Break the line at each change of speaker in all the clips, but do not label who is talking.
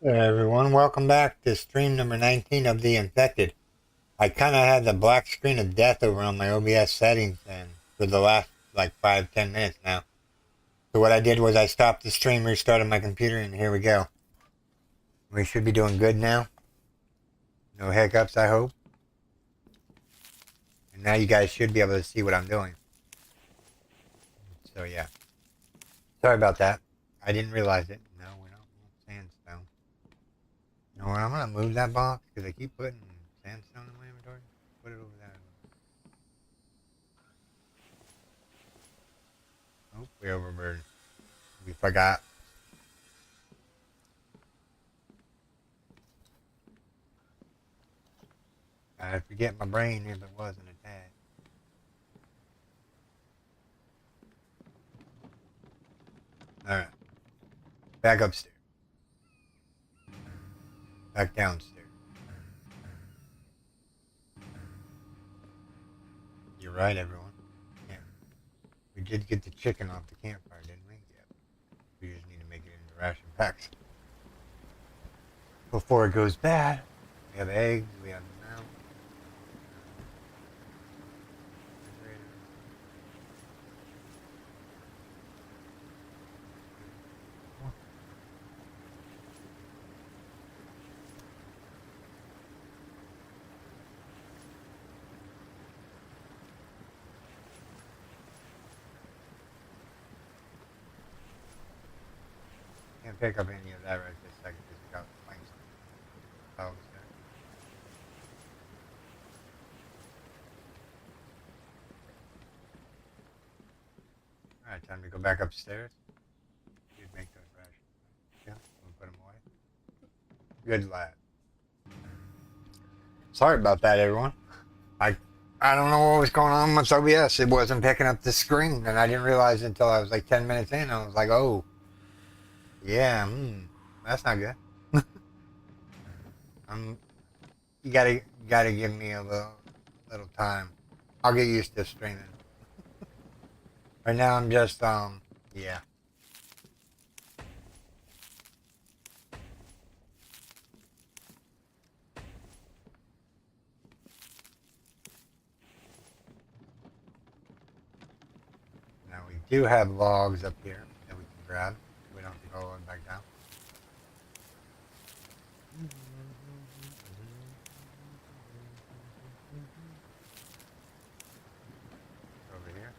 Hey everyone, welcome back to stream number 19 of The Infected. I kind of had the black screen of death over on my OBS settings and for the last like 5-10 minutes now. So what I did was I stopped the stream, restarted my computer, and here we go. We should be doing good now. No hiccups, I hope. And now you guys should be able to see what I'm doing. So yeah, sorry about that. I didn't realize it. No, we don't want sandstone. You know what, I'm going to move that box because I keep putting sandstone in my inventory. Put it over there. Oh, we overburdened. We forgot. I'd forget my brain if it wasn't attached. Alright. Back upstairs. Back downstairs. You're right, everyone. Yeah. We did get the chicken off the campfire, didn't we? Yep. We just need to make it into ration packs before it goes bad. We have eggs. We have milk. Can't pick up any of that right this second because we got planks on the dogs there. Alright, time to go back upstairs. You'd make those rations. Yeah, we'll put them away. Good lad. Sorry about that, everyone. I I don't know what was going on with OBS. It wasn't picking up the screen, and I didn't realize until I was like 10 minutes in. I was like, oh, yeah, that's not good. Um, you gotta give me a little time. I'll get used to streaming. Right now, I'm just yeah. Now we do have logs up here that we can grab. We don't have to go all the way back down. Over here.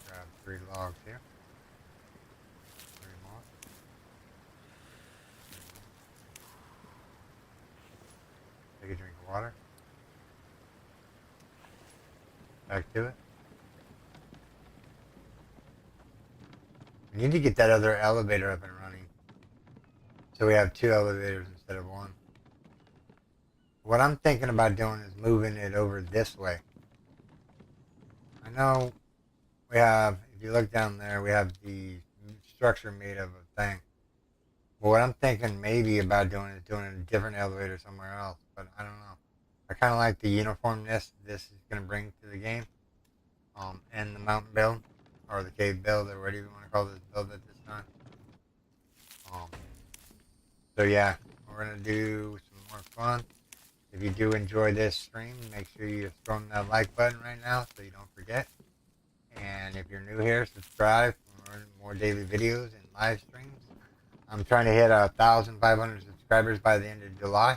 Grab 3 logs here. 3 more. Take a drink of water. Back to it. We need to get that other elevator up and running. So we have 2 elevators instead of one. What I'm thinking about doing is moving it over this way. I know we have, if you look down there, we have the structure made of a thing. But what I'm thinking maybe about doing is doing a different elevator somewhere else. But I don't know. I kind of like the uniformness this is going to bring to the game. And the mountain build, or the cave build, or whatever you want to call this build at this time. Um, so yeah, we're going to do some more fun. If you do enjoy this stream, make sure you throw that like button right now so you don't forget. And if you're new here, subscribe for more daily videos and live streams. I'm trying to hit 1,500 subscribers by the end of July.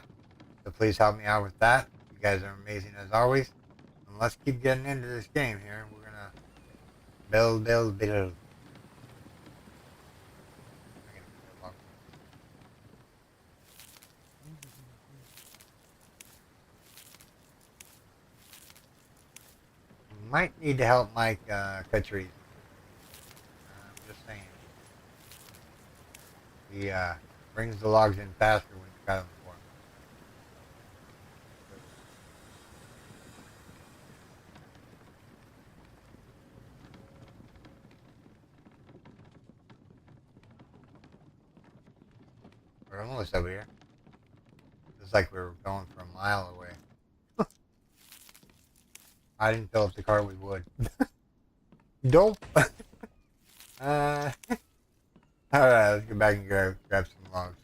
So please help me out with that. You guys are amazing as always. And let's keep getting into this game here. We're going to build, build, build. Might need to help Mike cut trees. I'm just saying. He brings the logs in faster when you cut them for him. We're almost over here. was like we were going for a mile away. I didn't fill up the car with wood. Dope. Alright, let's go back and grab some logs.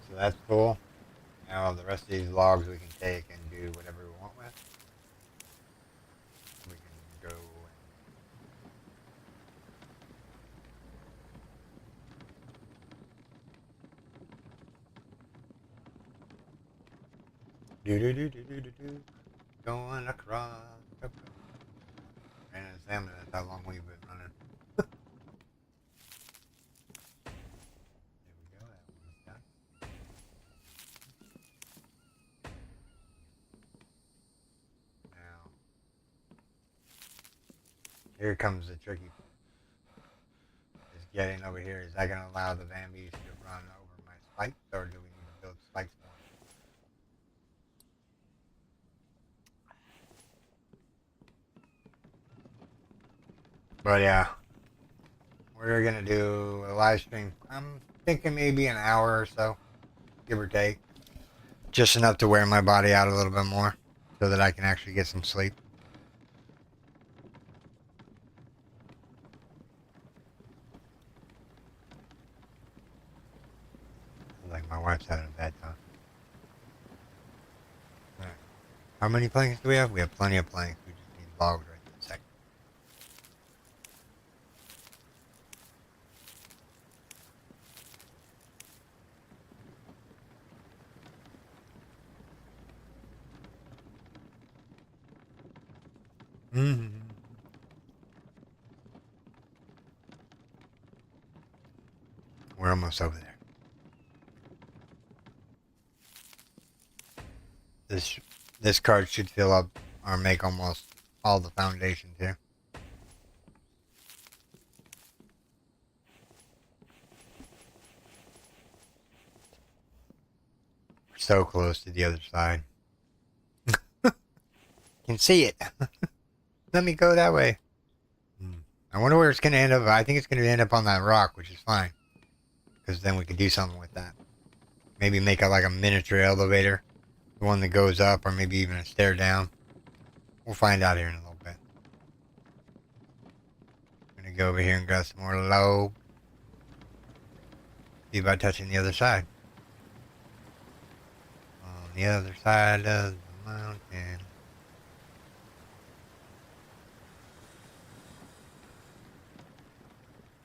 So that's cool. Now the rest of these logs we can take and do whatever we want with. We can go and do. Going across the and salmon, that's how long we've been running. There we go, that one's done. Now, here comes the tricky is getting over here. Is that going to allow the Vambies to run over my spikes, or do we need to build spikes more? But yeah, we're going to do a live stream. I'm thinking maybe an hour or so, give or take. Just enough to wear my body out a little bit more so that I can actually get some sleep. Like my wife's having a bad time. All right. How many planks do we have? We have plenty of planks. We just need logs right this second. Mm-hmm. We're almost over there. This card should fill up or make almost all the foundations here. We're so close to the other side. Can see it. Let me go that way. I wonder where it's going to end up. I think it's going to end up on that rock, which is fine. Because then we could do something with that. Maybe make it like a miniature elevator. The one that goes up, or maybe even a stair down. We'll find out here in a little bit. I'm going to go over here and grab some more log. See about touching the other side. On the other side of the mountain.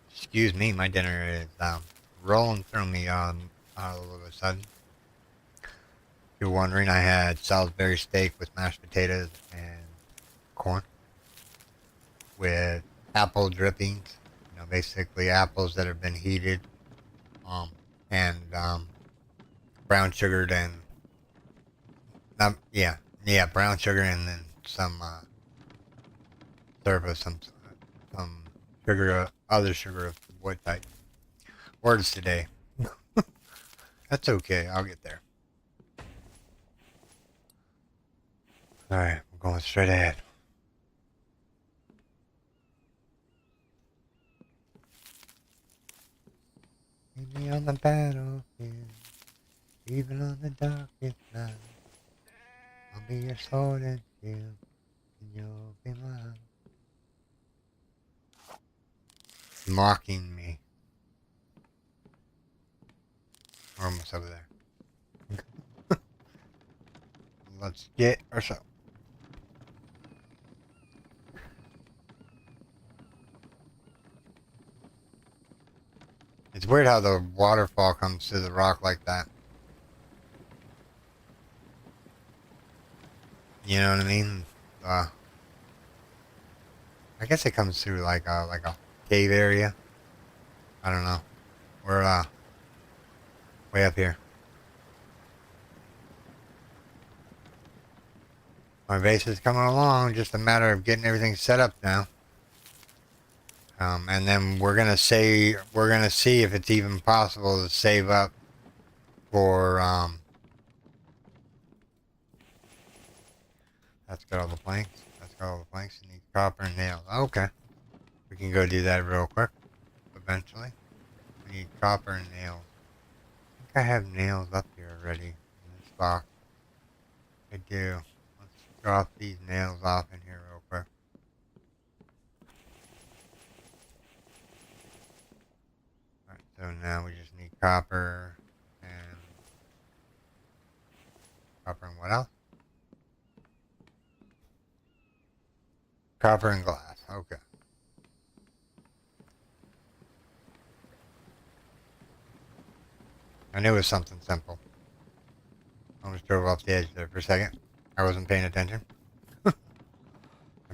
Excuse me, my dinner is rolling through me all of a sudden. If you're wondering, I had Salisbury steak with mashed potatoes and corn with apple drippings. You know, basically apples that have been heated, and brown sugared and brown sugar, and then some syrup of some sugar, other sugar of what type. Words today. That's okay. I'll get there. Alright, we're going straight ahead. Meet me on the battlefield, even on the darkest night. I'll be your sword and shield, and you'll be mine. Mocking me. We're almost over there. Let's get ourselves. It's weird how the waterfall comes to the rock like that. You know what I mean? I guess it comes through like a cave area. I don't know. We're way up here. My base is coming along. Just a matter of getting everything set up now. And then we're gonna see if it's even possible to save up for that's got all the planks. That's got all the planks. You need copper and nails. Okay. We can go do that real quick. Eventually. We need copper and nails. I think I have nails up here already in this box. I do. Let's drop these nails off in here real quick. Alright, so now we just need copper and what else? Copper and glass. Okay. I knew it was something simple. I almost drove off the edge there for a second. I wasn't paying attention. I'm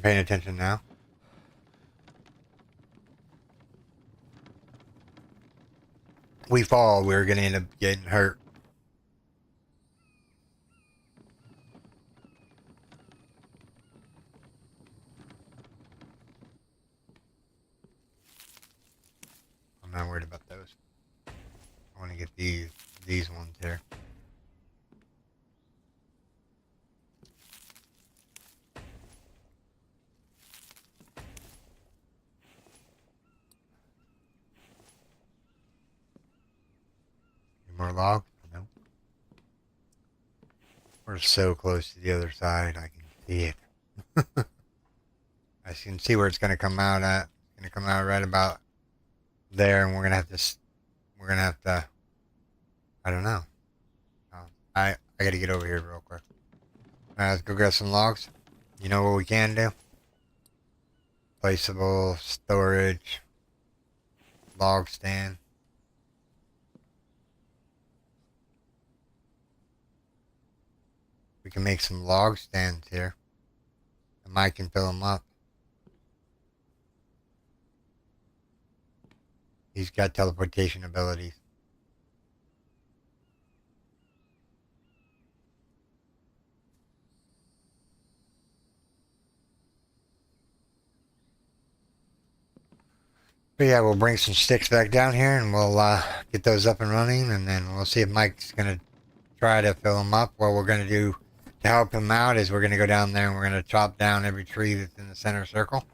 paying attention now. We fall, we're gonna end up getting hurt. I'm not worried about those. I want to get these ones here. Any more logs? No. We're so close to the other side, I can see it. I can see where it's gonna come out at. It's gonna come out right about there, and we're gonna have to. I don't know. I gotta get over here real quick. Alright, let's go grab some logs. You know what we can do? Placeable storage, log stand. We can make some log stands here. And Mike can fill them up. He's got teleportation abilities. But yeah, we'll bring some sticks back down here and we'll get those up and running, and then we'll see if Mike's going to try to fill them up. What we're going to do to help him out is we're going to go down there and we're going to chop down every tree that's in the center circle.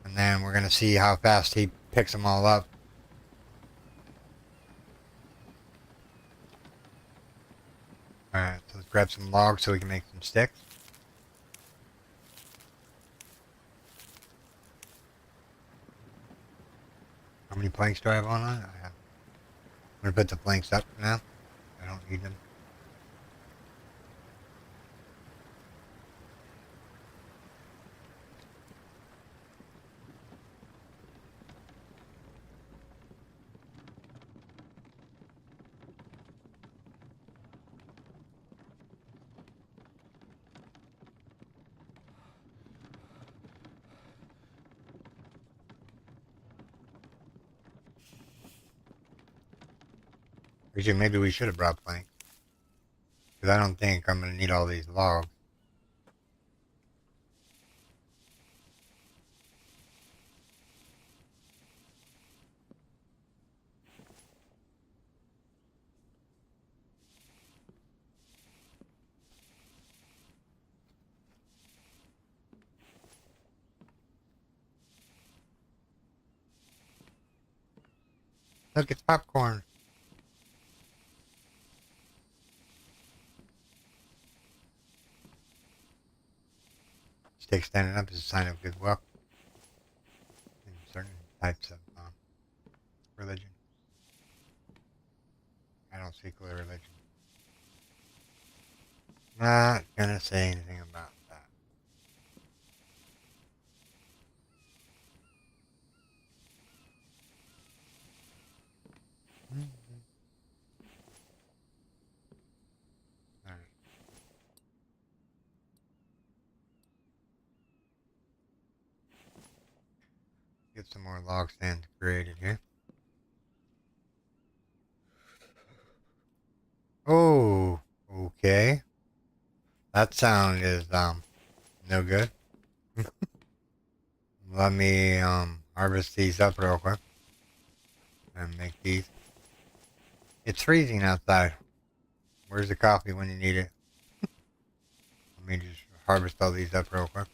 And then we're going to see how fast he picks them all up. Alright, so let's grab some logs so we can make some sticks. How many planks do I have on? I'm going to put the planks up now. I don't need them. Maybe we should have brought planks. Because I don't think I'm going to need all these logs. Look, it's popcorn. Stick standing up is a sign of good luck in certain types of religion. I don't seek a religion. Not gonna say anything about that. Alright. Get some more log stands created here. Oh, okay. That sound is no good. Let me harvest these up real quick and make these. It's freezing outside. Where's the coffee when you need it? Let me just harvest all these up real quick.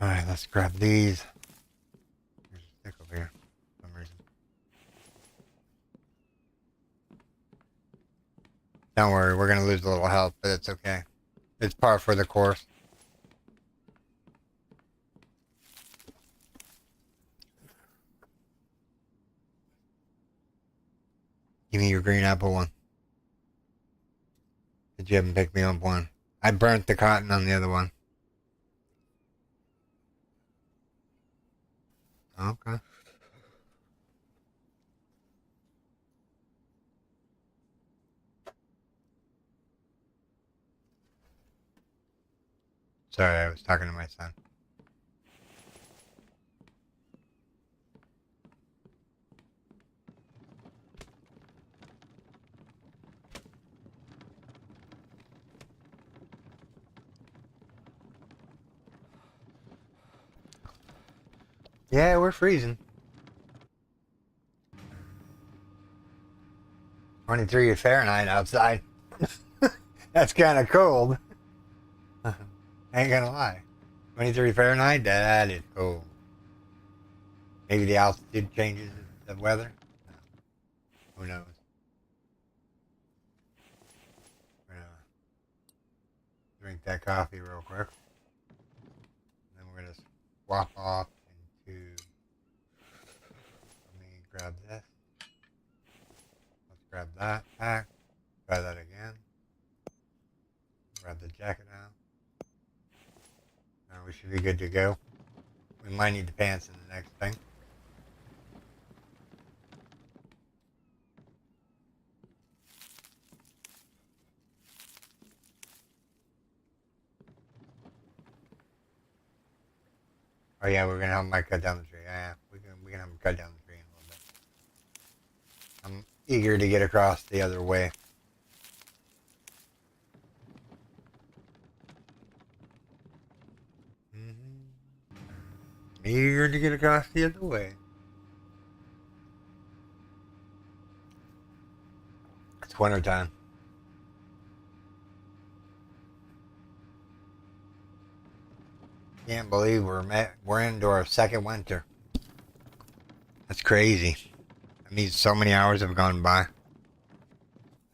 Alright, let's grab these. There's a stick over here for some reason. Don't worry, we're gonna lose a little health, but it's okay. It's par for the course. Give me your green apple one. Did you haven't picked me up one? I burnt the cotton on the other one. Okay. Sorry, I was talking to my son. Yeah, we're freezing. 23 Fahrenheit outside. That's kind of cold. Ain't gonna lie. 23 Fahrenheit, that is cold. Maybe the altitude changes the weather. Who knows? We're gonna drink that coffee real quick. Then we're gonna swap off into. Let me grab this. Let's grab that pack. Try that again. Grab the jacket out. Now we should be good to go. We might need the pants in the next thing. Oh yeah, we're gonna help Mike cut down the tree. Yeah, we can have him cut down the tree in a little bit. I'm eager to get across the other way. Eager to get across the other way. It's winter time. Can't believe we're into our second winter. That's crazy. That means so many hours have gone by.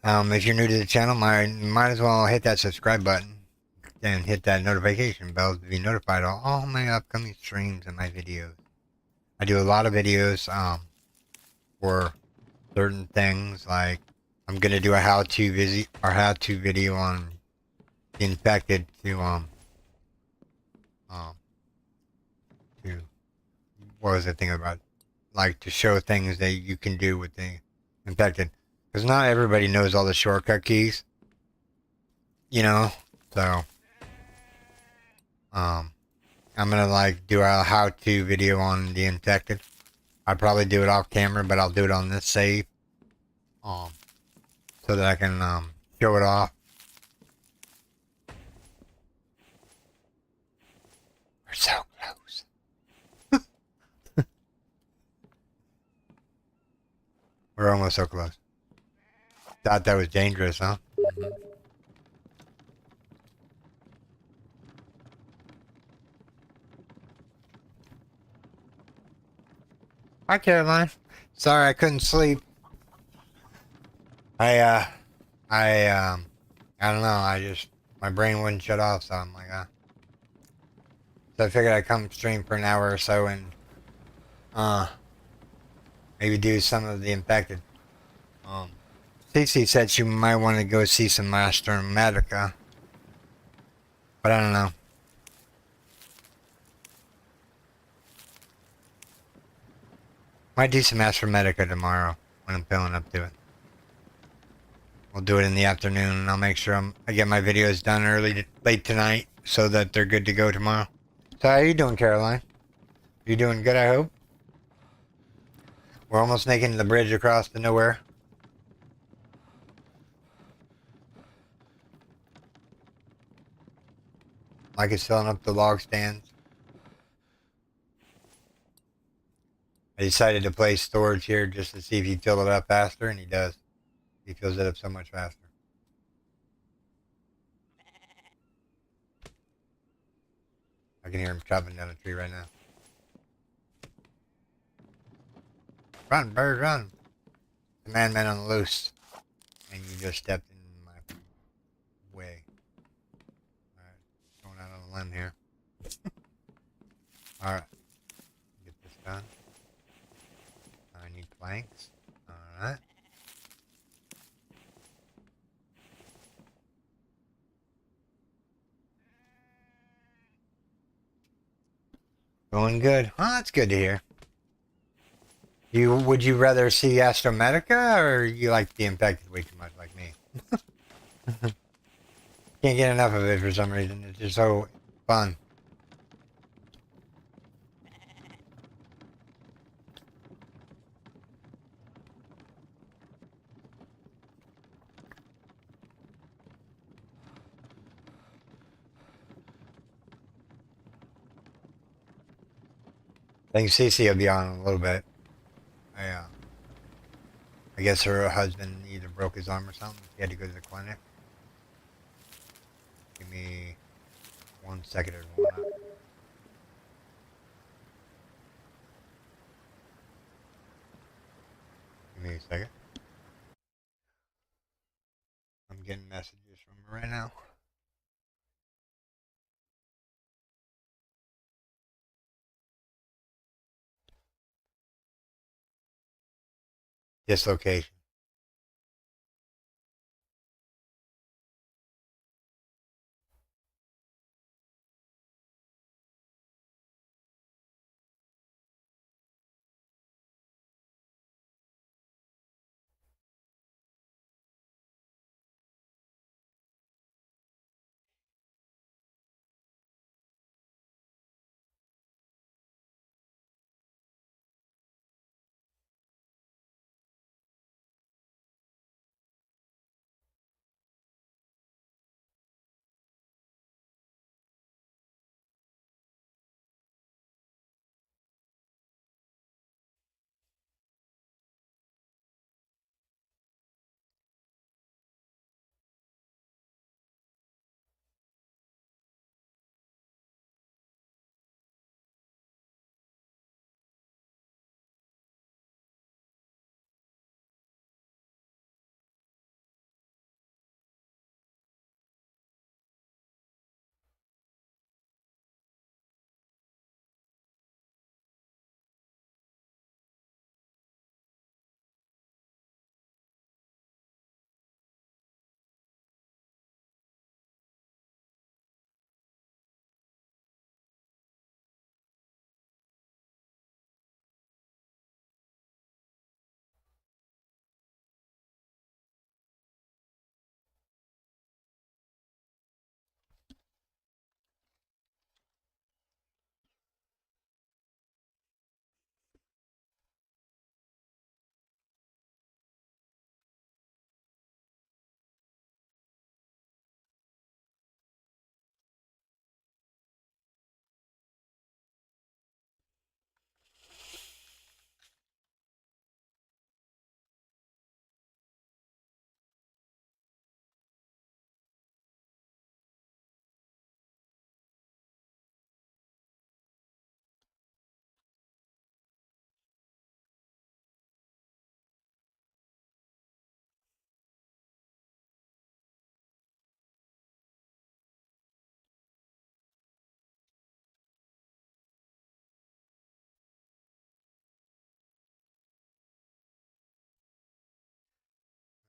If you're new to the channel, might as well hit that subscribe button and hit that notification bell to be notified of all my upcoming streams and my videos. I do a lot of videos for certain things, like I'm gonna do a how-to video on the infected to what was the thing about, like, to show things that you can do with the infected, because not everybody knows all the shortcut keys, you know. So I'm gonna like do a how-to video on the infected. I'll probably do it off camera, but I'll do it on this save so that I can show it off. We're so close. We're almost so close. Thought that was dangerous, huh? Mm-hmm. Hi, Caroline. Sorry I couldn't sleep. I don't know. My brain wouldn't shut off, so I'm like, So I figured I'd come stream for an hour or so and maybe do some of the infected. Cece said she might want to go see some Master Medica, but I don't know. Might do some Master Medica tomorrow when I'm feeling up to it. We'll do it in the afternoon, and I'll make sure I get my videos done late tonight so that they're good to go tomorrow. So how you doing, Caroline? You doing good, I hope? We're almost making the bridge across to nowhere. Mike is filling up the log stands. I decided to place storage here just to see if he'd fill it up faster, and he does. He fills it up so much faster. I can hear him chopping down a tree right now. Run, bird, run. The man on the loose. And you just stepped in my way. Alright, going out on a limb here. Alright, get this done. I need planks. Alright. Going good. Oh, that's good to hear. Would you rather see Astromedica, or you like the Infected way too much like me? Can't get enough of it for some reason. It's just so fun. I think Cece will be on in a little bit. I guess her husband either broke his arm or something. He had to go to the clinic. Give me 1 second, everyone. Give me a second. I'm getting messages from her right now. Dislocation.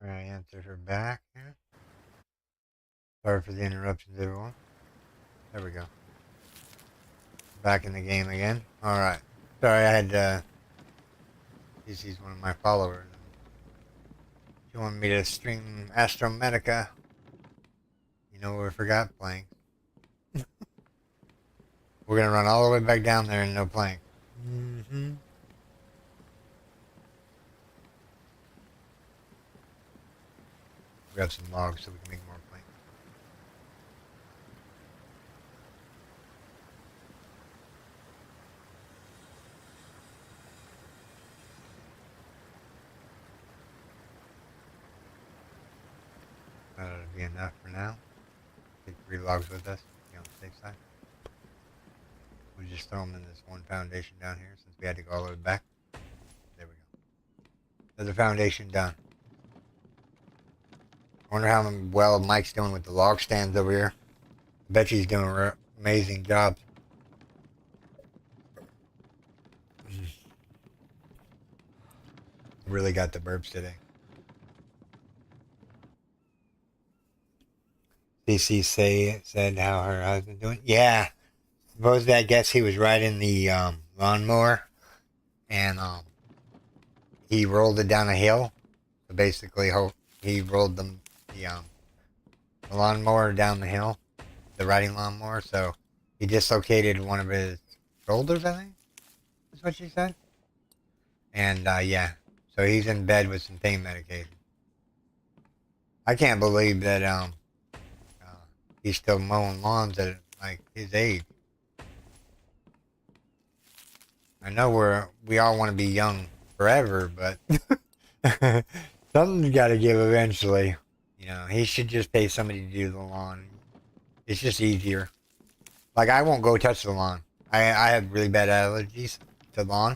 I answered her back here. Sorry for the interruptions, everyone. There we go. Back in the game again. Alright. Sorry, I had, he's one of my followers. She wanted me to stream Astromedica. You know, we forgot plank. We're gonna run all the way back down there and no plank. Mm-hmm. Grab some logs so we can make more plank. That'll be enough for now. Take 3 logs with us. Be on the safe side. We'll just throw them in this one foundation down here since we had to go all the way back. There we go. There's the foundation done. I wonder how well Mike's doing with the log stands over here. I bet he's doing an amazing job. Really got the burps today. CC said how her husband doing. Yeah, supposedly I guess he was riding the lawnmower and he rolled it down a hill. So basically, he rolled the lawnmower down the hill, the riding lawnmower. So he dislocated one of his shoulders, I think. That's what she said. And yeah, so he's in bed with some pain medication. I can't believe that he's still mowing lawns at like his age. I know we all want to be young forever, but something's got to give eventually. You know, he should just pay somebody to do the lawn. It's just easier. Like I won't go touch the lawn. I have really bad allergies to lawn,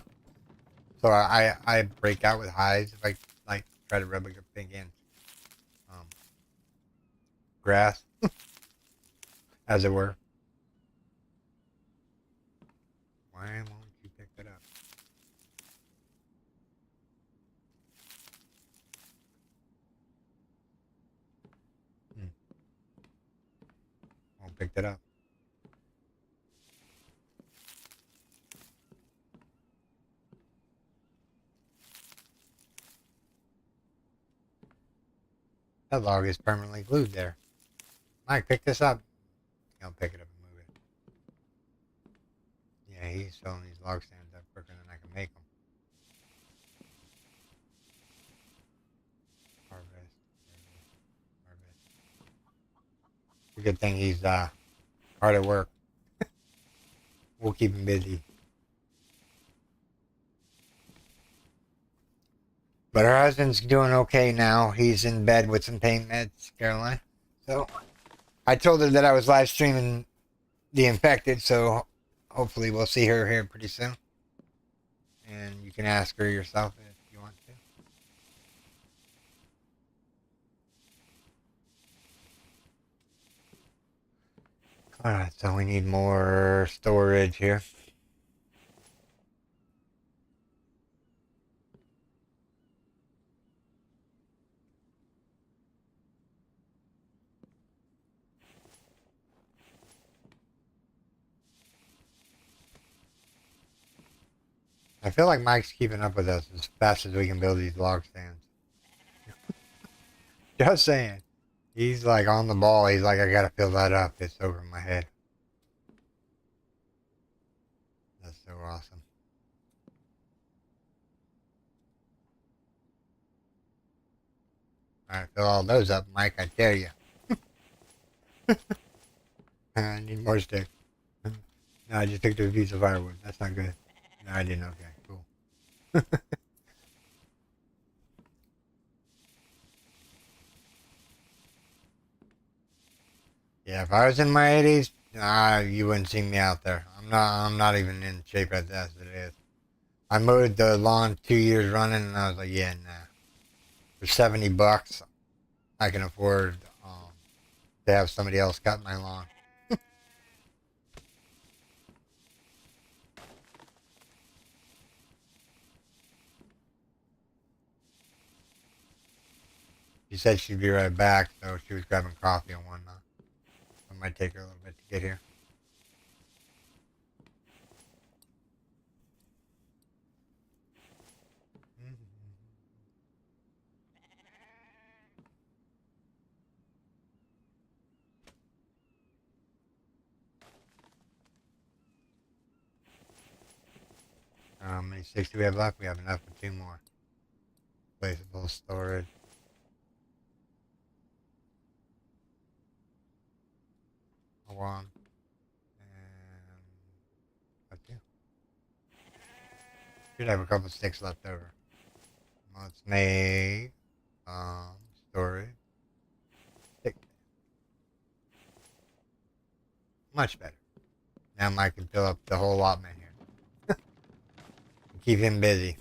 so I break out with hives if I like try to rub up against grass, as it were. Why won't you pick it up? Won't pick it up. That log is permanently glued there. Mike, pick this up. He'll pick it up and move it. Yeah, he's filling these log stands up quicker than I can make them. Harvest. It's a good thing he's hard at work. We'll keep him busy. But her husband's doing okay now. He's in bed with some pain meds, Caroline. So I told her that I was live streaming The Infected, so hopefully we'll see her here pretty soon. And you can ask her yourself if you want to. Alright, so we need more storage here. I feel like Mike's keeping up with us as fast as we can build these log stands. Just saying. He's like on the ball. He's like, I gotta fill that up. It's over my head. That's so awesome. Alright, fill all those up, Mike. I dare you. I need more sticks. No, I just picked up a piece of firewood. That's not good. No, I didn't. Okay, cool. Yeah, if I was in my 80s, you wouldn't see me out there. I'm not even in shape as it is. I mowed the lawn 2 years running, and I was like, yeah, nah. For $70, I can afford to have somebody else cut my lawn. She said she'd be right back, so she was grabbing coffee and whatnot. It might take her a little bit to get here. How many sticks do we have left? We have enough for 2 more. Placeable storage. One. And a 2. Should have a couple sticks left over. Let's make storage Much better. Now Mike can fill up the whole allotment here. Keep him busy.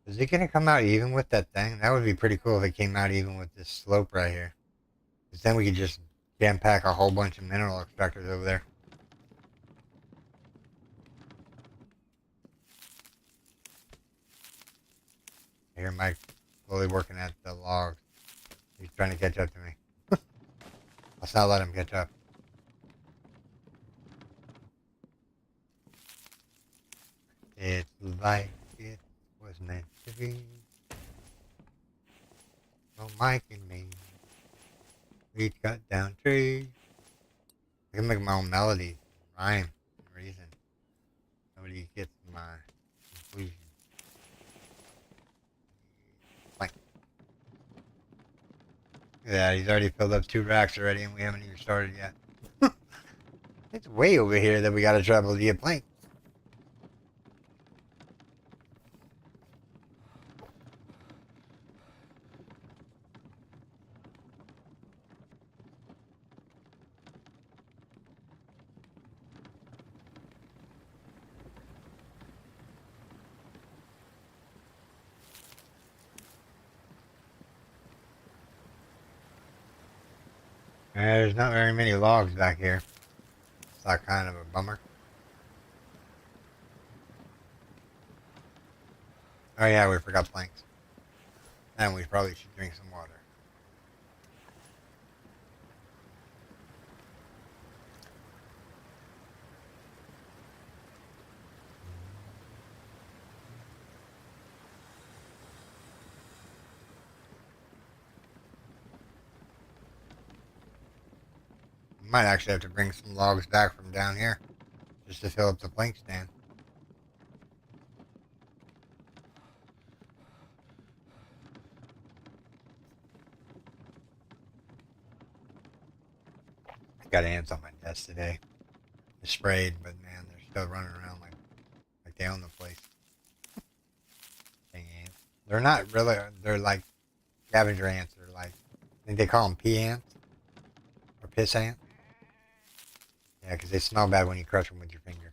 Is it gonna come out even with that thing? That would be pretty cool if it came out even with this slope right here. Because then we could just jam pack a whole bunch of mineral extractors over there. I hear Mike slowly working at the logs. He's trying to catch up to me. Let's not let him catch up. It's like it was meant to be. Oh, Mike and me. We cut down trees. I can make my own melody, rhyme, and reason. Nobody gets my conclusion. Like, yeah, he's already filled up 2 racks already, and we haven't even started yet. It's way over here that we gotta travel to get plank. There's not very many logs back here. It's like kind of a bummer. Oh yeah, we forgot planks. And we probably should drink some water. Might actually have to bring some logs back from down here just to fill up the plank stand. I got ants on my desk today. They sprayed, but man, they're still running around like they own the place. Dang ants. They're not really, they're like scavenger ants. They're like, I think they call them pea ants or piss ants. Yeah, because they smell bad when you crush them with your finger.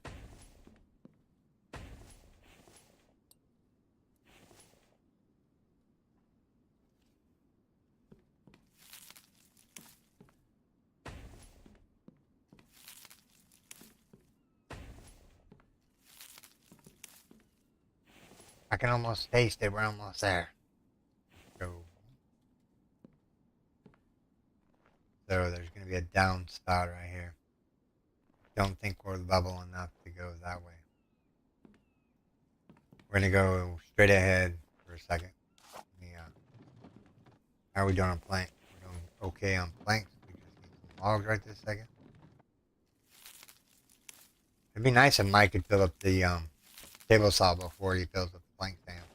I can almost taste it. We're almost there. Go. So there's going to be a downspout right here. Don't think we're level enough to go that way. We're going to go straight ahead for a second. Yeah. How are we doing on plank? We're doing okay on planks. We just need some logs right this second. It'd be nice if Mike could fill up the table saw before he fills up the plank stand.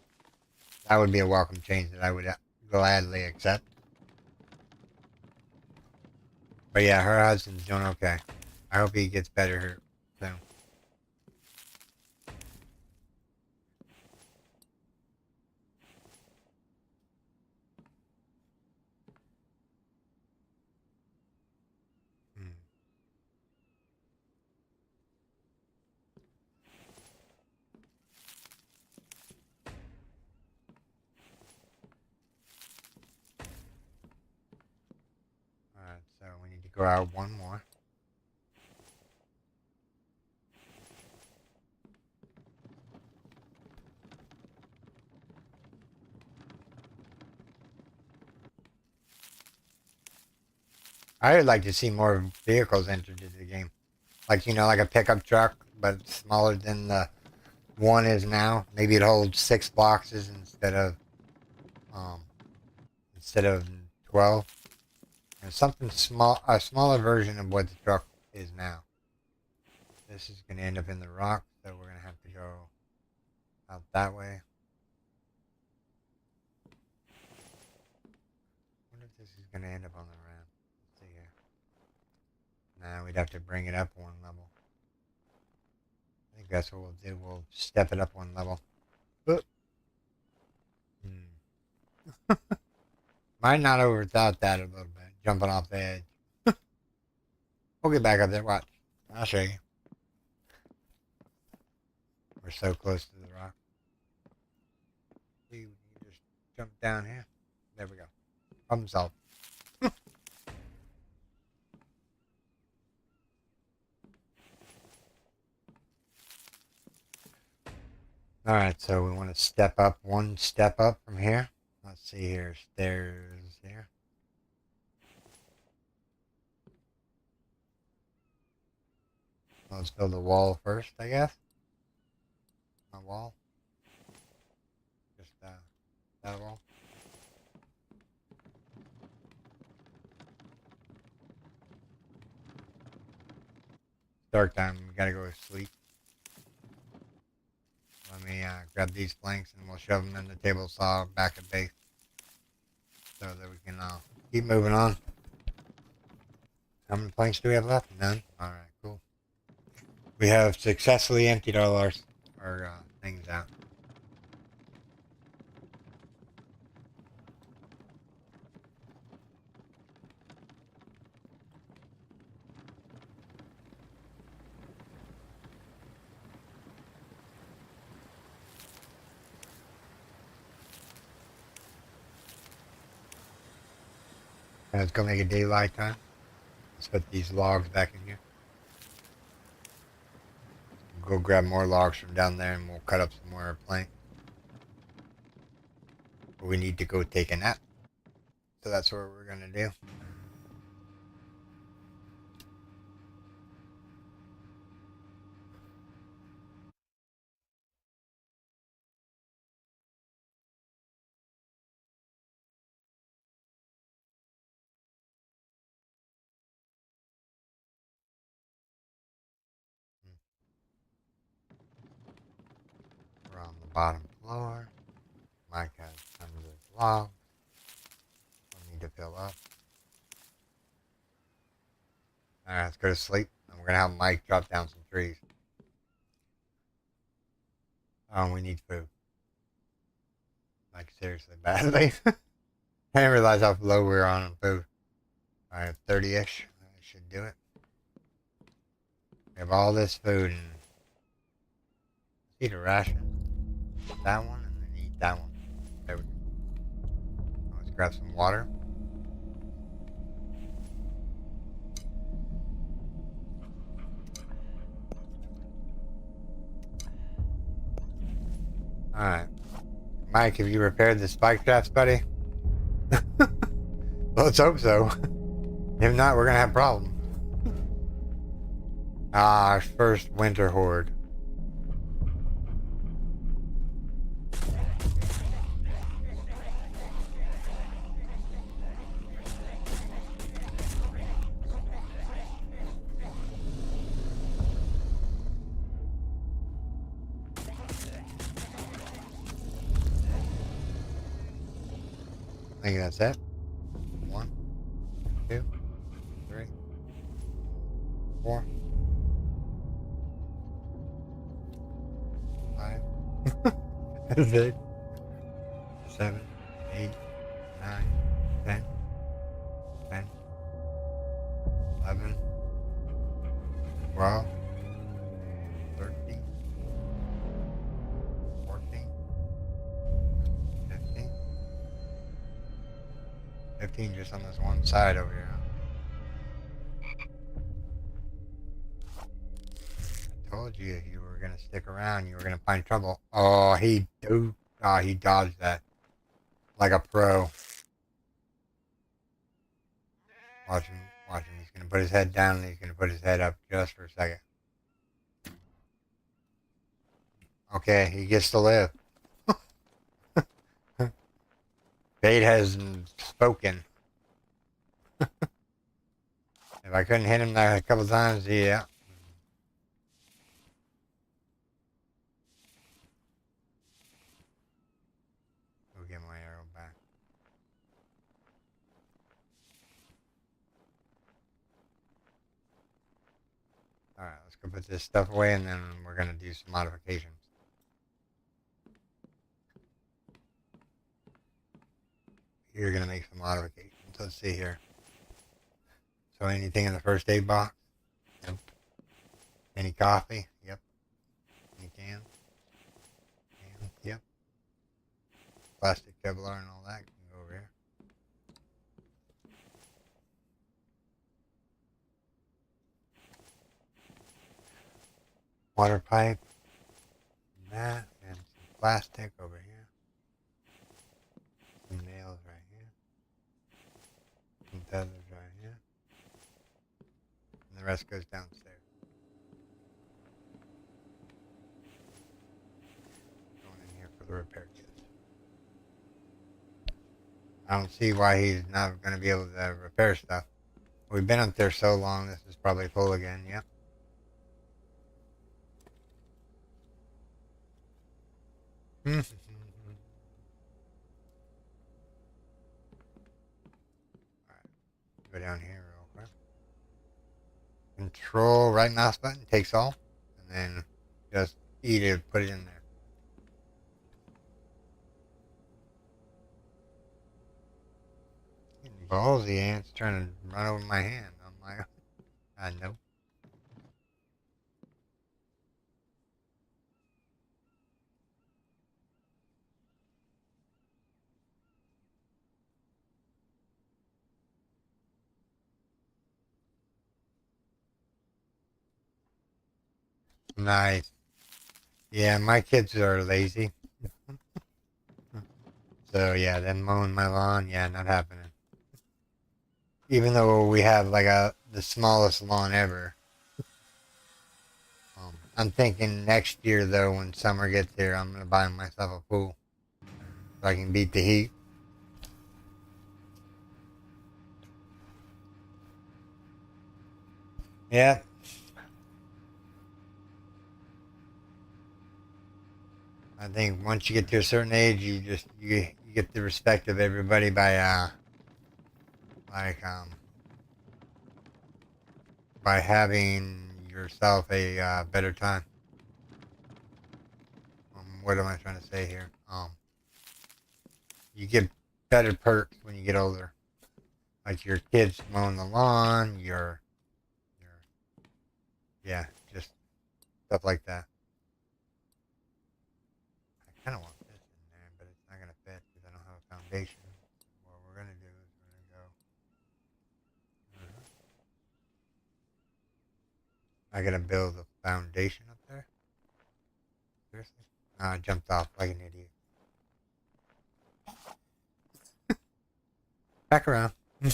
That would be a welcome change that I would gladly accept. But yeah, her husband's doing okay. I hope he gets better here soon. Alright, so we need to go out one more. I would like to see more vehicles entered into the game. Like, like a pickup truck, but smaller than the one is now. Maybe it holds 6 boxes um, instead of 12. And something small, a smaller version of what the truck is now. This is going to end up in the rock, so we're going to have to go out that way. I wonder if this is going to end up on the ramp. Let's see here. Nah, we'd have to bring it up one level. I think that's what we'll do. We'll step it up one level. Might not have overthought that a little bit, jumping off the edge. We'll get back up there. Watch. I'll show you. We're so close to the rock. You just jump down here. There we go. Problem solved. Alright, so we want to step up one step up from here. Let's see here. Stairs here. Let's build a wall first, I guess. A wall. Just that wall. Dark time. We gotta go to sleep. Let me grab these planks and we'll shove them in the table saw back at base so that we can keep moving on. How many planks do we have left? None? Alright, cool. We have successfully emptied all our things out. Let's go make a daylight time. Let's put these logs back in here. Go grab more logs from down there and we'll cut up some more plank. But we need to go take a nap. So that's what we're going to do. We're on the bottom floor. Mike has tons of logs. We need to fill up. Alright, let's go to sleep. And we're going to have Mike chop down some trees. We need food. Like, seriously, badly. I didn't realize how low we were on food. Alright, 30-ish. That should do it. We have all this food and eat a ration. That one and then eat that one. There we go. Let's grab some water. Alright. Mike, have you repaired the spike traps, buddy? Let's hope so. If not, we're gonna have problems. Our first winter horde. I think that's it. 1, 2, 3, 4, 5, 6, 7, 8, 9, 10, 10, 11, 12, 13, 14, 15. 15 just on this one side over here. I told you if you were gonna stick around, you were gonna find trouble. Oh, he dodged that like a pro. Watch him, watch him. He's gonna put his head down and he's gonna put his head up just for a second. Okay, he gets to live. Fate has spoken. If If I couldn't hit him like a couple times, yeah. We'll get my arrow back. Alright, let's go put this stuff away and then we're going to do some modifications. You're going to make some modifications. Let's see here. So anything in the first aid box? Yep. Any coffee? Yep. Any cans? Cans? Yep. Plastic Kevlar and all that can go over here. Water pipe. That and some plastic over here. Some nails right here. Some feathers right here. And the rest goes downstairs. Going in here for the repair kit. I don't see why he's not going to be able to repair stuff. We've been up there so long, this is probably full again, yep. Alright, go down here real quick. Control right mouse button, takes all, and then just E to put it in there. Ballsy ants trying to run over my hand on my. I know. Nice. Yeah, my kids are lazy. So yeah, them mowing my lawn, yeah, not happening. Even though we have like the smallest lawn ever. I'm thinking next year though, when summer gets here, I'm gonna buy myself a pool so I can beat the heat. Yeah. I think once you get to a certain age, you get the respect of everybody by like by having yourself a better time. What am I trying to say here? You get better perks when you get older. Like your kids mowing the lawn, your yeah, just stuff like that. I kind of want this in there, but it's not gonna fit because I don't have a foundation. What we're gonna do is we're gonna go. I gotta build a foundation up there. Seriously? I jumped off like an idiot. Back around. Did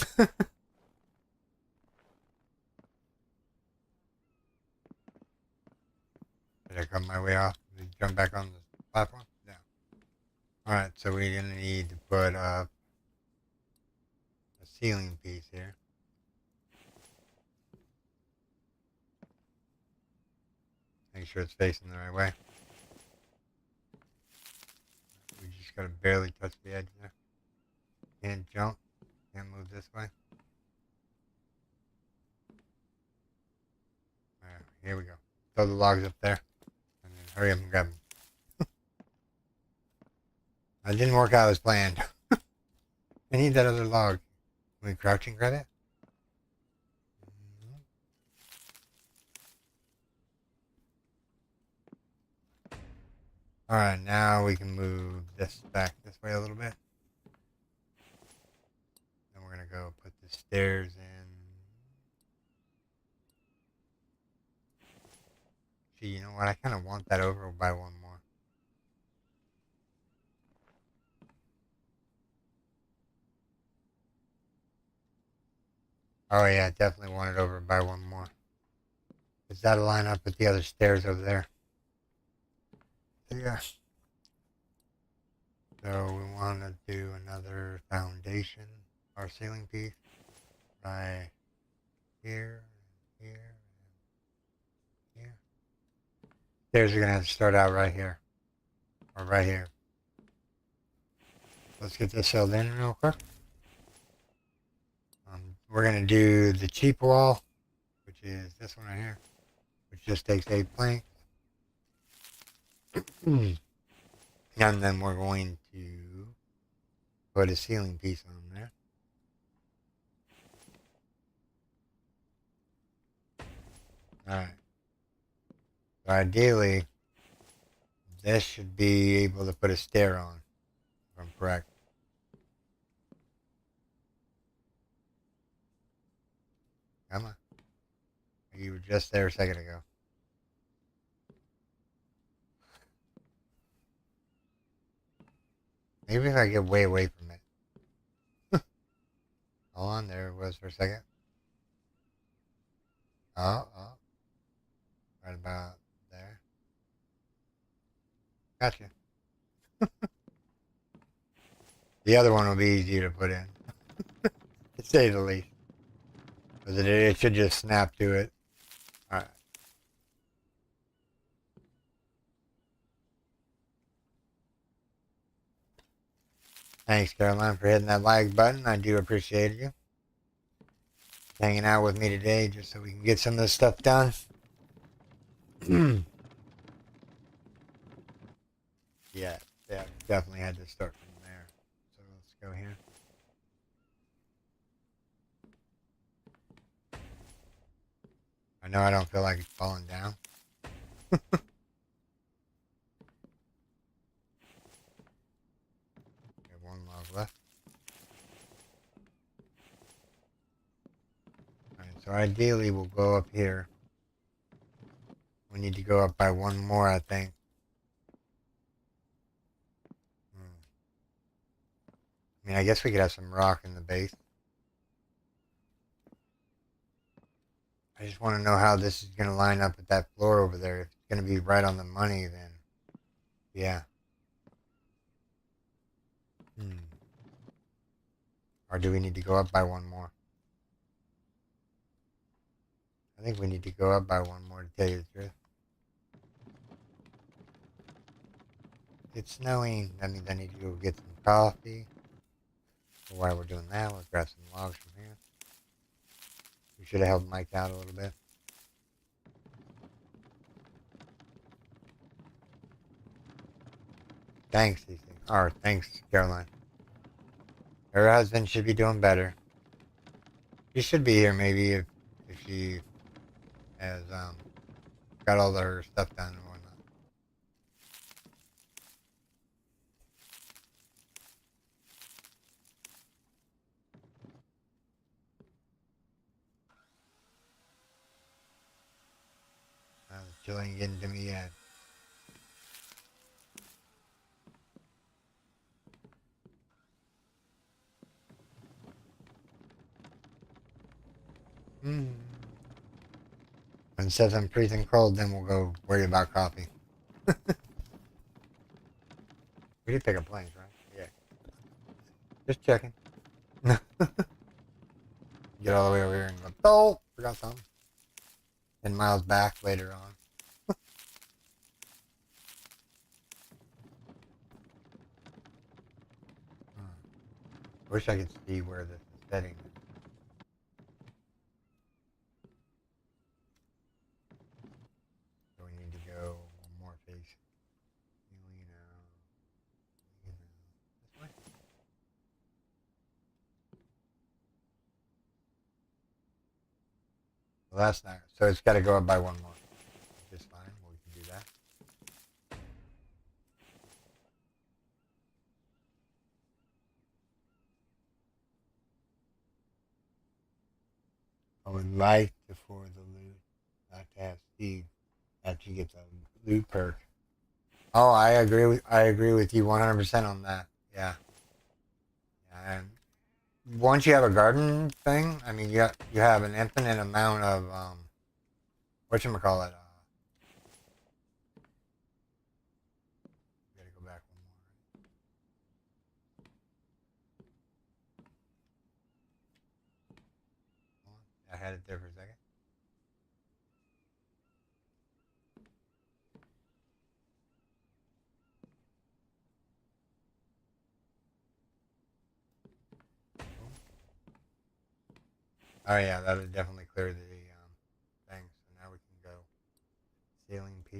I come my way off? Did you jump back on the platform? Yeah. Alright, so we're gonna need to put up a ceiling piece here. Make sure it's facing the right way. We just gotta barely touch the edge there. Can't jump. Can't move this way. Alright, here we go. Throw the logs up there. And then hurry up and grab them. That didn't work out as planned. I need that other log. Can we crouch and grab it? Alright, now we can move this back this way a little bit. Then we're going to go put the stairs in. Gee, you know what? I kind of want that over by one more. Oh yeah, definitely want it over by one more. Because that'll line up with the other stairs over there. Yeah. So we want to do another foundation or ceiling piece. Right here, here, and here. Stairs are gonna have to start out right here. Or right here. Let's get this filled in real quick. We're gonna do the cheap wall, which is this one right here, which just takes 8 planks. And then we're going to put a ceiling piece on there. Alright. So ideally, this should be able to put a stair on, if I'm correct. Come on. You were just there a second ago. Maybe if I get way away from it. Hold on, there it was for a second. Oh. Right about there. Gotcha. The other one will be easier to put in. To say the least. Because it should just snap to it. Alright. Thanks, Caroline, for hitting that like button. I do appreciate you hanging out with me today just so we can get some of this stuff done. Yeah, definitely had to start from there. So let's go here. I know I don't feel like it's falling down. We have 1 log left. Alright, so ideally we'll go up here. We need to go up by 1 more, I think. I mean, I guess we could have some rock in the base. I just want to know how this is going to line up with that floor over there. If it's going to be right on the money, then yeah. Or do we need to go up by 1 more? I think we need to go up by 1 more, to tell you the truth. It's snowing. That means I need to go get some coffee. So while we're doing that, let's grab some logs from here. We should have helped Mike out a little bit. Thanks, these things. Or thanks, Caroline. Her husband should be doing better. She should be here maybe if she has got all her stuff done and whatnot. The chill ain't getting to me yet. When it says I'm freezing cold, then we'll go worry about coffee. We did pick up planes, right? Yeah. Just checking. Get all the way over here and go, oh, forgot something. 10 miles back later on. Wish I could see where this is heading. So we need to go 1 more face. This way. Well, that's not. So it's got to go up by 1 more. Just fine. We can do that. I would like to for the loot, not to have Steve after you get the loot perk. Oh, I agree with you 100% on that. Yeah. And once you have a garden thing, I mean, you have an infinite amount of whatchamacallit. Gotta go back 1 more. I had it there for a second. Oh yeah, that would definitely clear the thing. So now we can go ceiling P.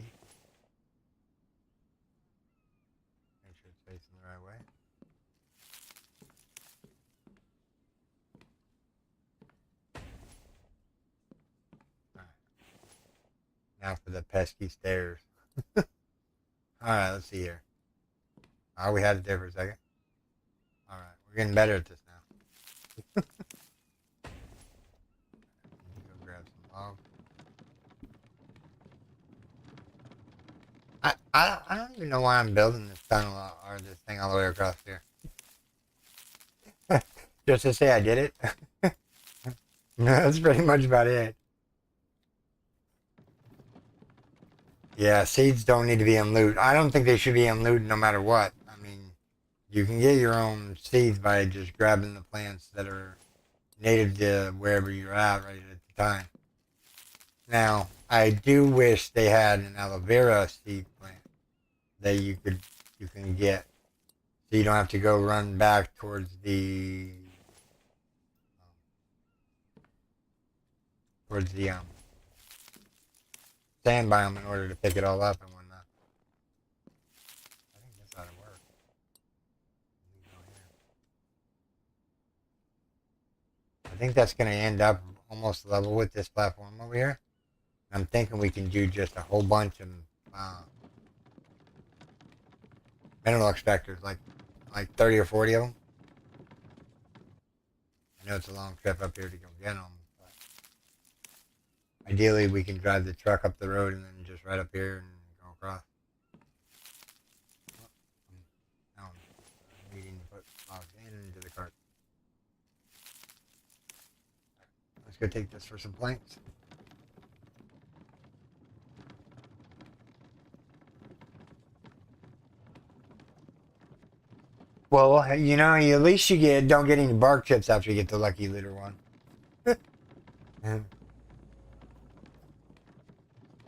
Make sure it's facing the right way. Alright. Now for the pesky stairs. Alright, let's see here. Oh, we had it there for a second. Alright, we're getting better at this now. Go grab some logs. I don't even know why I'm building this tunnel or this thing all the way across here. Just to say I did it. No, that's pretty much about it. Yeah, seeds don't need to be in loot. I don't think they should be in loot no matter what. I mean, you can get your own seeds by just grabbing the plants that are native to wherever you're at right at the time. Now, I do wish they had an aloe vera seed plant that you can get, so you don't have to go run back towards the sand biome in order to pick it all up and whatnot. I think this ought to work. I think that's going to end up almost level with this platform over here. I'm thinking we can do just a whole bunch of mineral extractors, like 30 or 40 of them. I know it's a long trip up here to go get them, but ideally we can drive the truck up the road and then just right up here and go across. Now I'm needing to put logs into the cart. Let's go take this for some planks. Well, you know, at least you don't get any bark chips after you get the lucky looter one.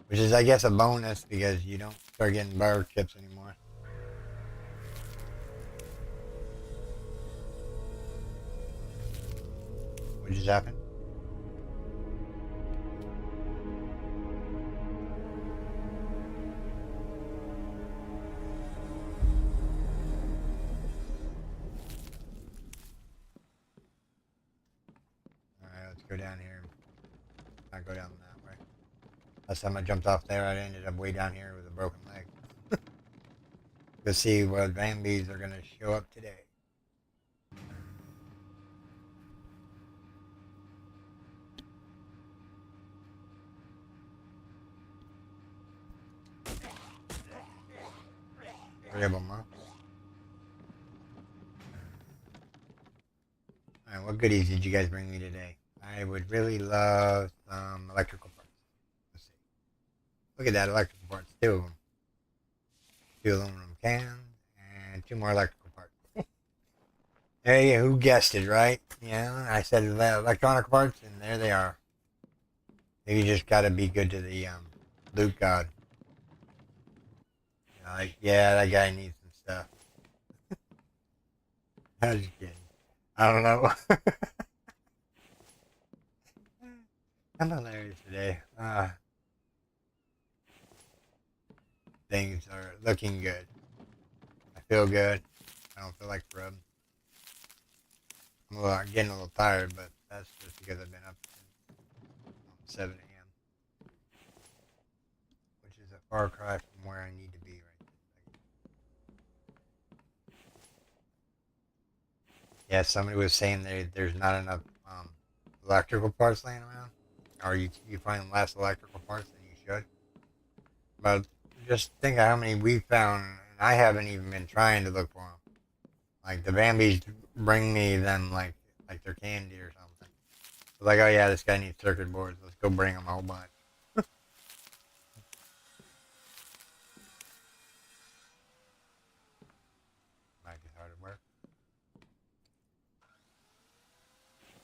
Which is, I guess, a bonus because you don't start getting bark chips anymore. What just happened? Alright, let's go down here. Not go down that way. Last time I jumped off there, I ended up way down here with a broken leg. Let's see what Bambies are going to show up today. Three of them, huh? Alright, what goodies did you guys bring me today? I would really love some electrical parts. Let's see. Look at that, electrical parts. Two of them. Two aluminum cans and two more electrical parts. Hey, who guessed it, right? Yeah, I said electronic parts, and there they are. You just gotta be good to the loot god. You know, like, yeah, that guy needs some stuff. I was just kidding. I don't know. I'm hilarious today. Things are looking good. I feel good. I don't feel like rubbing. I'm getting a little tired, but that's just because I've been up since 7 a.m., which is a far cry from where I need to be right now. Yeah, somebody was saying there's not enough electrical parts laying around, or you find less electrical parts than you should. But just think of how many we found, and I haven't even been trying to look for them. Like the Bambies bring me them like they're candy or something. So like, oh yeah, this guy needs circuit boards. Let's go bring him a whole bunch. Might be hard to work.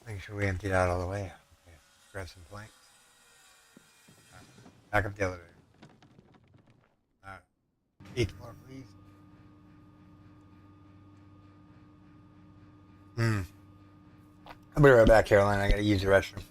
Make sure we empty it out all the way. Okay. Grab some planks. Right. Back up the elevator. Alright. 8th floor, please. I'll be right back, Caroline. I gotta use the restroom.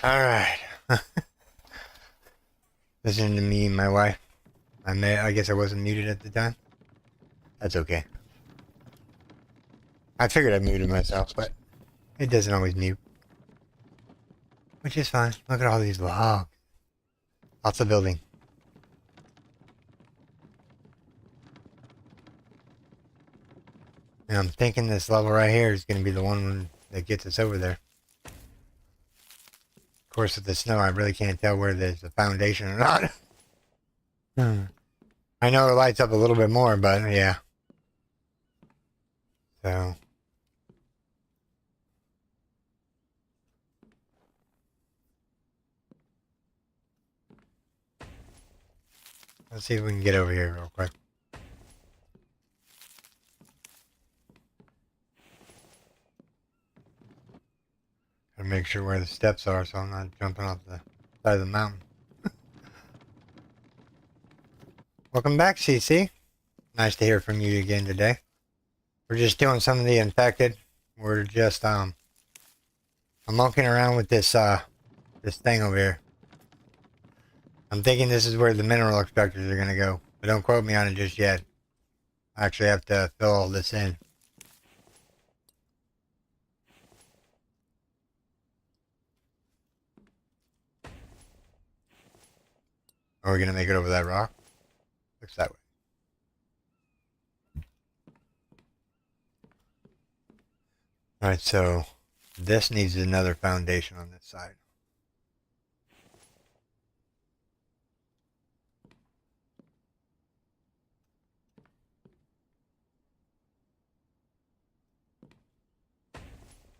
Alright. Listening to me and my wife. I guess I wasn't muted at the time. That's okay. I figured I muted myself, but it doesn't always mute. Which is fine. Look at all these logs. Lots of building. And I'm thinking this level right here is going to be the one that gets us over there. Of course, with the snow, I really can't tell where there's a foundation or not. I know it lights up a little bit more, but yeah. So. Let's see if we can get over here real quick. Gotta make sure where the steps are so I'm not jumping off the side of the mountain. Welcome back, CC. Nice to hear from you again today. We're just doing some of the infected. We're just I'm monkeying around with this thing over here. I'm thinking this is where the mineral extractors are gonna go, but don't quote me on it just yet. I actually have to fill all this in. Are we gonna make it over that rock? Looks that way. Alright, so this needs another foundation on this side.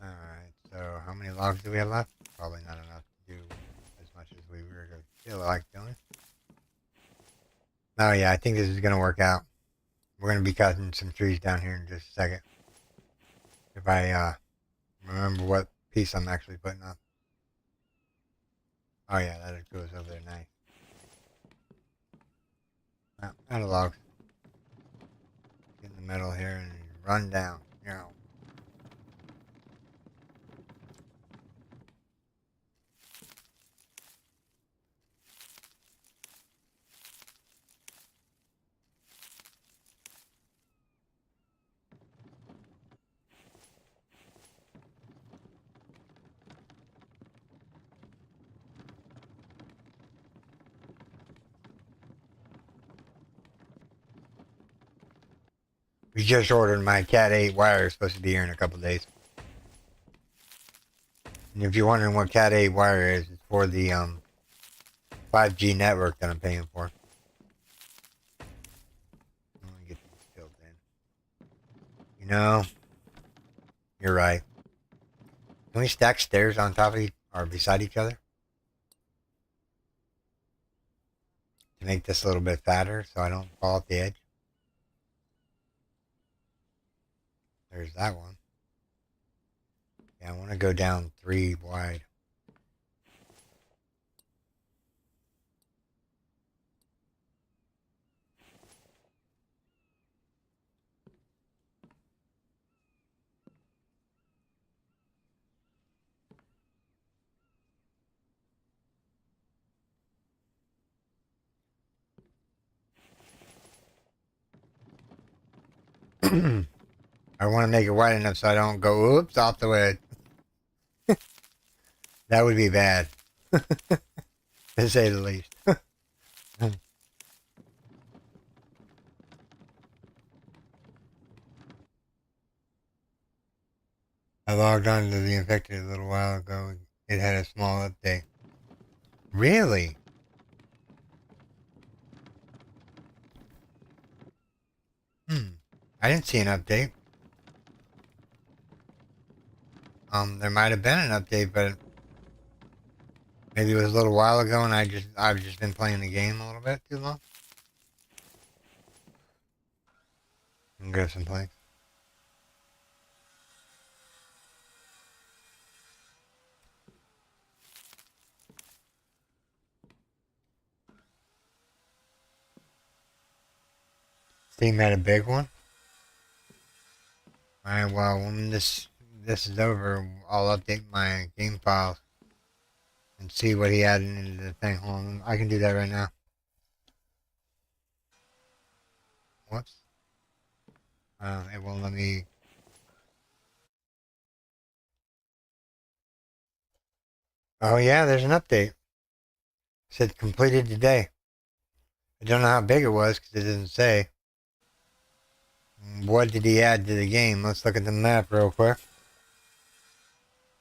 Alright, so how many logs do we have left? Probably not enough to do as much as we were going to feel like doing. Oh yeah, I think this is going to work out. We're going to be cutting some trees down here in just a second. If I remember what piece I'm actually putting up. Oh yeah, that goes over there nice. Out of logs. Get in the middle here and run down. You know. We just ordered my Cat 8 wire. It's supposed to be here in a couple days. And if you're wondering what Cat 8 wire is, it's for the 5G network that I'm paying for. Let me get these filled in. You know, you're right. Can we stack stairs on top of or beside each other? To make this a little bit fatter so I don't fall off the edge. There's that one. Yeah, I want to go down 3 wide. I want to make it wide enough so I don't go, oops, off the wedge. That would be bad, to say the least. I logged on to the infected a little while ago. It had a small update. Really? I didn't see an update. There might have been an update, but maybe it was a little while ago, and I've just been playing the game a little bit too long. I'm grab some planks. Steam had a big one. Alright, well, when this is over, I'll update my game files and see what he added into the thing. Hold on, I can do that right now. Whoops. It won't let me. Oh yeah, there's an update. It said completed today. I don't know how big it was because it doesn't say. What did he add to the game? Let's look at the map real quick.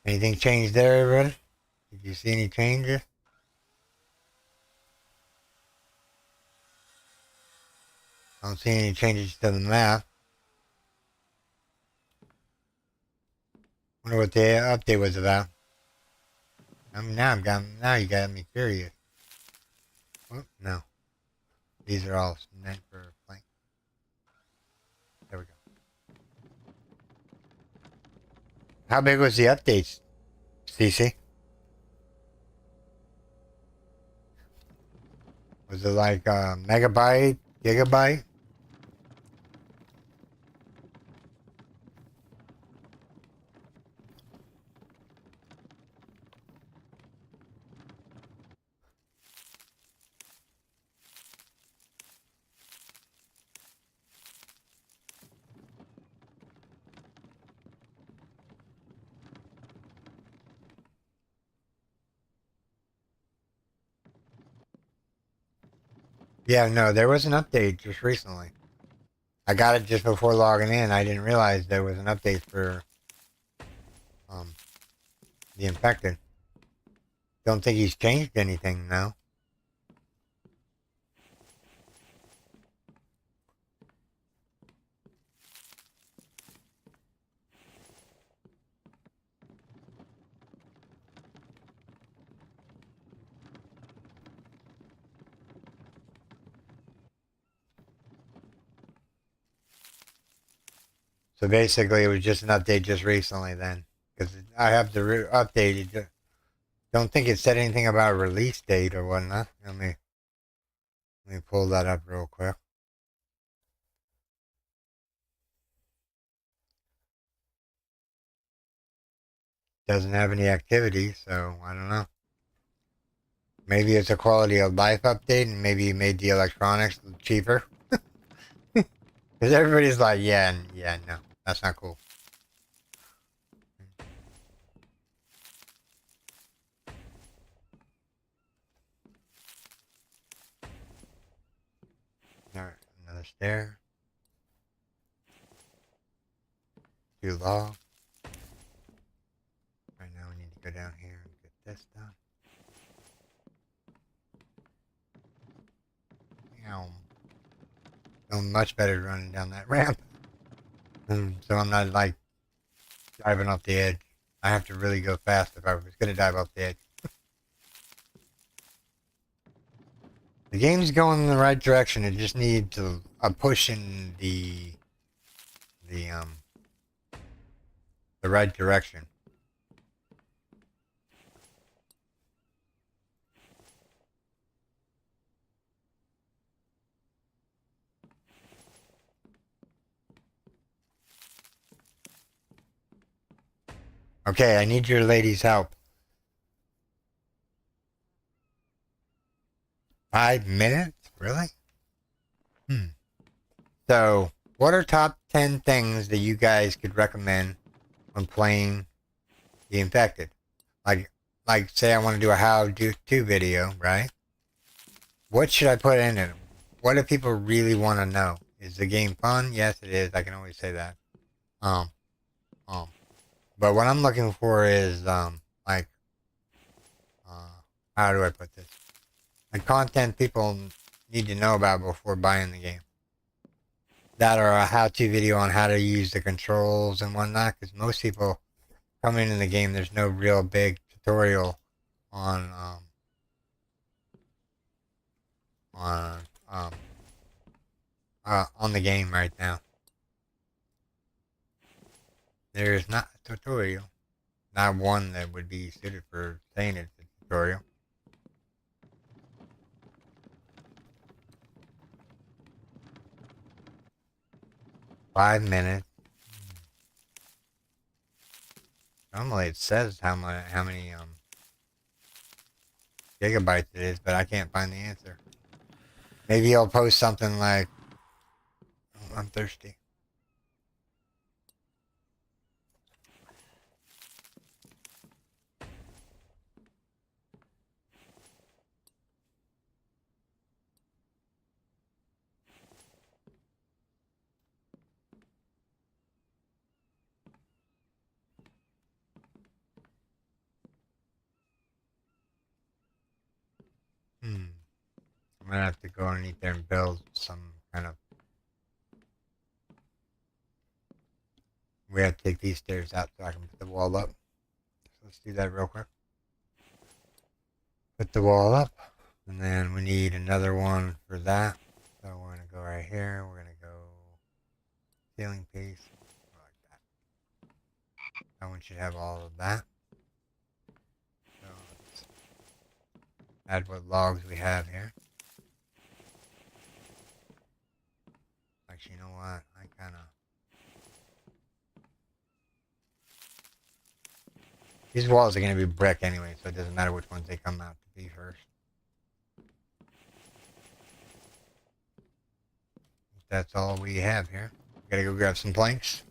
Anything changed there, everybody? Did you see any changes? I don't see any changes to the map. Wonder what the update was about. I mean, now you got me curious. Oh, no. These are all meant for playing. There we go. How big was the updates, CC? Was it like megabyte, gigabyte? Yeah, no, there was an update just recently. I got it just before logging in. I didn't realize there was an update for um, the infected. Don't think he's changed anything now. So basically, it was just an update just recently then. Because I have the update. Don't think it said anything about a release date or whatnot. Let me pull that up real quick. Doesn't have any activity, so I don't know. Maybe it's a quality of life update, and maybe you made the electronics cheaper. Because everybody's like, yeah, no, that's not cool. Alright, another stair. 2 logs. Right now we need to go down here and get this done. Feeling much better running down that ramp. So I'm not like diving off the edge. I have to really go fast if I was going to dive off the edge. The game's going in the right direction. It just needs a push in the right direction. Okay, I need your ladies' help. 5 minutes? Really? So, what are top 10 things that you guys could recommend when playing The Infected? Like say I want to do a how-to video, right? What should I put in it? What do people really want to know? Is the game fun? Yes, it is. I can always say that. Um, but what I'm looking for is, like, how do I put this? The content people need to know about before buying the game. That or a how-to video on how to use the controls and whatnot, because most people coming in the game, there's no real big tutorial on on the game right now. There is not a tutorial, not one that would be suited for saying it's a tutorial. Five minutes. Normally it says how many gigabytes it is, but I can't find the answer. Maybe I'll post something like, oh, I'm thirsty. I'm gonna have to go underneath there and build some kind of. We have to take these stairs out so I can put the wall up. So let's do that real quick. Put the wall up, and then we need another one for that. So we're gonna go right here. We're gonna go ceiling piece, like that. That one should have all of that. So let's add what logs we have here. Actually, you know what? I kind of. These walls are going to be brick anyway, so it doesn't matter which ones they come out to be first. That's all we have here. Gotta go grab some planks.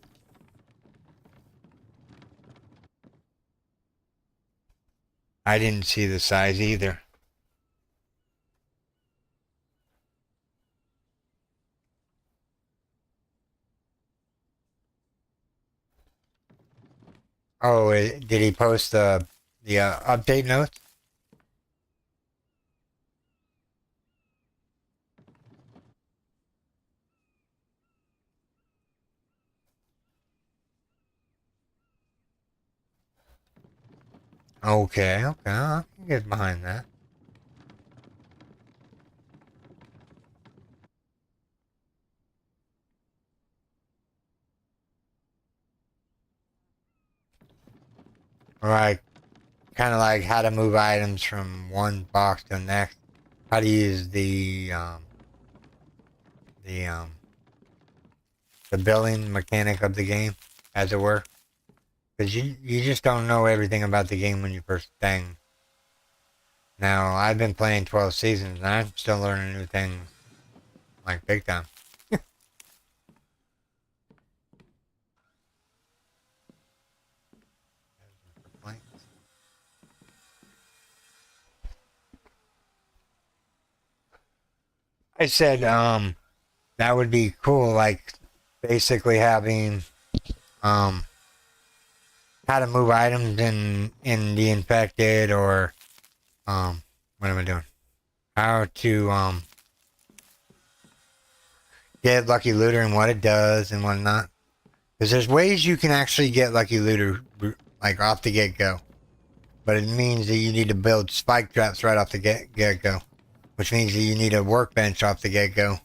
I didn't see the size either. Oh, did he post the update notes? Okay, I can get behind that. Alright, kind of like how to move items from one box to the next. How to use the building mechanic of the game, as it were. Because you just don't know everything about the game when you first thing. Now, I've been playing 12 seasons, and I'm still learning new things, like big time. I said, that would be cool, like, basically having, how to move items in the infected, or what am I doing? How to get Lucky Looter and what it does and whatnot. Because there's ways you can actually get Lucky Looter like off the get-go. But it means that you need to build spike traps right off the get-go. Which means that you need a workbench off the get-go.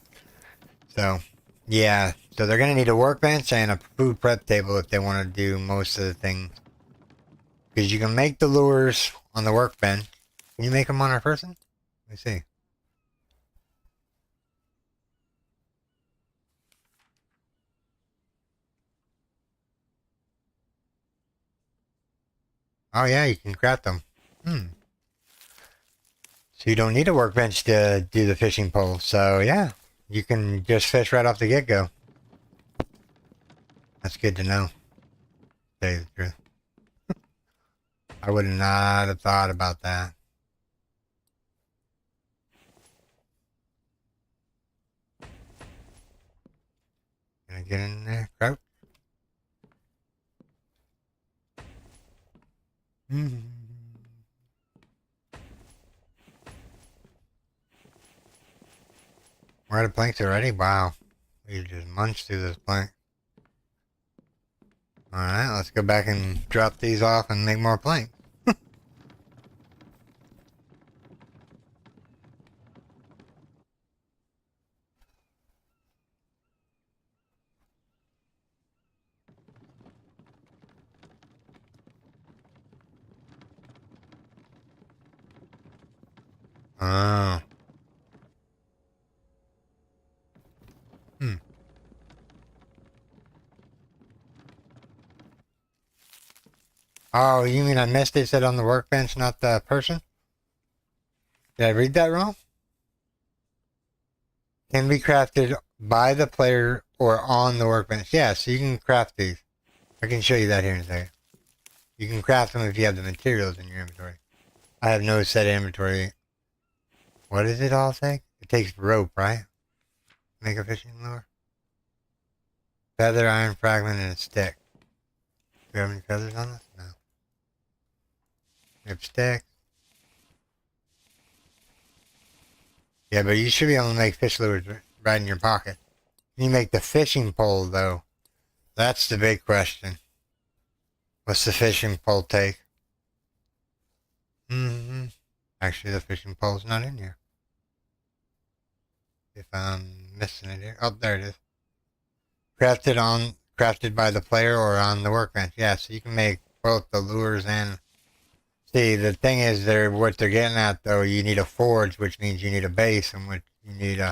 So, yeah. So they're going to need a workbench and a food prep table if they want to do most of the things. Because you can make the lures on the workbench. Can you make them on our person? Let me see. Oh yeah, you can craft them. So you don't need a workbench to do the fishing pole. So yeah, you can just fish right off the get-go. That's good to know. To tell you the truth. I would not have thought about that. Can I get in there? Crouch. We're out of planks already? Wow. We just munched through this plank. Alright, let's go back and drop these off and make more planks. Oh. Oh, you mean I missed it? It said on the workbench, not the person? Did I read that wrong? Can be crafted by the player or on the workbench. Yeah, so you can craft these. I can show you that here in a second. You can craft them if you have the materials in your inventory. I have no set inventory. What does it all say? It takes rope, right? Make a fishing lure. Feather, iron fragment, and a stick. Do we have any feathers on us? No. We have sticks. Yeah, but you should be able to make fish lures right in your pocket. Can you make the fishing pole, though? That's the big question. What's the fishing pole take? Actually, the fishing pole's not in here. If I'm missing it here. Oh, there it is. Crafted by the player or on the workbench. Yeah, so you can make both the lures and... See, the thing is, what they're getting at, though, you need a forge, which means you need a base, and which you need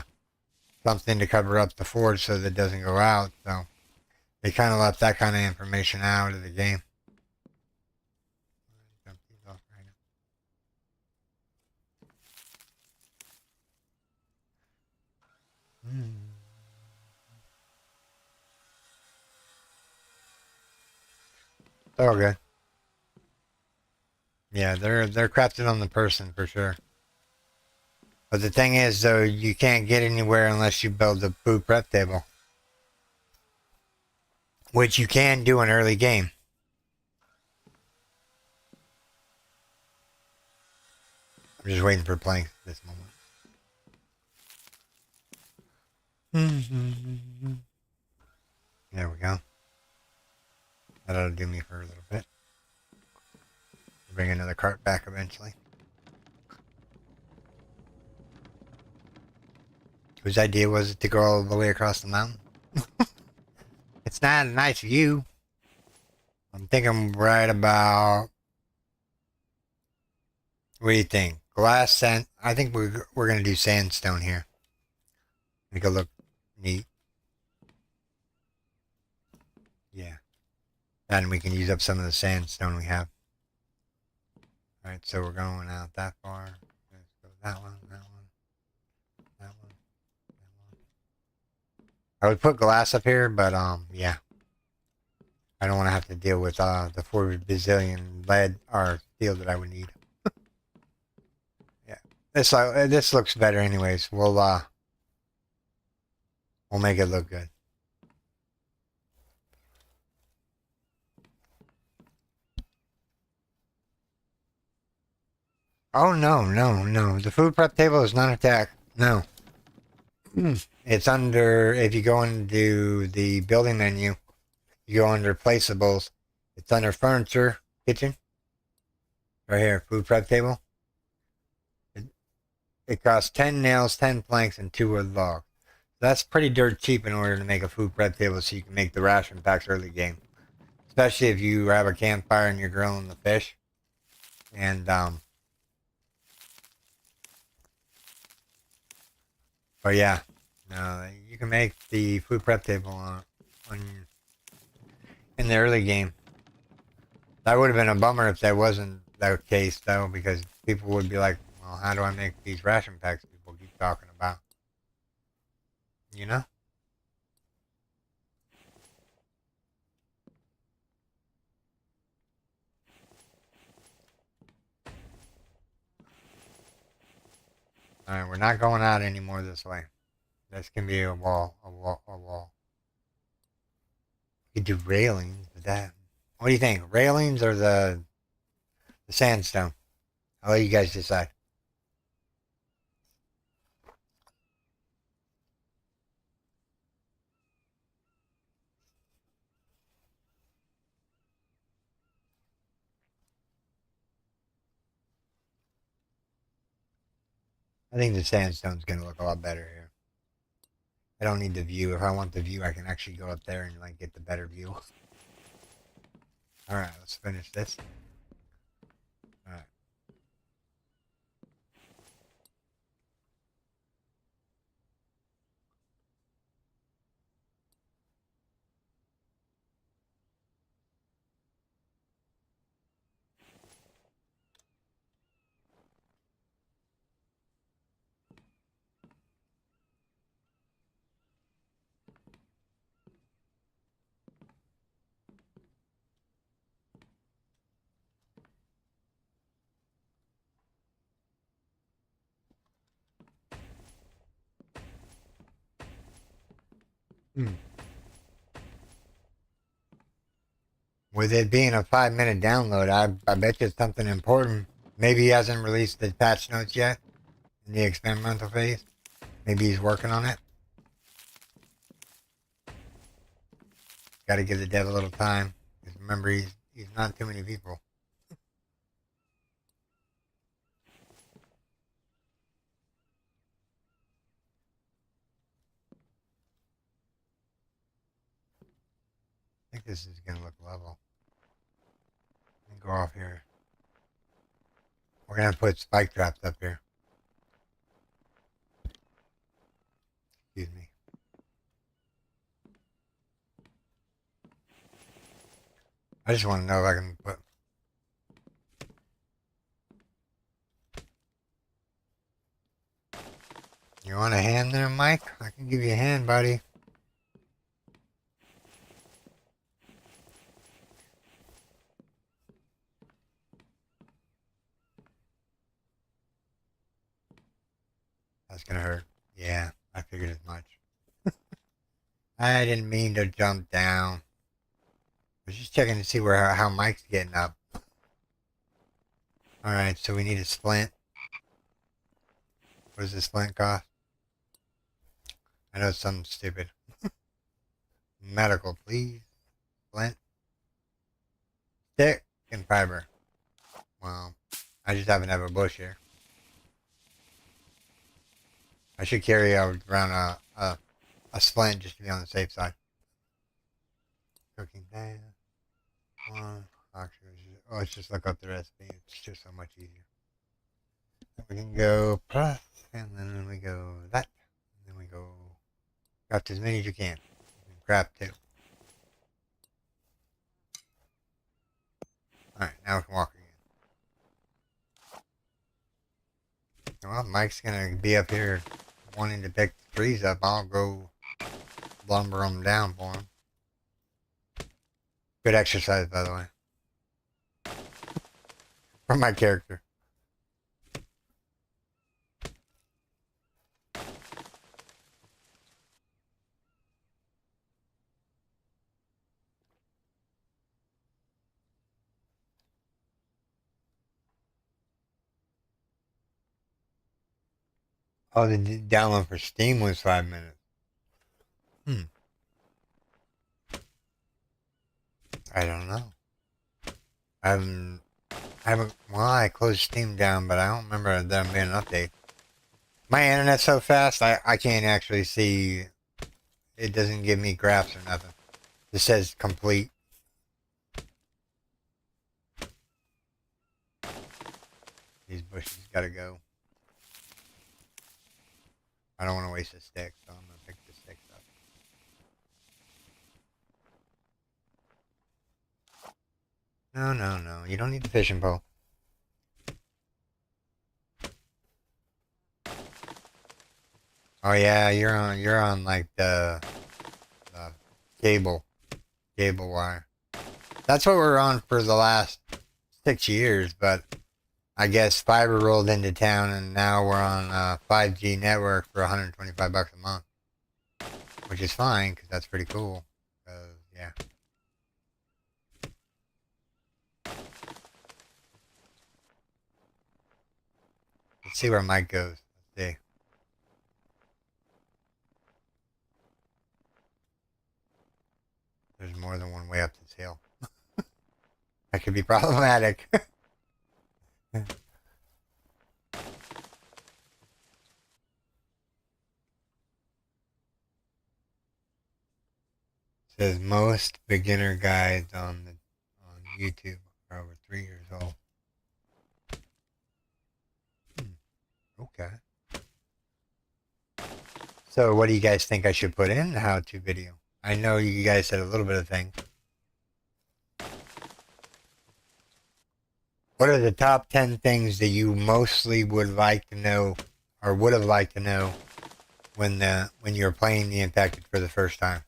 something to cover up the forge so that it doesn't go out. So they kind of left that kind of information out of the game. Oh, good. Yeah, they're crafted on the person for sure. But the thing is, though, you can't get anywhere unless you build the food prep table, which you can do in early game. I'm just waiting for planks at this moment. There we go. That ought to do me for a little bit. Bring another cart back eventually. Whose idea was it to go all the way across the mountain? It's not a nice view. I'm thinking right about... What do you think? Glass sand... I think we're going to do sandstone here. Make it look neat. Yeah. And we can use up some of the sandstone we have. Alright, so we're going out that far. Let's go that one, that one, that one, that one. I would put glass up here, but yeah. I don't want to have to deal with the 4 bazillion lead or steel that I would need. Yeah. This looks better anyways. We'll make it look good. Oh, no, no, no. The food prep table is not attacked. No. It's under, if you go into the building menu, you go under placeables. It's under furniture, kitchen. Right here, food prep table. It, it costs 10 nails, 10 planks, and 2 wood logs. That's pretty dirt cheap in order to make a food prep table so you can make the ration packs early game. Especially if you have a campfire and you're grilling the fish. And, but yeah, no, you can make the food prep table on in the early game. That would have been a bummer if that wasn't the case, though, because people would be like, well, how do I make these ration packs people keep talking about? You know? Alright, we're not going out anymore this way. This can be a wall, a wall, a wall. You could do railings, but that. What do you think? Railings or the sandstone? I'll let you guys decide. I think the sandstone's gonna look a lot better here. I don't need the view. If I want the view, I can actually go up there and like get the better view. All right, let's finish this. All right. Hmm. With it being a 5 minute download, I bet you it's something important. Maybe he hasn't released the patch notes yet in the experimental phase. Maybe he's working on it. Got to give the dev a little time. Because remember, he's not too many people. I think this is gonna look level. Let me go off here. We're gonna put spike traps up here. Excuse me. I just want to know if I can put. You want a hand there, Mike? I can give you a hand, buddy. That's gonna hurt. Yeah, I figured as much. I didn't mean to jump down. I was just checking to see where how Mike's getting up. All right, so we need a splint. What does this splint cost? I know it's something stupid. Medical, please. Splint, stick, and fiber. Well, I just happen to have a bush here. I should carry around a splint just to be on the safe side. Cooking pan. One. Actually, let's just look up the recipe. It's just so much easier. We can go plus, and then we go that, and then we go craft as many as you can. You can craft two. Alright, now we can walk again. Well, Mike's gonna be up here wanting to pick the trees up. I'll go lumber them down for him. Good exercise, by the way. For my character. Oh, the download for Steam was 5 minutes. Hmm. I don't know. I haven't. Well, I closed Steam down, but I don't remember there being an update. My internet's so fast, I can't actually see. It doesn't give me graphs or nothing. It says complete. These bushes gotta go. I don't want to waste a stick, so I'm gonna pick the sticks up. No, no, no. You don't need the fishing pole. Oh yeah, you're on like the cable wire. That's what we're on for the last 6 years, but I guess fiber rolled into town, and now we're on a 5G network for 125 bucks a month, which is fine because that's pretty cool. Yeah. Let's see where Mike goes. Let's see. There's more than one way up this hill. That could be problematic. Says most beginner guides on YouTube are over 3 years old. Okay. So what do you guys think I should put in the how-to video? I know you guys said a little bit of things. What are the top 10 things that you mostly would like to know or would have liked to know when you're playing the Infected for the first time?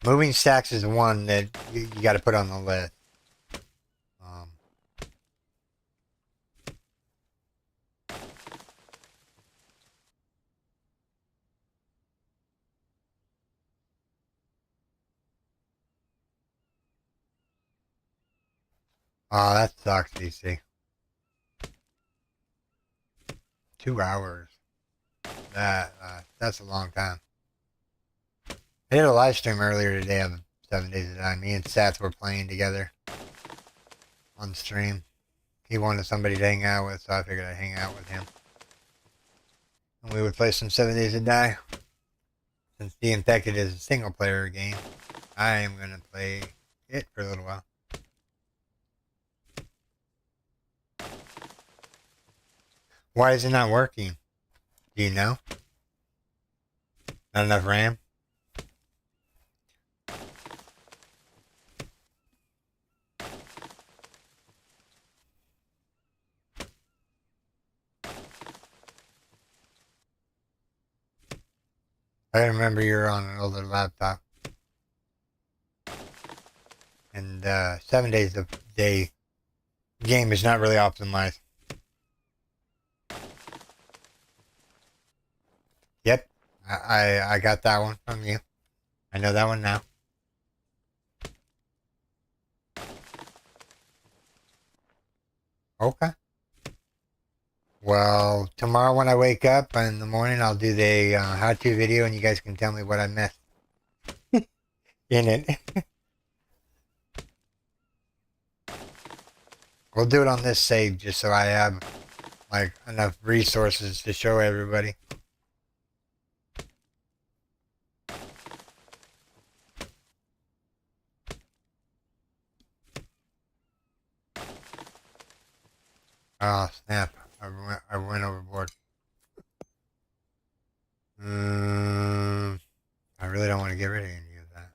Moving stacks is one that you got to put on the list. Um, oh, that sucks, DC. 2 hours. That's a long time. I did a live stream earlier today of 7 Days to Die. Me and Sats were playing together on stream. He wanted somebody to hang out with, so I figured I'd hang out with him. And we would play some 7 Days to Die. Since The Infected is a single player game, I am going to play it for a little while. Why is it not working? Do you know? Not enough RAM? I remember you're on an older laptop. And 7 days a day game is not really optimized. Yep, I got that one from you. I know that one now. Okay. Well, tomorrow when I wake up in the morning, I'll do the how-to video, and you guys can tell me what I missed in it. We'll do it on this save just so I have like enough resources to show everybody. Oh snap! I went overboard. I really don't want to get rid of any of that.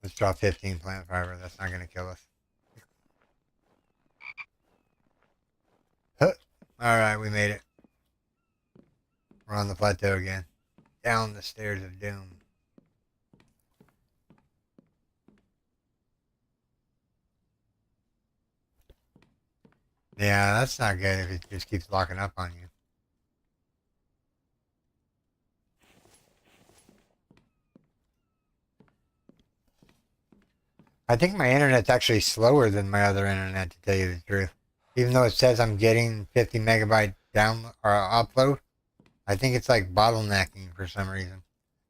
Let's drop 15 plant fiber. That's not going to kill us. Huh. All right, we made it. We're on the plateau again. Down the stairs of doom. Yeah, that's not good if it just keeps locking up on you. I think my internet's actually slower than my other internet, to tell you the truth. Even though it says I'm getting 50 megabyte down or upload. I think it's like bottlenecking for some reason.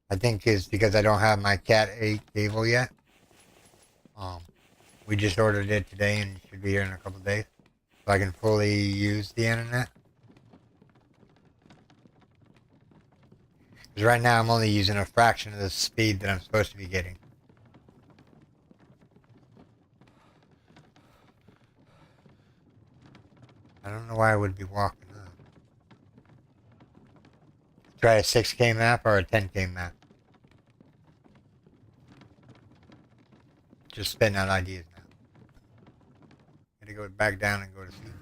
I think it's because I don't have my Cat 8 cable yet. Um, we just ordered it today and it should be here in a couple of days, so I can fully use the internet. Because right now I'm only using a fraction of the speed that I'm supposed to be getting. I don't know why I would be walking up. Try a 6K map or a 10K map. Just spitting out ideas now. Gotta go back down and go to sleep.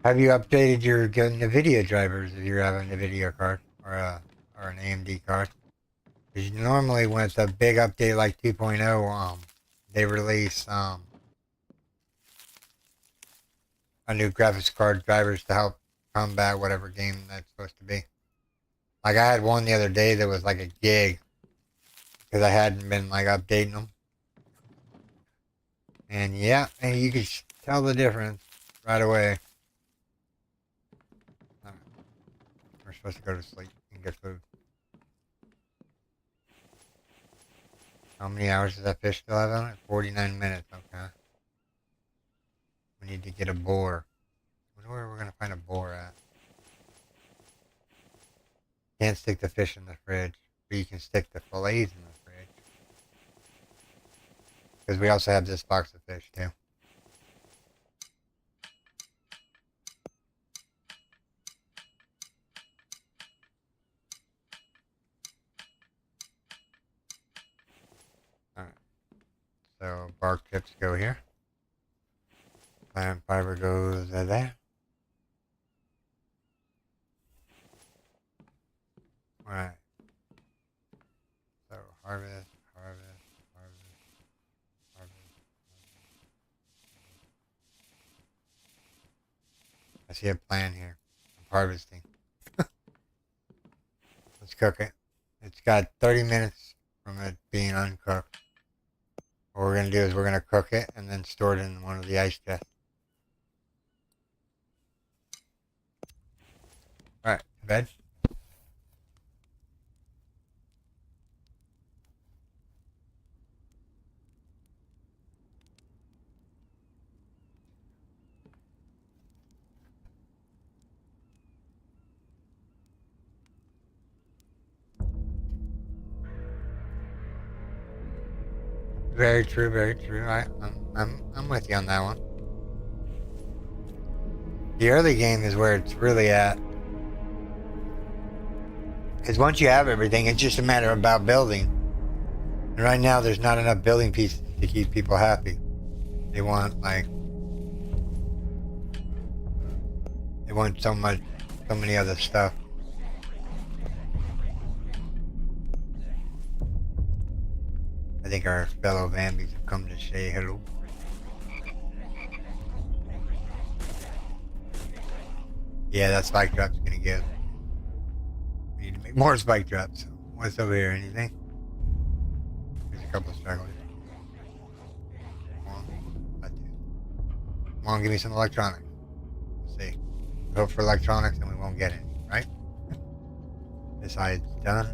Have you updated your NVIDIA drivers if you're having a NVIDIA card or an AMD card? Because normally when it's a big update like 2.0, they release a new graphics card drivers to help combat whatever game that's supposed to be. Like I had one the other day that was like a gig because I hadn't been like updating them. And yeah, and you could tell the difference right away. We're supposed to go to sleep and get food. How many hours does that fish still have on it? 49 minutes, okay. We need to get a boar. I wonder where we're going to find a boar at. Can't stick the fish in the fridge, but you can stick the fillets in the fridge. Because we also have this box of fish too. Alright. So bark chips go here. Plant fiber goes there. Alright. So harvest, harvest, harvest, harvest. I see a plan here. I'm harvesting. Let's cook it. It's got 30 minutes from it being uncooked. What we're going to do is we're going to cook it and then store it in one of the ice chests. Alright, bed. Very true, very true. I'm with you on that one. The early game is where it's really at. Because once you have everything, it's just a matter about building. And right now, there's not enough building pieces to keep people happy. They want so many other stuff. I think our fellow Vambies have come to say hello. Yeah, that spike drop's gonna give. We need to make more spike drops. What's over here? Anything? There's a couple of stragglers. Come on. Come on, give me some electronics. Let's see. Go for electronics and we won't get any, right? This side's done.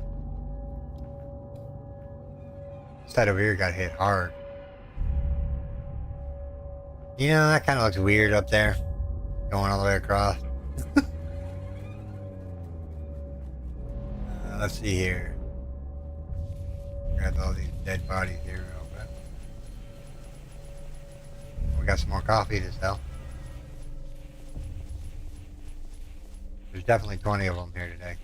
This side over here got hit hard. You know, that kind of looks weird up there. Going all the way across. Let's see here. Grab all these dead bodies here real quick. We got some more coffee to sell. There's definitely 20 of them here today.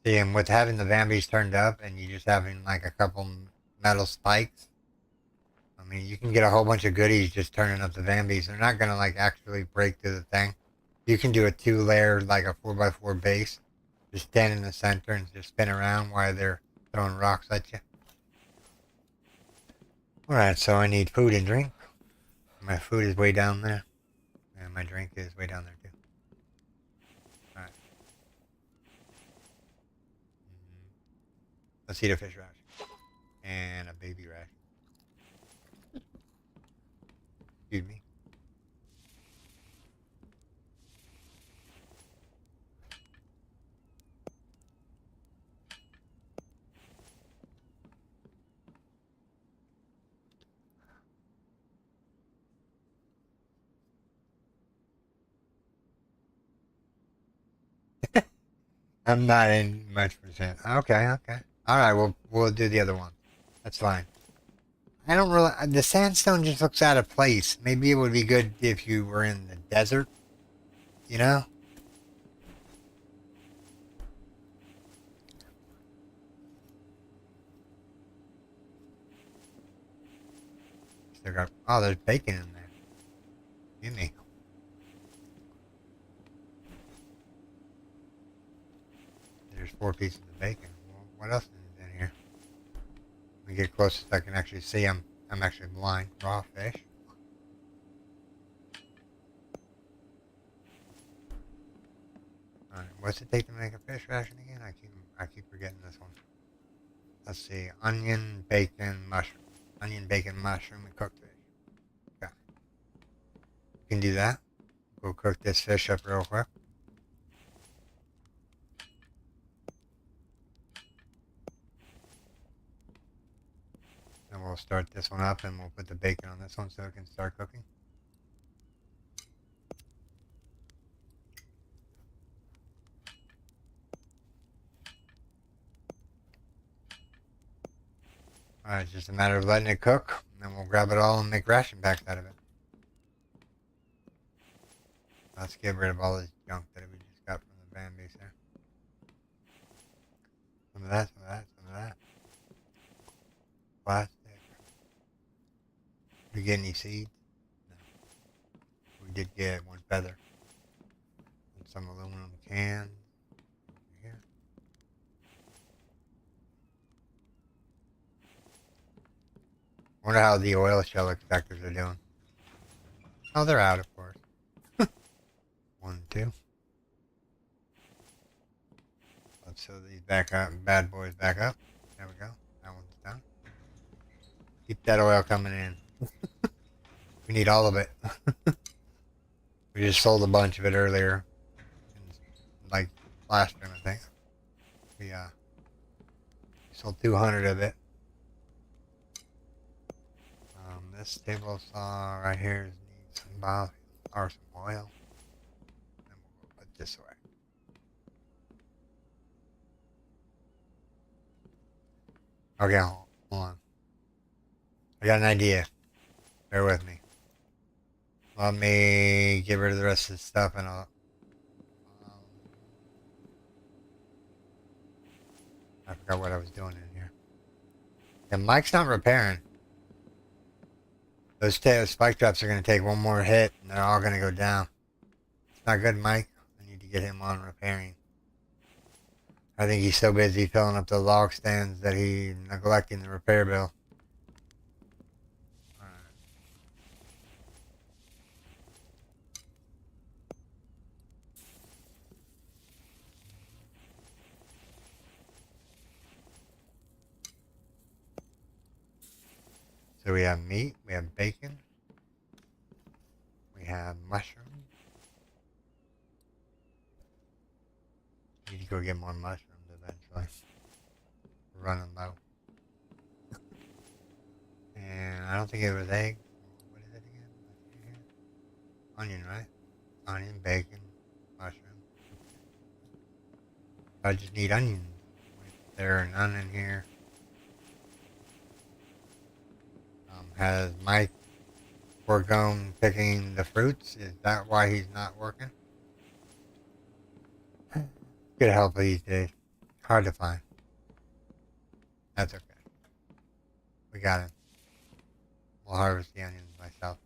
See, and with having the Vambies turned up and you just having like a couple metal spikes, I mean, you can get a whole bunch of goodies just turning up the Vambies. They're not going to like actually break through the thing. You can do a 2-layer, like a 4x4 base. Just stand in the center and just spin around while they're throwing rocks at you. Alright, so I need food and drink. My food is way down there. And my drink is way down there too. Let's eat a fish ration. And a baby ration. Excuse me. I'm not in much percent. Okay, okay. All right, we'll do the other one. That's fine. I don't really. The sandstone just looks out of place. Maybe it would be good if you were in the desert. You know. Still got. Oh, there's bacon in there. Give me. There's 4 pieces of bacon. Well, what else is in here? Let me get close so I can actually see them. I'm actually blind. Raw fish. Alright, what's it take to make a fish ration again? I keep forgetting this one. Let's see. Onion, bacon, mushroom. Onion, bacon, mushroom, and cooked fish. Okay. You can do that. We'll cook this fish up real quick. And we'll start this one up and we'll put the bacon on this one so it can start cooking. Alright, it's just a matter of letting it cook, and then we'll grab it all and make ration packs out of it. Let's get rid of all this junk that we just got from the van base there. Some of that, some of that, some of that. Plastic. Did we get any seeds? No. We did get one feather. And some aluminum cans. Here. Wonder how the oil shell extractors are doing. Oh, they're out, of course. 1, 2. Let's fill these back up, bad boys back up. There we go. That one's done. Keep that oil coming in. We need all of it. We just sold a bunch of it earlier. Like last time, I think. We sold 200 of it. This table saw right here needs some biofuel or some oil. Then we'll put this away. Okay, hold on. I got an idea. Bear with me. Let me get rid of the rest of this stuff and I'll... I forgot what I was doing in here. And Mike's not repairing. Those spike traps are going to take one more hit and they're all going to go down. It's not good, Mike. I need to get him on repairing. I think he's so busy filling up the log stands that he's neglecting the repair bill. So we have meat, we have bacon, we have mushrooms. Need to go get more mushrooms eventually. We're running low. And I don't think it was egg. What is it again? Onion, right? Onion, bacon, mushroom. I just need onions. There are none in here. Has Mike foregone picking the fruits? Is that why he's not working? Good help these days. Hard to find. That's okay. We got him. We'll harvest the onions myself.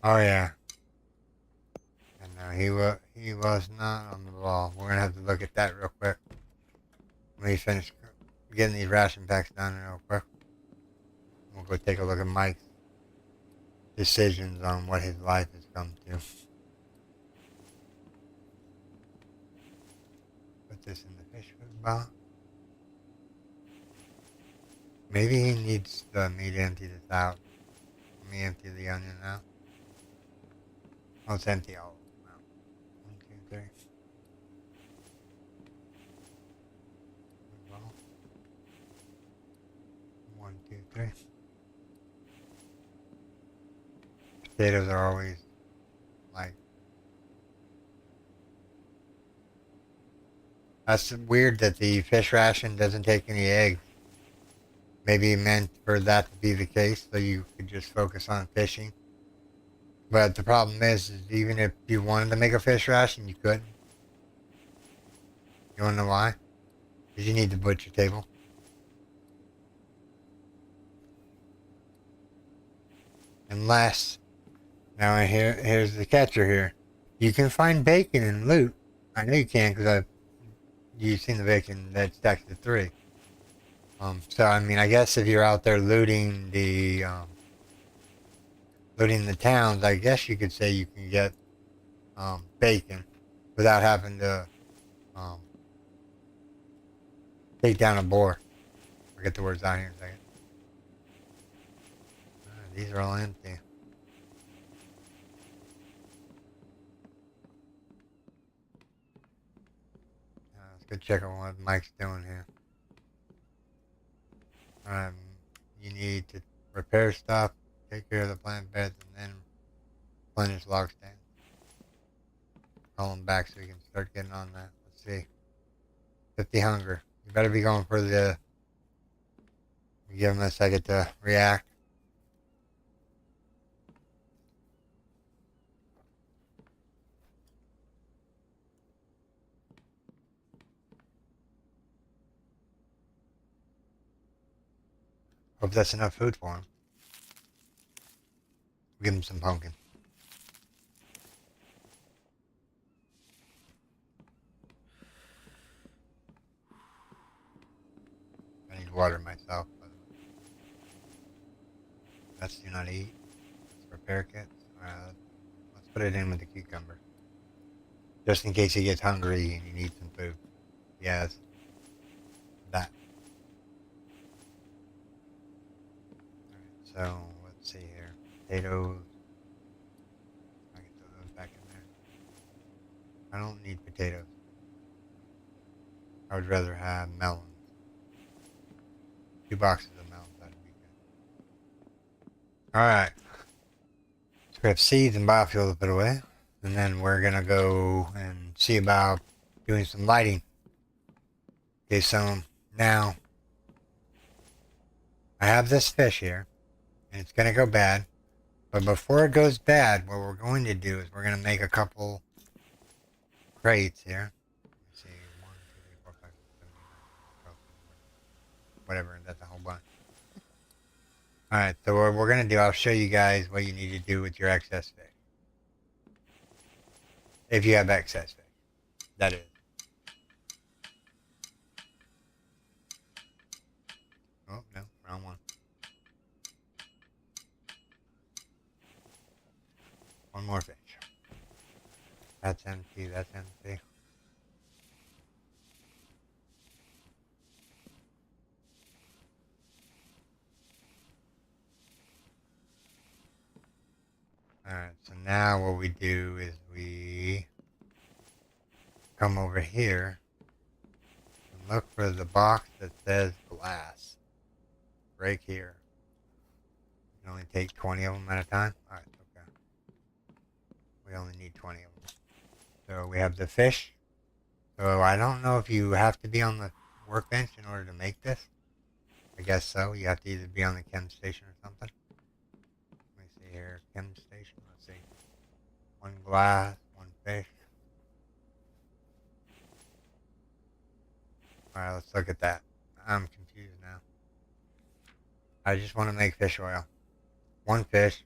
Oh yeah. And no, he was not on the ball. We're gonna have to look at that real quick. Let me finish getting these ration packs done real quick. We'll go take a look at Mike's decisions on what his life has come to. Put this in the fish food box. Maybe he needs me to empty this out. Let me empty the onion out. Oh, it's empty all out. 1, 2, 3. Well, 1, 2, 3. Potatoes are always like. That's weird that the fish ration doesn't take any eggs. Maybe meant for that to be the case, so you could just focus on fishing. But the problem is even if you wanted to make a fish ration, you couldn't. You wanna know why? Because you need the butcher table. Unless, now here's the catcher here. You can find bacon in loot. I know you can because you've seen the bacon that stacks to 3. So I mean, I guess if you're out there looting the towns, I guess you could say you can get bacon without having to take down a boar. I'll get the words out here in a second. These are all empty. Let's go check on what Mike's doing here. You need to repair stuff, take care of the plant beds, and then replenish log stands. Call him back so we can start getting on that. Let's see. 50 hunger. You better be going for the. Give him a second to react. Hope that's enough food for him. Give him some pumpkin. I need water myself. That's do not eat. That's repair kit. Let's put it in with the cucumber. Just in case he gets hungry and he needs some food. Yes. That. Alright, so let's see here. Potatoes. I can throw those back in there. I don't need potatoes. I would rather have melons. 2 boxes of melons, that'd be good. Alright. So we have seeds and biofuel to put away. And then we're gonna go and see about doing some lighting. Okay, so now I have this fish here, and it's gonna go bad. But before it goes bad, what we're going to do is we're gonna make a couple crates here. Let's see, 1, 2, 3, 4, 5, 6, 7, 8, 9, 10, 12, 13, whatever. That's a whole bunch. All right, so what we're gonna do, I'll show you guys what you need to do with your excess fish. If you have excess fish, that is. Oh, no, wrong one. One more fish. That's empty, that's empty. Alright, so now what we do is we come over here and look for the box that says glass. Right here. You can only take 20 of them at a time? Alright, okay. We only need 20 of them. So we have the fish. So I don't know if you have to be on the workbench in order to make this. I guess so. You have to either be on the chem station or something. Let me see here. Chem station. Let's see. 1 glass, 1 fish. Alright, let's look at that. I'm confused now. I just want to make fish oil. 1 fish.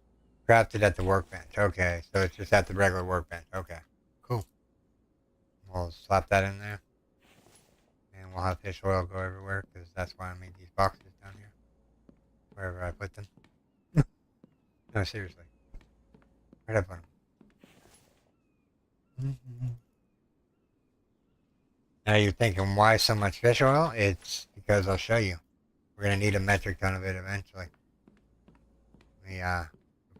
Crafted at the workbench. Okay, so it's just at the regular workbench. Okay, cool. We'll slap that in there. And we'll have fish oil go everywhere because that's why I made these boxes down here. wherever I put them. No, seriously. Where'd I put them? Now you're thinking, why so much fish oil? It's because I'll show you. We're going to need a metric ton of it eventually. Let me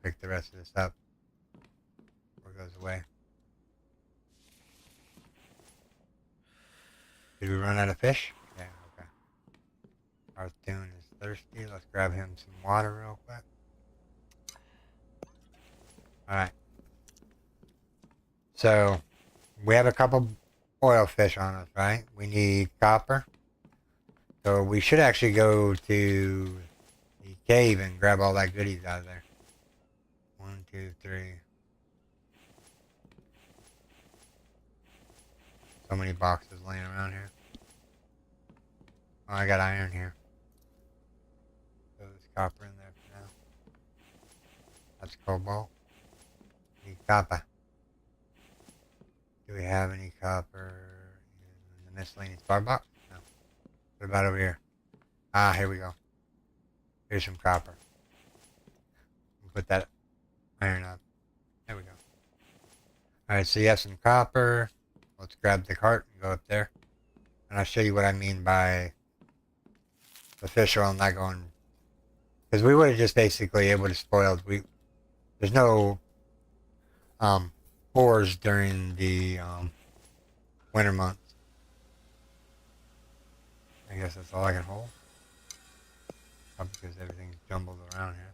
pick the rest of this up before it goes away. Did we run out of fish? Yeah, okay. Arthune is thirsty. Let's grab him some water real quick. Alright. So, we have a couple oil fish on us, right? We need copper. So we should actually go to the cave and grab all that goodies out of there. 1, 2, 3. So many boxes laying around here. Oh, I got iron here. So there's copper in there for now. That's cobalt. Need copper. Do we have any copper in the miscellaneous bar box? No. What about over here? Ah, here we go. Here's some copper. Put that iron up. There we go. Alright, so you have some copper. Let's grab the cart and go up there. And I'll show you what I mean by the fish oil not going... Because we would have just basically, it would have spoiled. There's no ores during the winter months. I guess that's all I can hold. Probably because everything's jumbled around here.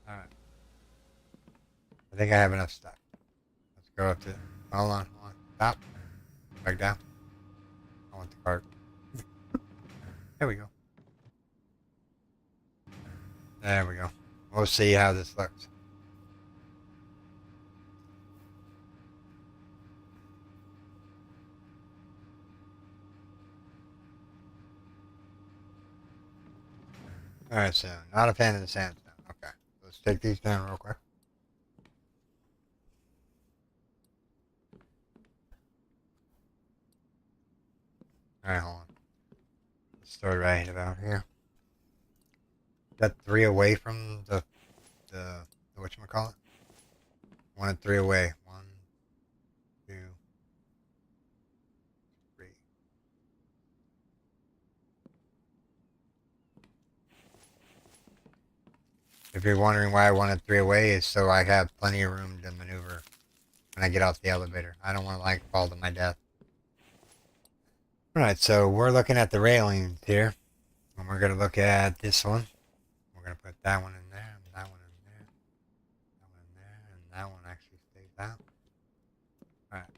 Alright. I think I have enough stuff. Let's go up to... Hold on. Stop. Back down. I want the cart. There we go. There we go. We'll see how this looks. Alright, so not a fan of the sandstone. Okay. Let's take these down real quick. Alright, hold on. Let's start right about here. Is that 3 away from the whatchamacallit? 1 and 3 away. 1, 2, 3. If you're wondering why I wanted 3 away, is so I have plenty of room to maneuver when I get off the elevator. I don't want to fall to my death. Alright, so we're looking at the railings here. And we're going to look at this one. We're going to put that one in there, and that one in there, that one in there, and that one actually stays out. Alright.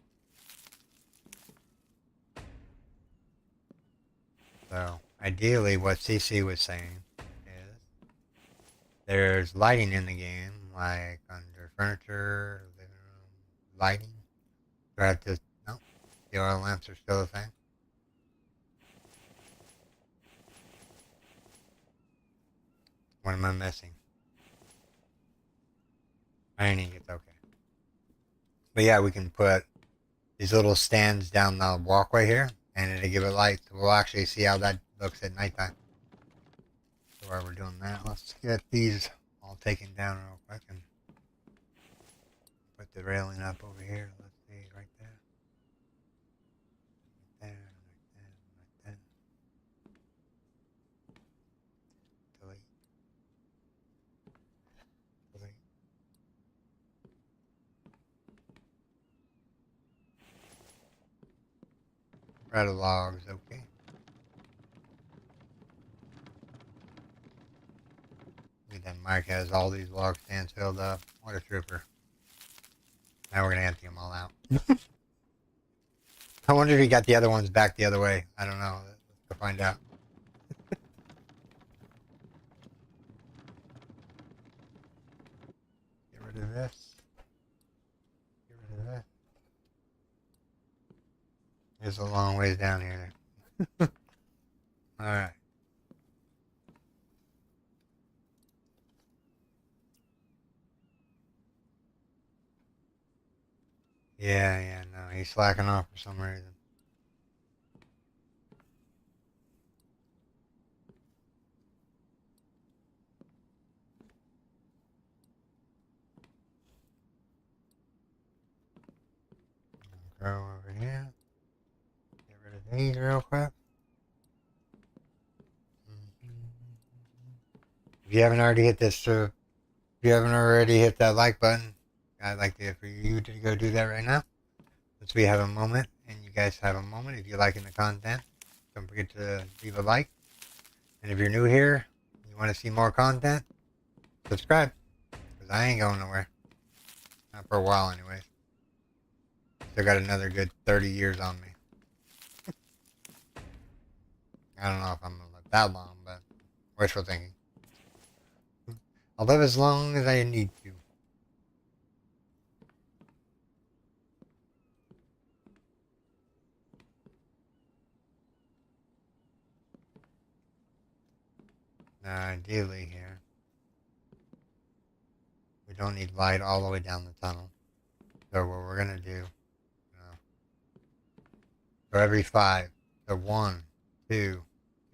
So, ideally what CC was saying is there's lighting in the game, like under furniture, living room, lighting. Do I have to... No, the oil lamps are still the same. What am I missing? Ironing, it's okay. But yeah, we can put these little stands down the walkway here, and it'll give it light. So we'll actually see how that looks at nighttime. So while we're doing that, let's get these all taken down real quick and put the railing up over here. Let's see, right there. Right there, right there, right there. Delete. Delete. Right of logs, okay. Look at that, Mike has all these log stands filled up. What a trooper. Now we're gonna empty them all out. I wonder if he got the other ones back the other way. I don't know. Let's go find out. Get rid of this. Get rid of that. It's a long ways down here. Alright. Yeah, no, he's slacking off for some reason. Go over here. Get rid of these real quick. If you haven't already hit this, if you haven't already hit that like button, I'd like for you to go do that right now. Since we have a moment, and you guys have a moment, if you're liking the content, don't forget to leave a like. And if you're new here, you want to see more content, subscribe. Because I ain't going nowhere. Not for a while, anyways. Still got another good 30 years on me. I don't know if I'm going to live that long, but wishful thinking. I'll live as long as I need to. Now, ideally here, we don't need light all the way down the tunnel. So what we're going to do, so every 5, so 1, 2,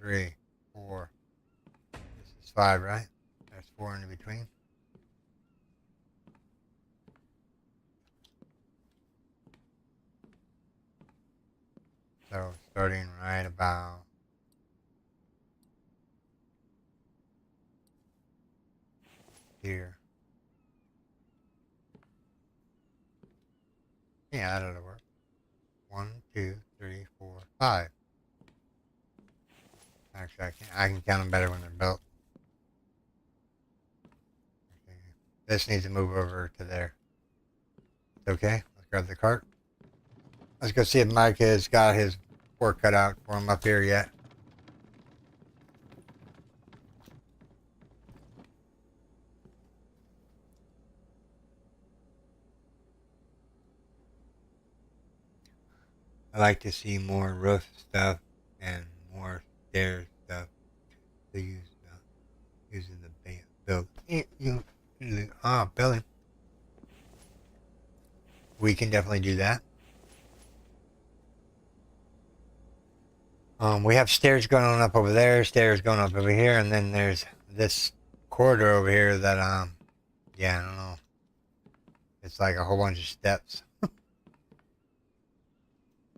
3, 4. This is 5, right? There's 4 in between. So starting right about here. Yeah, that'll work. 1, 2, 3, 4, 5. Actually, I can count them better when they're built. Okay. This needs to move over to there. Okay, let's grab the cart. Let's go see if Mike has got his work cut out for him up here yet. I like to see more roof stuff and more stairs stuff to use using the build. Building. We can definitely do that. We have stairs going on up over there, stairs going up over here, and then there's this corridor over here that yeah, I don't know. It's like a whole bunch of steps.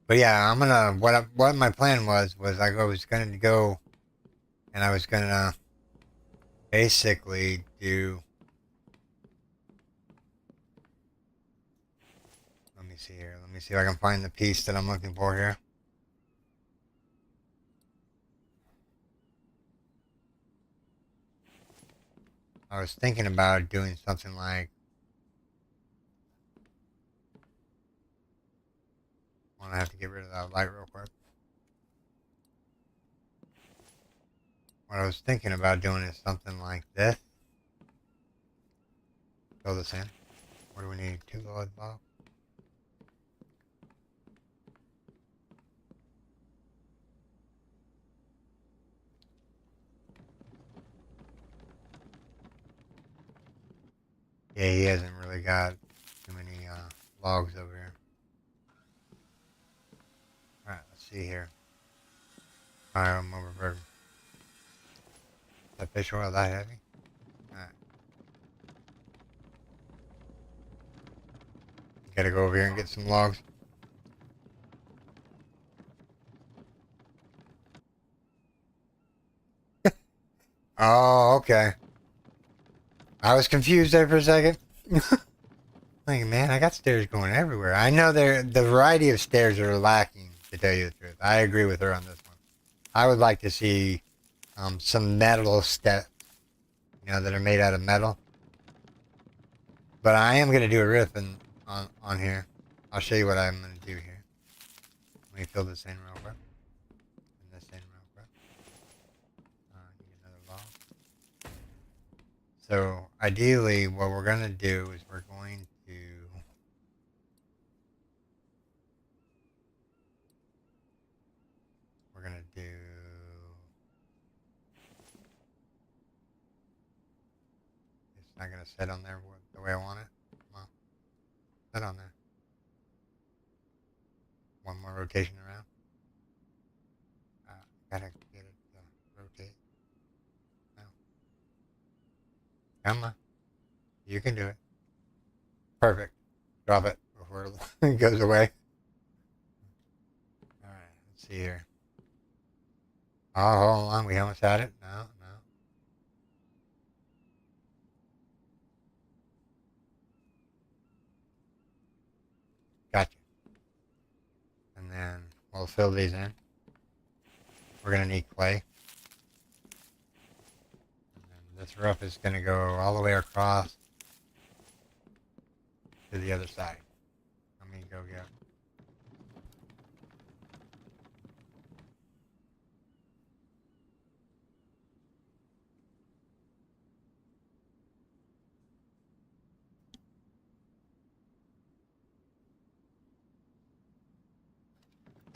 But yeah, I'm gonna what my plan was I was gonna go and I was gonna basically do, let me see here. Let me see if I can find the piece that I'm looking for here. I was thinking about doing something like, I'm gonna have to get rid of that light real quick. What I was thinking about doing is something like this. Fill this in. What do we need? 2 load blocks. Yeah, he hasn't really got too many logs over here. Alright, let's see here. Alright, I'm over. That fish oil that heavy? Alright. Gotta go over here and get some logs. Oh, okay. I was confused there for a second. Like, man, I got stairs going everywhere. I know the variety of stairs are lacking, to tell you the truth. I agree with her on this one. I would like to see some metal steps, that are made out of metal. But I am going to do a riff on here. I'll show you what I'm going to do here. Let me fill this in real quick. And this in real quick. Need another log. So, ideally, what we're going to do is we're going to... We're going to do... It's not going to sit on there the way I want it. Come on. Sit on there. One more rotation around. Gotta get it to rotate. No. Come on. You can do it. Perfect. Drop it before it goes away. see here. Oh, hold on. We almost had it. No, no. Gotcha. And then we'll fill these in. We're going to need clay. And then this roof is going to go all the way across to the other side. Let me go get.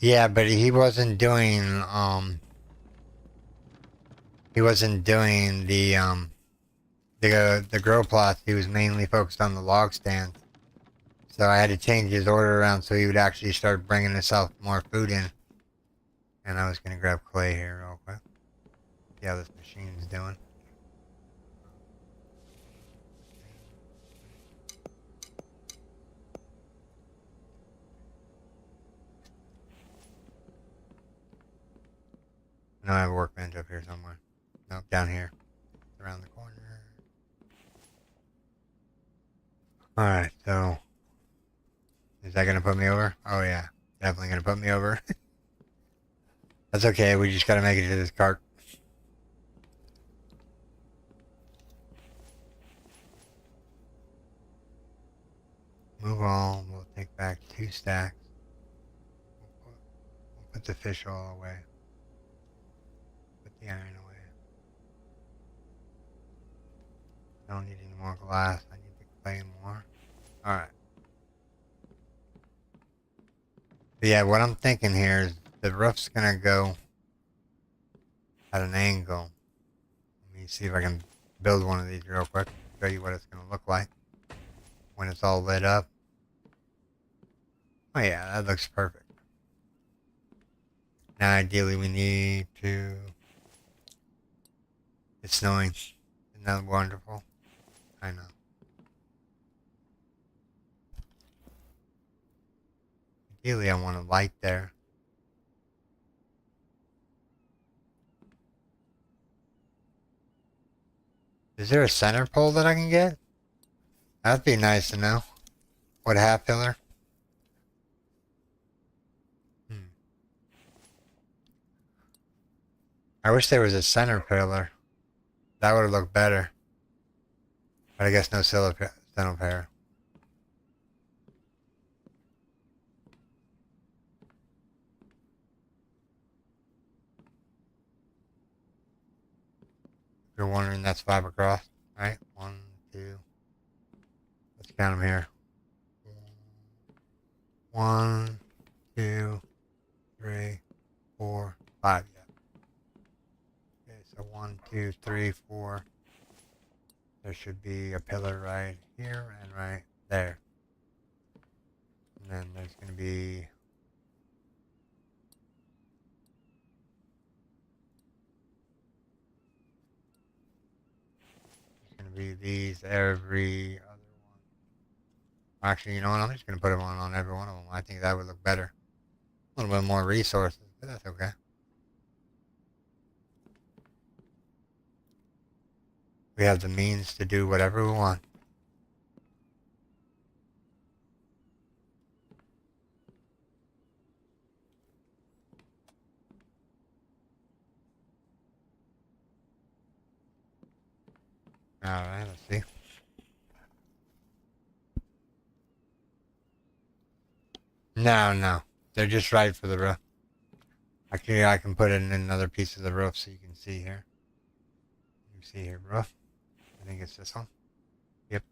Yeah, but he wasn't doing the grow plots. He was mainly focused on the log stands. So I had to change his order around so he would actually start bringing himself more food in. And I was gonna grab clay here real quick. See how this machine's doing. I know I have a workbench up here somewhere. Nope, down here. Around the corner. Alright, so is that gonna put me over? Oh yeah, definitely gonna put me over. That's okay, we just gotta make it to this cart. Move on, we'll take back 2 stacks. We'll put the fish oil away. Put the iron away. I don't need any more glass, I need the clay more. Alright. But yeah, what I'm thinking here is the roof's gonna go at an angle. Let me see if I can build one of these real quick. Show you what it's gonna look like when it's all lit up. Oh yeah, that looks perfect. Now ideally we need to... It's snowing. Isn't that wonderful? I know. Ideally I want a light there. Is there a center pole that I can get? That'd be nice to know. What, half pillar? I wish there was a center pillar. That would have looked better. But I guess no center pillar. If you're wondering, that's 5 across, right? 1, 2. Let's count them here. 1, 2, 3, 4, 5. Yeah. Okay, so 1, 2, 3, 4. There should be a pillar right here and right there. And then there's going to be... be these every other one. Actually, you know what? I'm just going to put them on every one of them. I think that would look better. A little bit more resources, but that's okay. We have the means to do whatever we want. Alright, let's see. No. They're just right for the roof. Actually, I can put it in another piece of the roof so you can see here. You see here, roof. I think it's this one. Yep.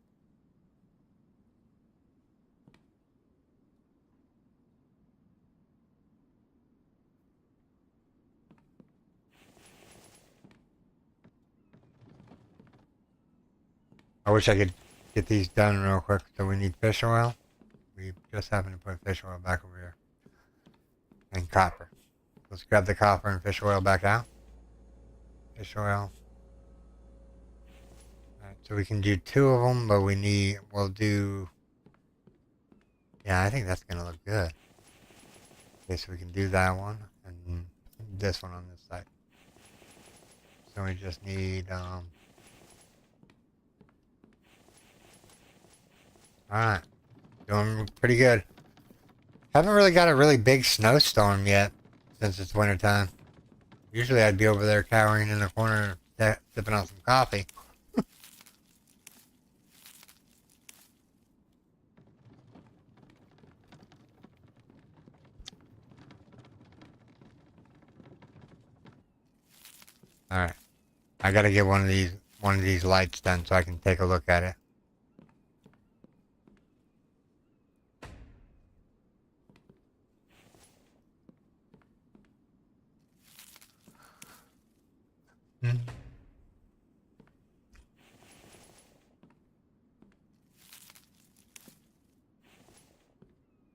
I wish I could get these done real quick. So we need fish oil. We just happen to put fish oil back over here. And copper. Let's grab the copper and fish oil back out. Fish oil. Alright, so we can do 2 of them, but we'll do... Yeah, I think that's going to look good. Okay, so we can do that one. and this one on this side. So we just need, alright. Doing pretty good. Haven't really got a really big snowstorm yet since it's wintertime. Usually I'd be over there cowering in the corner sipping on some coffee. Alright. I gotta get one of these lights done so I can take a look at it.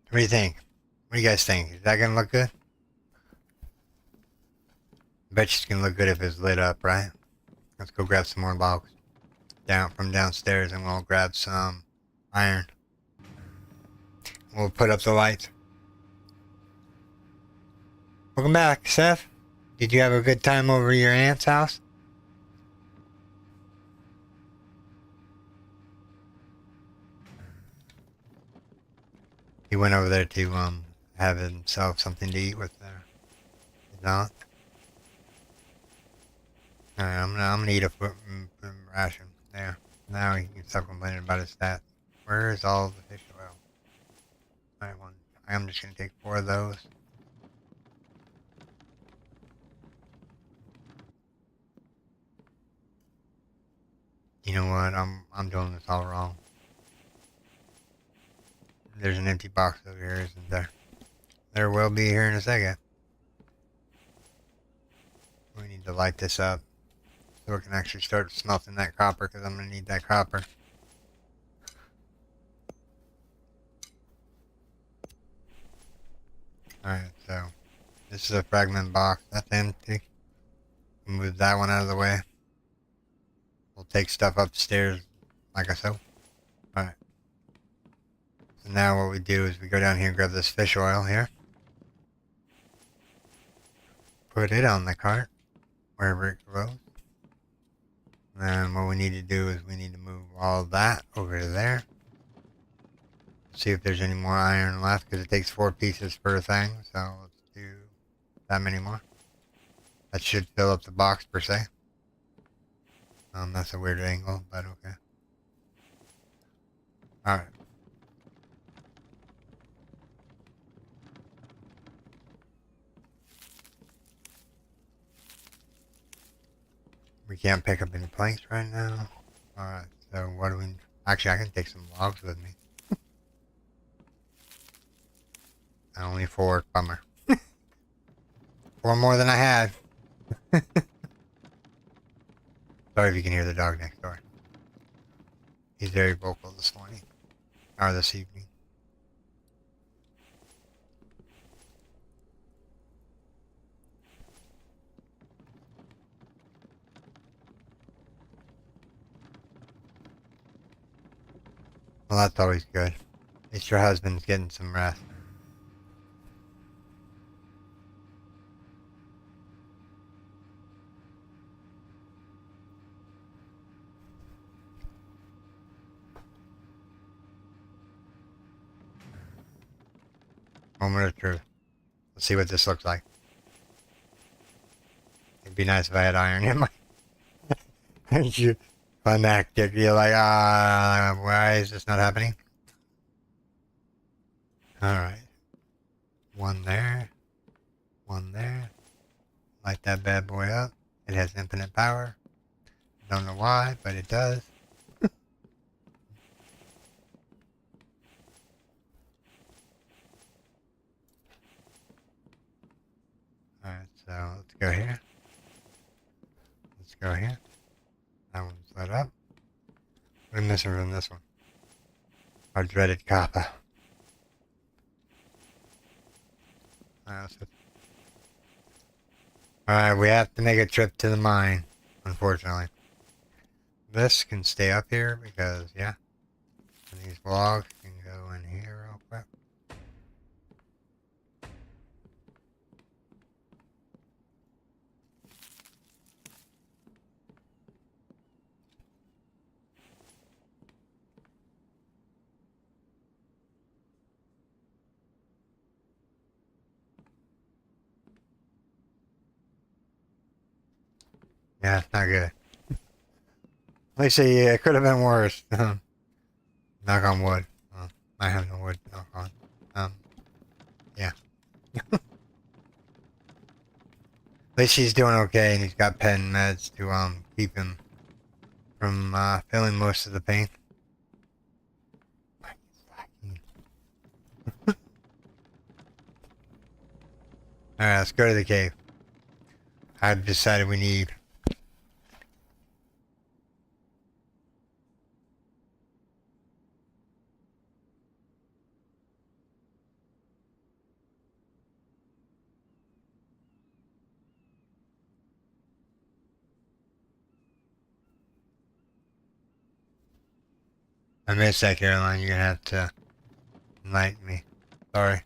What do you think? What do you guys think? Is that gonna look good? Bet you it's gonna look good if it's lit up, right? Let's go grab some more logs from downstairs, and we'll grab some iron. We'll put up the lights. Welcome back, Seth. Did you have a good time over your aunt's house? He went over there to have himself something to eat with his aunt. Alright, I'm gonna eat a ration. There. Now he can stop complaining about his stats. Where is all the fish oil? Alright, I'm just gonna take 4 of those. You know what? I'm doing this all wrong. There's an empty box over here, isn't there? There will be here in a second. We need to light this up so we can actually start smelting that copper, because I'm going to need that copper. Alright, so this is a fragment box. That's empty. We'll move that one out of the way. We'll take stuff upstairs like I said. Alright. So now what we do is we go down here and grab this fish oil here. Put it on the cart wherever it goes. And then what we need to do is we need to move all that over to there. See if there's any more iron left, because it takes 4 pieces per thing. So let's do that many more. That should fill up the box per se. That's a weird angle, but okay. Alright. We can't pick up any planks right now. Alright, so what do we... Actually, I can take some logs with me. Only 4, bummer. 4 more than I had. Sorry if you can hear the dog next door. He's very vocal this morning. Or this evening. Well, that's always good. At least your husband's getting some rest. Moment of truth. Let's see what this looks like. It'd be nice if I had iron in my... climactic. You're like, why is this not happening? Alright. 1 there. 1 there. Light that bad boy up. It has infinite power. Don't know why, but it does. Alright, so let's go here. Let's go here. That one's lit up. We're missing from this one. Our dreaded copper. Alright, we have to make a trip to the mine, unfortunately. This can stay up here because, yeah. And these logs can go in here real quick. Yeah, it's not good. They say it could have been worse. Knock on wood. I have no wood. Knock on. Yeah. At least he's doing okay, and he's got pen meds to keep him from feeling most of the pain. Alright, let's go to the cave. I've decided we need. I missed that, Caroline. You're gonna have to enlighten me. Sorry.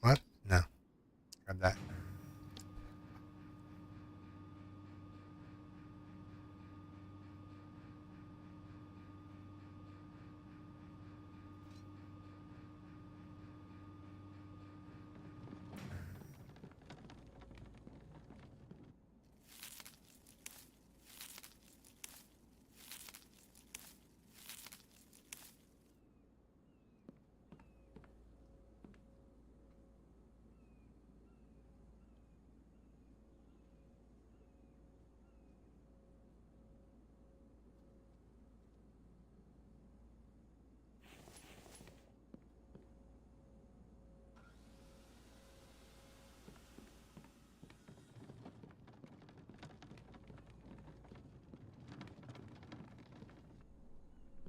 What? No. Grab that.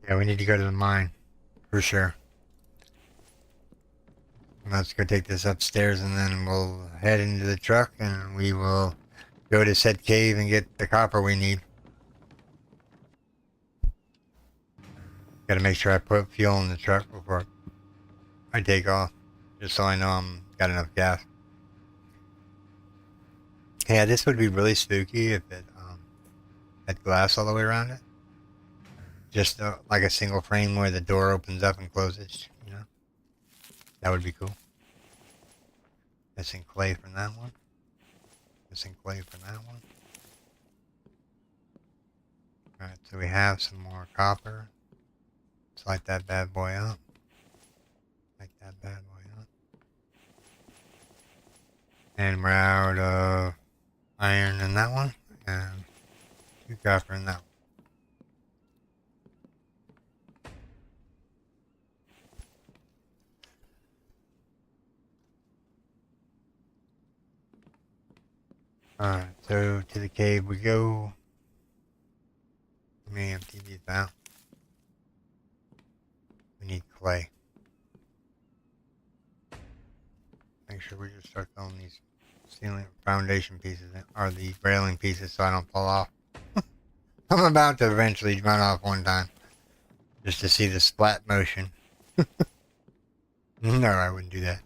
Yeah, we need to go to the mine. For sure. Let's go take this upstairs and then we'll head into the truck and we will go to said cave and get the copper we need. Gotta make sure I put fuel in the truck before I take off. Just so I know I'm got enough gas. Yeah, this would be really spooky if it had glass all the way around it. Just like a single frame where the door opens up and closes, you know? That would be cool. Missing clay from that one. Missing clay from that one. Alright, so we have some more copper. Let's light that bad boy up. Light that bad boy up. And we're out of iron in that one. And 2 copper in that one. Alright, so to the cave we go. Let me empty these out. We need clay. Make sure we just start filling these ceiling foundation pieces or the railing pieces so I don't fall off. I'm about to eventually run off one time. Just to see the splat motion. No, I wouldn't do that.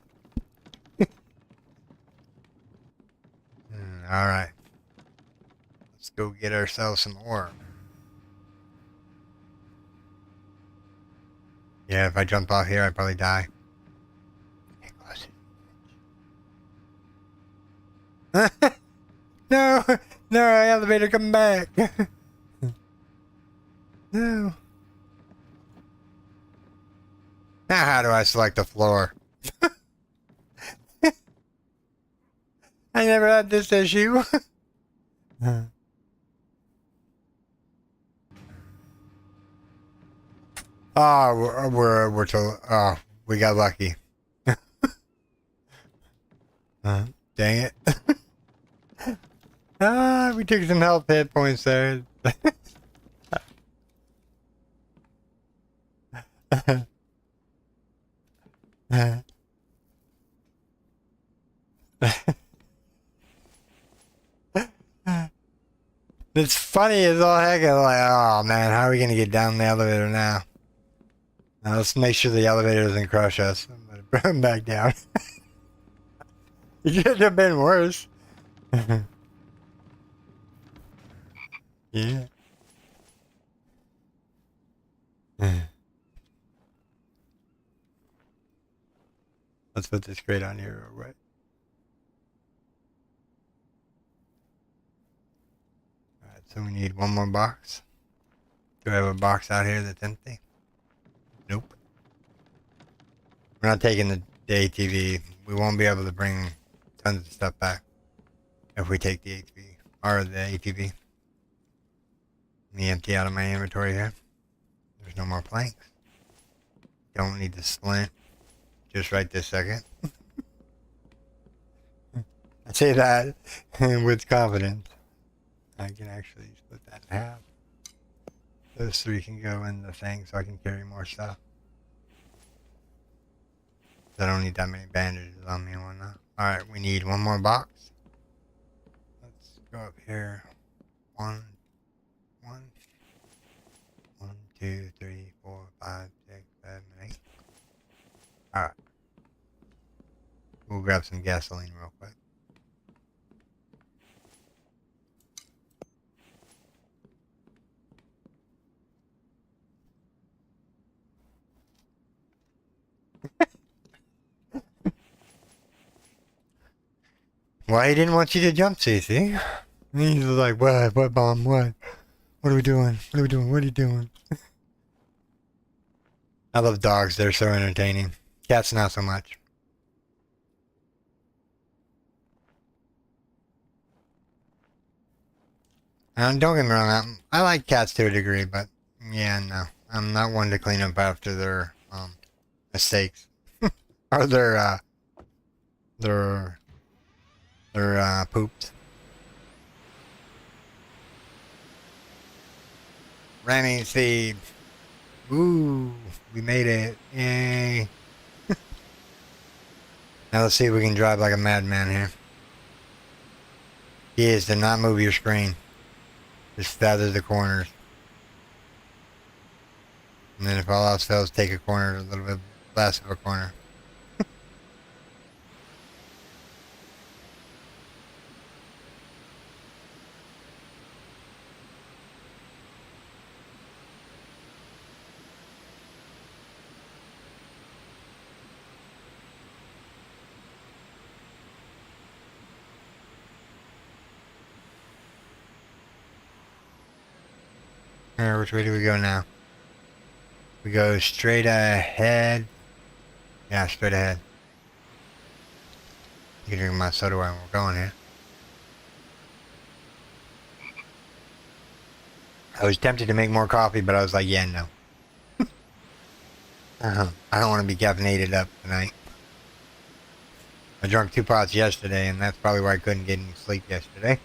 Alright. Let's go get ourselves some ore. Yeah, if I jump off here, I'd probably die. No! No, elevator, come back! No. Now how do I select the floor? I never had this issue. Oh, we're told. Oh, we got lucky. Dang it. We took some health hit points there. It's funny as all heck. I'm like, oh man, how are we gonna get down the elevator now? Now let's make sure the elevator doesn't crush us. I'm gonna bring him back down. It could have been worse. Yeah. Let's put this crate on here real quick. so we need one more box. Do I have a box out here that's empty? Nope. We're not taking the ATV. We won't be able to bring tons of stuff back if we take the ATV or the ATV. Let me empty out of my inventory here. There's no more planks. Don't need the splint. Just right this second. I say that with confidence. I can actually split that in half. Those three can go in the thing so I can carry more stuff. I don't need that many bandages on me and whatnot. Alright, we need one more box. Let's go up here. One, 2, 3, 4, 5, 6, 7, 8. Alright. We'll grab some gasoline real quick. Why he didn't want you to jump, Cece? He's like, what, Bomb, what? What are we doing? What are we doing? What are you doing? I love dogs, they're so entertaining. Cats, not so much. Don't get me wrong, I like cats to a degree, but yeah, no. I'm not one to clean up after their mistakes. Or their pooped. Ramming speed. Ooh, we made it. Yay. Now let's see if we can drive like a madman here. Key is to not move your screen. Just feather the corners. And then if all else fails, take a corner, a little bit less of a corner. Alright, which way do we go now? We go straight ahead. Yeah, straight ahead. You can drink my soda while we're going here. I was tempted to make more coffee, but I was like, yeah, no. I don't want to be caffeinated up tonight. I drank 2 pots yesterday, and that's probably why I couldn't get any sleep yesterday.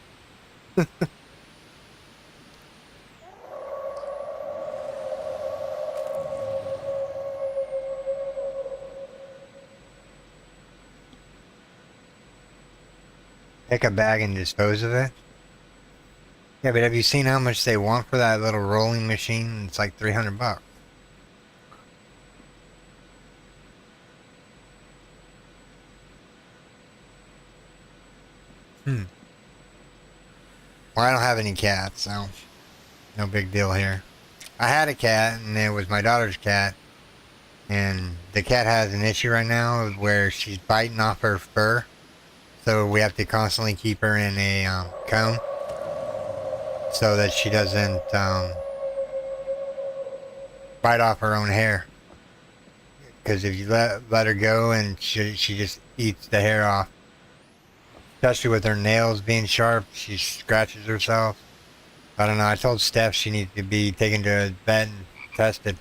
Pick a bag and dispose of it? Yeah, but have you seen how much they want for that little rolling machine? It's like $300. Well, I don't have any cats, so no big deal here. I had a cat, and it was my daughter's cat. And the cat has an issue right now where she's biting off her fur. So we have to constantly keep her in a cone so that she doesn't bite off her own hair. Because if you let her go and she just eats the hair off. Especially with her nails being sharp, she scratches herself. I don't know, I told Steph she needs to be taken to a vet and tested.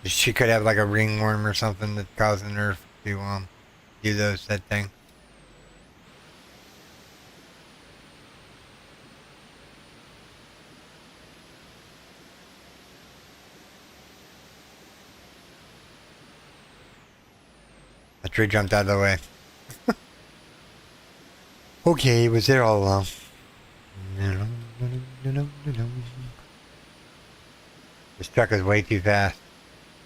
She could have like a ringworm or something that's causing her to do that thing. The tree jumped out of the way. Okay, he was there all along. This truck is way too fast.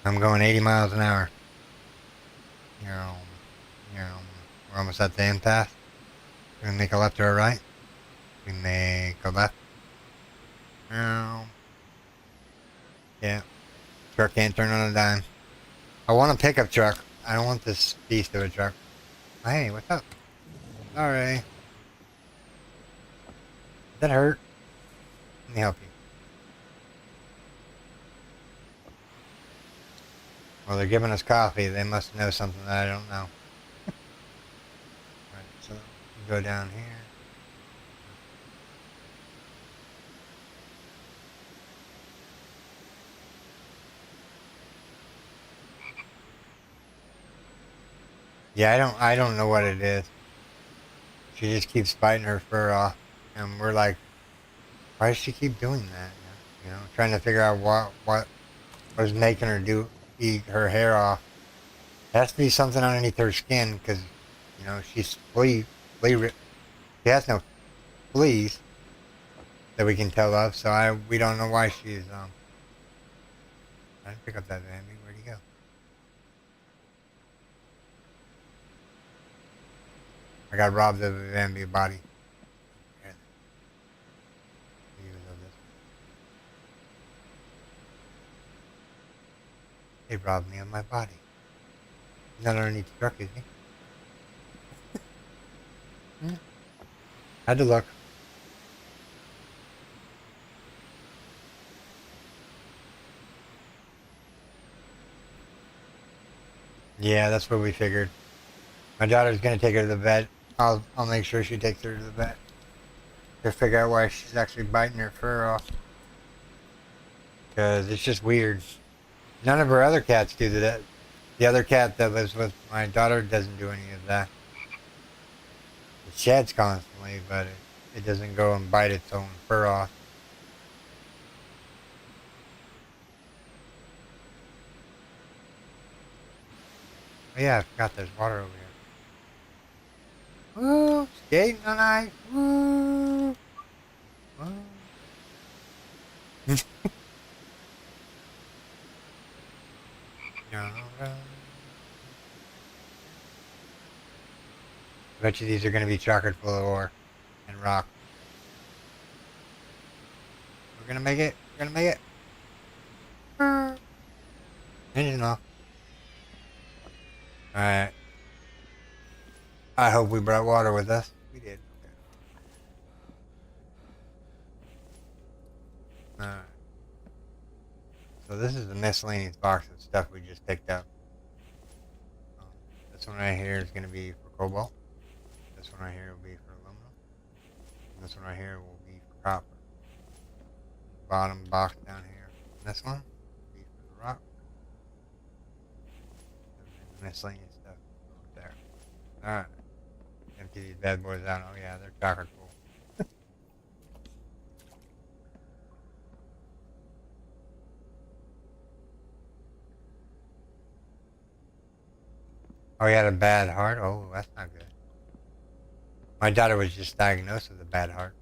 I'm going 80 miles an hour. We're almost at the impasse. We're gonna make a left or a right. We make a left. Yeah. Truck can't turn on a dime. I want a pickup truck. I don't want this beast of a truck. Hey, what's up? Sorry. That hurt. Let me help you. Well, they're giving us coffee. They must know something that I don't know. Alright, so go down here. Yeah, I don't know what it is. She just keeps biting her fur off, and we're like, why does she keep doing that? Trying to figure out what was making her eat her hair off. It has to be something underneath her skin, because she's she has no fleas that we can tell of. So we don't know why she's I didn't pick up that Bambi. Where'd he go? I got robbed of a Bambi body. Here, they robbed me of my body. He's not underneath the truck, is he? Hmm. Had to look. Yeah, that's what we figured. My daughter's gonna take her to the vet. I'll make sure she takes her to the vet to figure out why she's actually biting her fur off. Because it's just weird. None of her other cats do that. The other cat that lives with my daughter doesn't do any of that. It sheds constantly, but it doesn't go and bite its own fur off. Oh yeah, I forgot there's water over here. Woo! Skating on ice. Woo! Woo. I bet you these are going to be chocolate full of ore and rock. We're going to make it. We're going to make it. Engine off. Alright. I hope we brought water with us. We did. Okay. Alright. So this is the miscellaneous box of stuff we just picked up. This one right here is going to be for cobalt. This one right here will be for aluminum. And this one right here will be for copper. Bottom box down here. This one will be for the rock. And the miscellaneous stuff there. Alright. Empty these bad boys out. Oh yeah, they're chocker full. Oh, he had a bad heart? Oh, that's not good. My daughter was just diagnosed with a bad heart.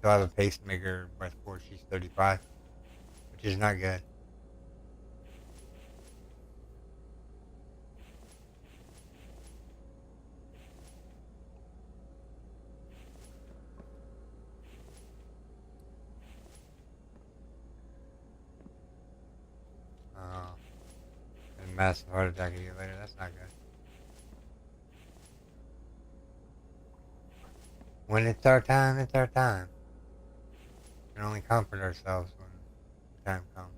She'll have a pacemaker before she's 35, which is not good. Oh, and a massive heart attack a year later. That's not good. When it's our time, it's our time. We can only comfort ourselves when the time comes.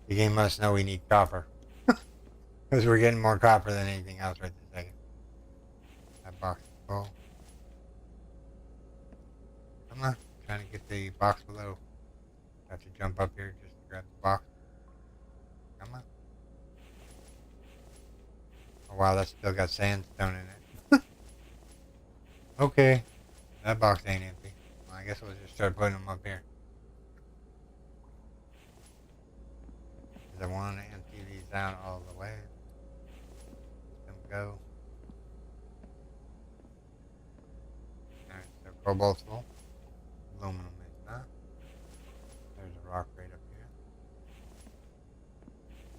The game must know we need copper. Because we're getting more copper than anything else right this second. That box is full. Come on. Trying to get the box below. Have to jump up here just to grab the box. Come on. Oh wow, that's still got sandstone in it. Okay. That box ain't empty. Well, I guess we'll just start putting them up here. Because I want to empty these out all the way. Let them go. Alright, so cobalt's full. Aluminum is not. There's a rock right up here.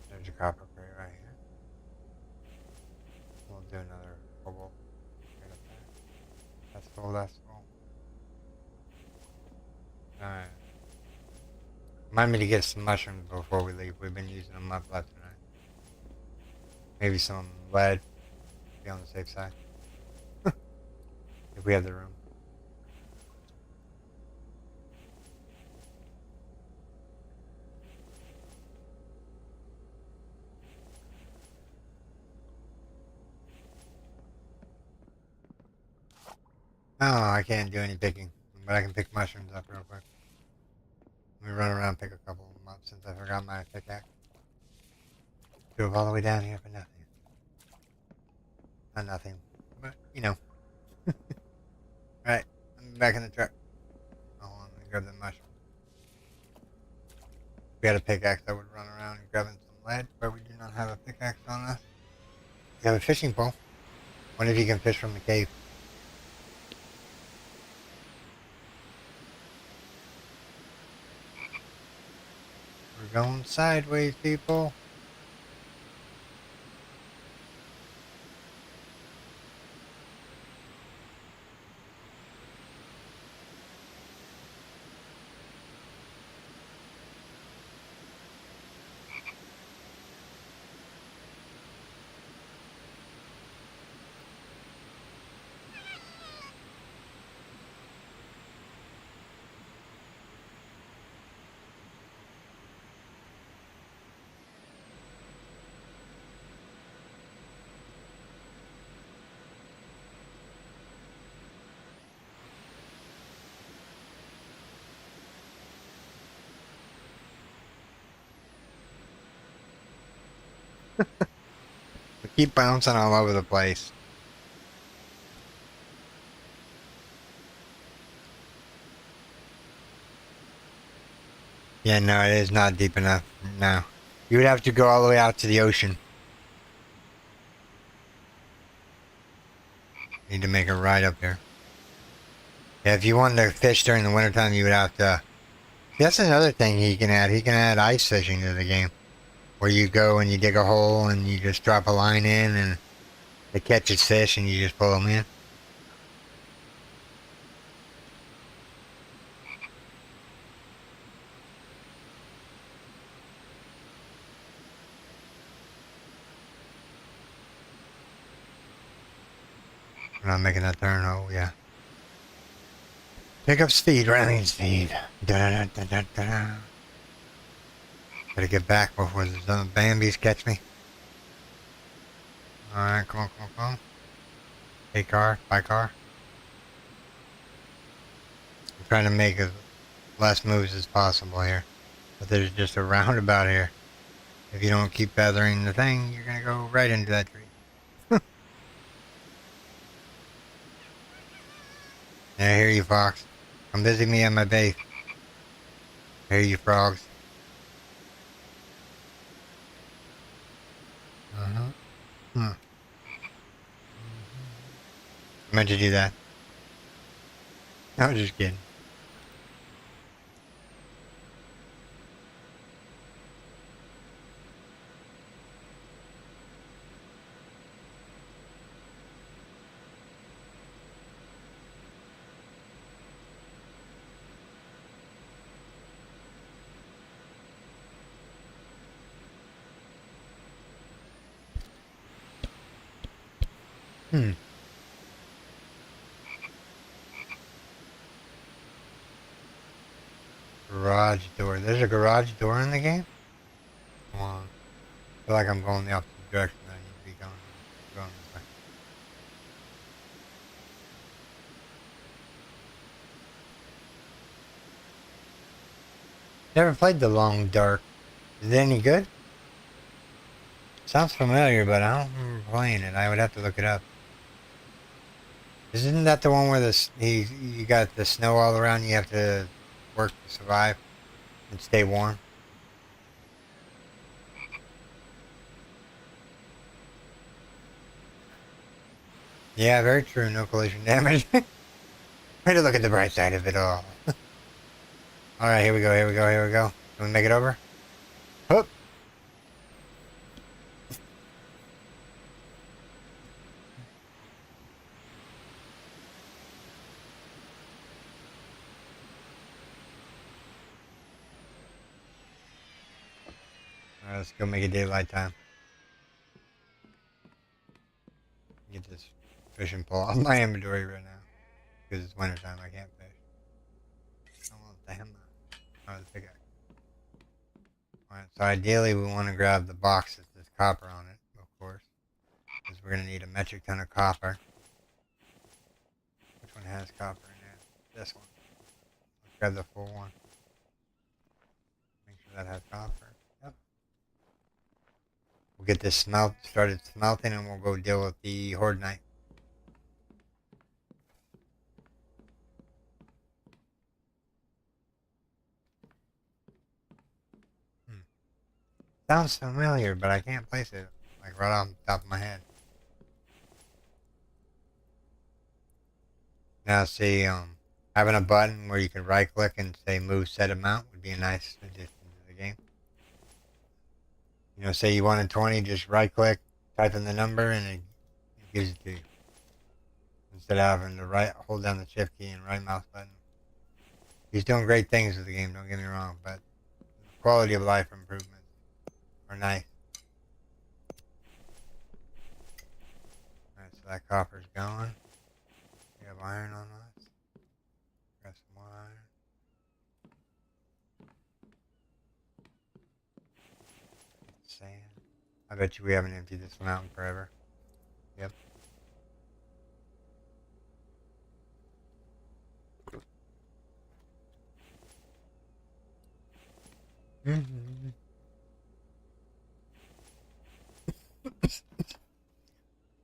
There's a copper crate right here. We'll do another cobalt right up there. That's Oh, that's full. Alright. Remind me to get some mushrooms before we leave. We've been using them up left and right. Maybe some lead. Be on the safe side. If we have the room. Oh, I can't do any picking. But I can pick mushrooms up real quick. Let me run around and pick a couple of them up since I forgot my pickaxe. Drove all the way down here for nothing. Not nothing. But, you know. Alright. I'm back in the truck. Oh, let me grab the mushroom. If we had a pickaxe, I would run around and grabbing some lead, but we do not have a pickaxe on us. We have a fishing pole. Wonder if you can fish from the cave. We're going sideways, people. We keep bouncing all over the place. Yeah, no, it is not deep enough. No. You would have to go all the way out to the ocean. Need to make a ride up there. Yeah, if you wanted to fish during the wintertime, you would have to... That's another thing he can add. He can add ice fishing to the game. Where you go and you dig a hole and you just drop a line in and it catches fish and you just pull them in. We're not making that turn. Oh, yeah. Pick up speed, running speed. Da-da-da-da-da-da. Gotta get back before the Bambies catch me. Alright, come on, come on, come on. Hey, car, buy car. I'm trying to make as less moves as possible here. But there's just a roundabout here. If you don't keep feathering the thing, you're gonna go right into that tree. Yeah, I hear you, Fox. Come visit me at my base. I hear you, frogs. Uh-huh. Hmm. I meant to do that. I was just kidding. Hmm. Garage door. There's a garage door in the game? Come on. I feel like I'm going the opposite direction that I need to be going this way. Never played The Long Dark. Is it any good? Sounds familiar, but I don't remember playing it. I would have to look it up. Isn't that the one where you got the snow all around, you have to work to survive and stay warm? Yeah, very true. No collision damage. Try to look at the bright side of it all. Alright, here we go, here we go, here we go. Can we make it over? Hoop! let's go make it daylight time. Get this fishing pole off my inventory right now. Because it's wintertime, I can't fish. I want the hammer. Oh, the pickaxe. Alright, so ideally we want to grab the box that says copper on it, of course. Because we're going to need a metric ton of copper. Which one has copper in it? This one. Let's grab the full one. Make sure that has copper. Yep. We'll get this started smelting and we'll go deal with the Horde Knight. Sounds familiar, but I can't place it, like right off the top of my head. Now see, having a button where you can right click and say move set amount would be a nice addition to the game. You know, say you wanted 20, just right click, type in the number, and it gives it to you. Instead of having to hold down the shift key and right mouse button. He's doing great things with the game, don't get me wrong, but the quality of life improvements are nice. Alright, so that copper's going. We have iron on us. Got some more iron. Sand. I bet you we haven't emptied this one out in forever. Yep. Mm-hmm.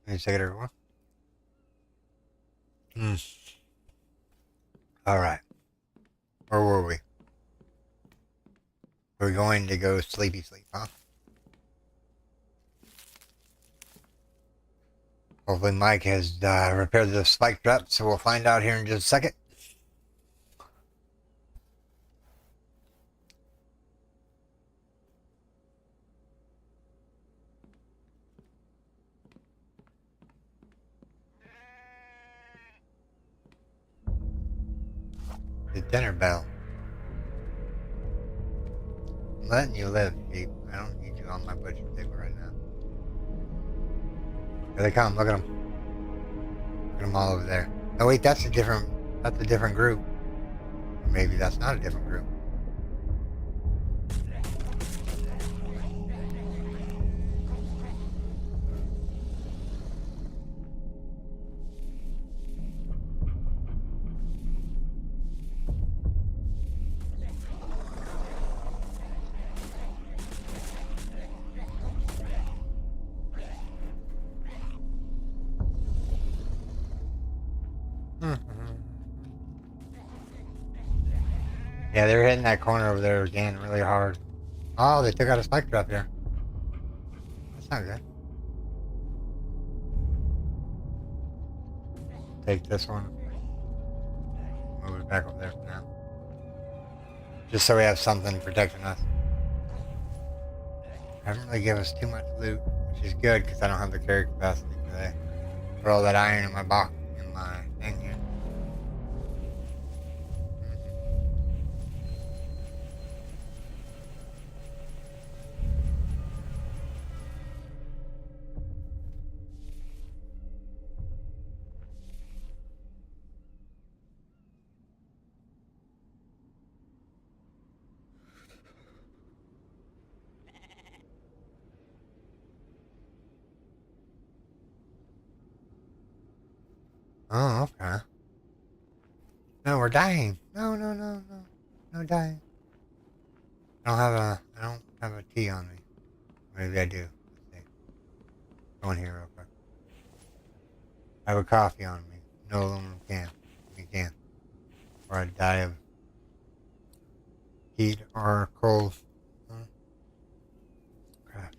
Let me check it, everyone. Alright. Where were we? We're going to go sleepy sleep, huh? Hopefully Mike has repaired the spike trap, so we'll find out here in just a second. The dinner bell. I'm letting you live, Pete. I don't need you on my butcher table right now. Here they come. Look at them. Look at them all over there. Oh wait, that's a different group. Or maybe that's not a different group. Yeah, they're hitting that corner over there again really hard. Oh, they took out a spike trap here. That's not good. Take this one. Move it back over there for now. Just so we have something protecting us. Haven't really given us too much loot, which is good because I don't have the carry capacity today. For all that iron in my box, in my thing here. Oh, okay. No, we're dying. No, no, no, no. No dying. I don't have a tea on me. Maybe I do. Let's see. Go in here real quick. I have a coffee on me. No aluminum can. You can. Or I die of heat or cold. Crap.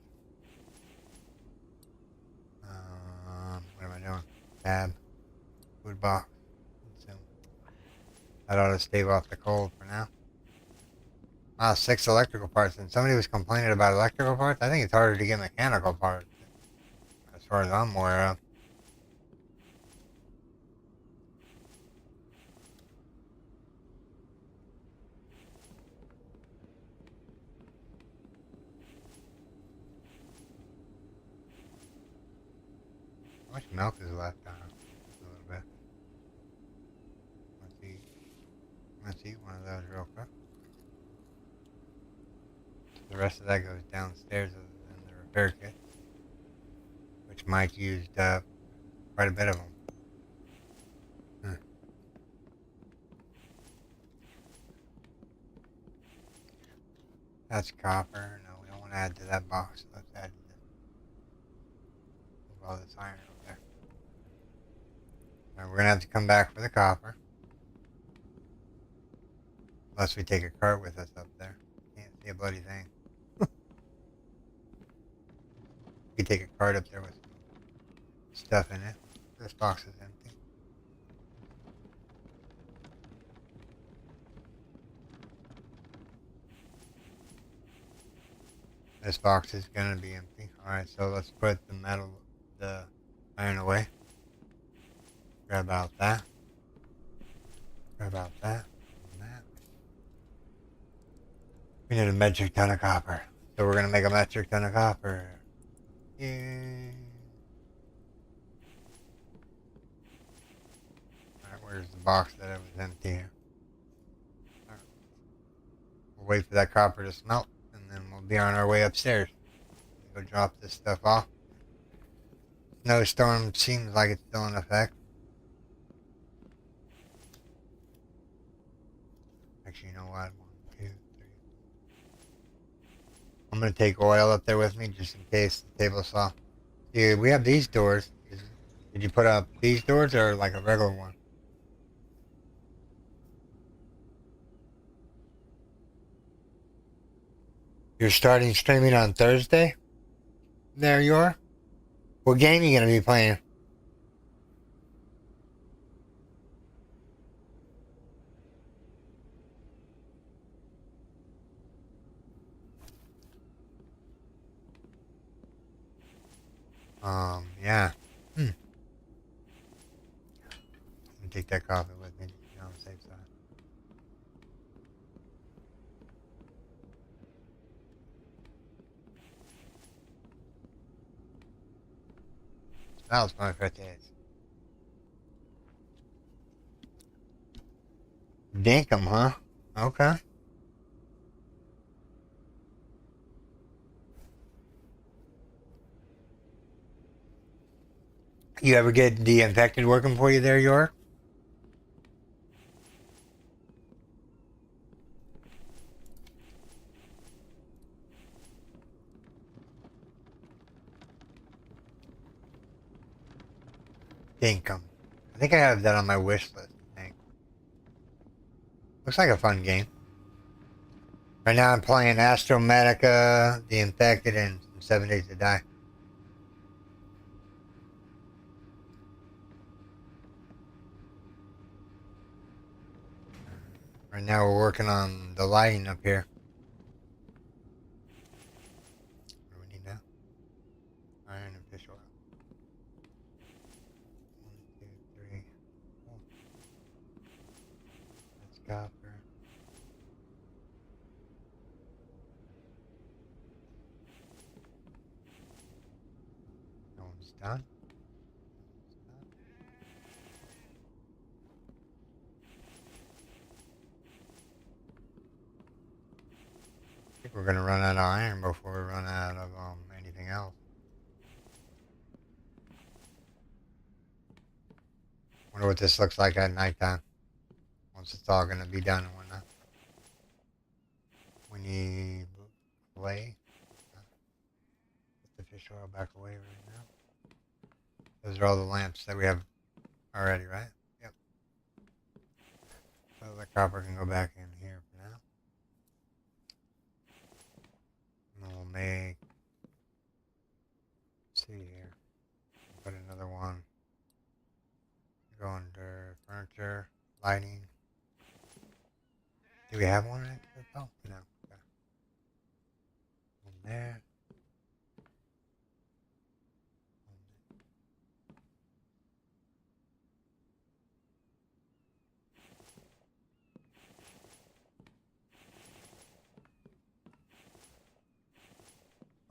What am I doing? Tab. Food box. So that ought to stave off the cold for now. 6 electrical parts. And somebody was complaining about electrical parts. I think it's harder to get mechanical parts, as far as I'm aware of. How much milk is left? I don't know. Just a little bit. Let's eat one of those real quick. The rest of that goes downstairs in the repair kit, which Mike used quite a bit of them. That's copper. No, we don't want to add to that box. Let's add all this iron over there. All right, we're gonna have to come back for the copper, unless we take a cart with us up there. Can't see a bloody thing. We could take a cart up there with stuff in it. This box is empty. This box is gonna be empty. Alright, so let's put the iron away. Grab out that. Grab out that. And that. We need a metric ton of copper. So we're gonna make a metric ton of copper. Yay. Alright, where's the box that was empty here? Alright. We'll wait for that copper to smelt. And then we'll be on our way upstairs. Go drop this stuff off. Snowstorm seems like it's still in effect. Actually, you know what? 1, 2, 3. I'm gonna take oil up there with me just in case the table saw. Dude, we have these doors. Did you put up these doors or like a regular one? You're starting streaming on Thursday? There you are. What game are you gonna be playing? Yeah. I'm gonna take that coffee with me, on the safe side. That was my 58. Dinkum, huh? Okay. You ever get the infected working for you there, York? Dinkum. I think I have that on my wish list, I think. Looks like a fun game. Right now I'm playing Astro Medica, The Infected, and 7 Days to Die. Right now we're working on the lighting up here. What do we need now? Iron and fish oil. 1, 2, 3, 4. That's copper. That one's done. I think we're gonna run out of iron before we run out of anything else. Wonder what this looks like at nighttime. Once it's all gonna be done and whatnot. We need clay. Put the fish oil back away right now. Those are all the lamps that we have already, right? Yep. So the copper can go back in here for now. And then we'll make, let's see here. Put another one. Go under furniture, lighting. Do we have one right there? Oh, no. Okay. One there.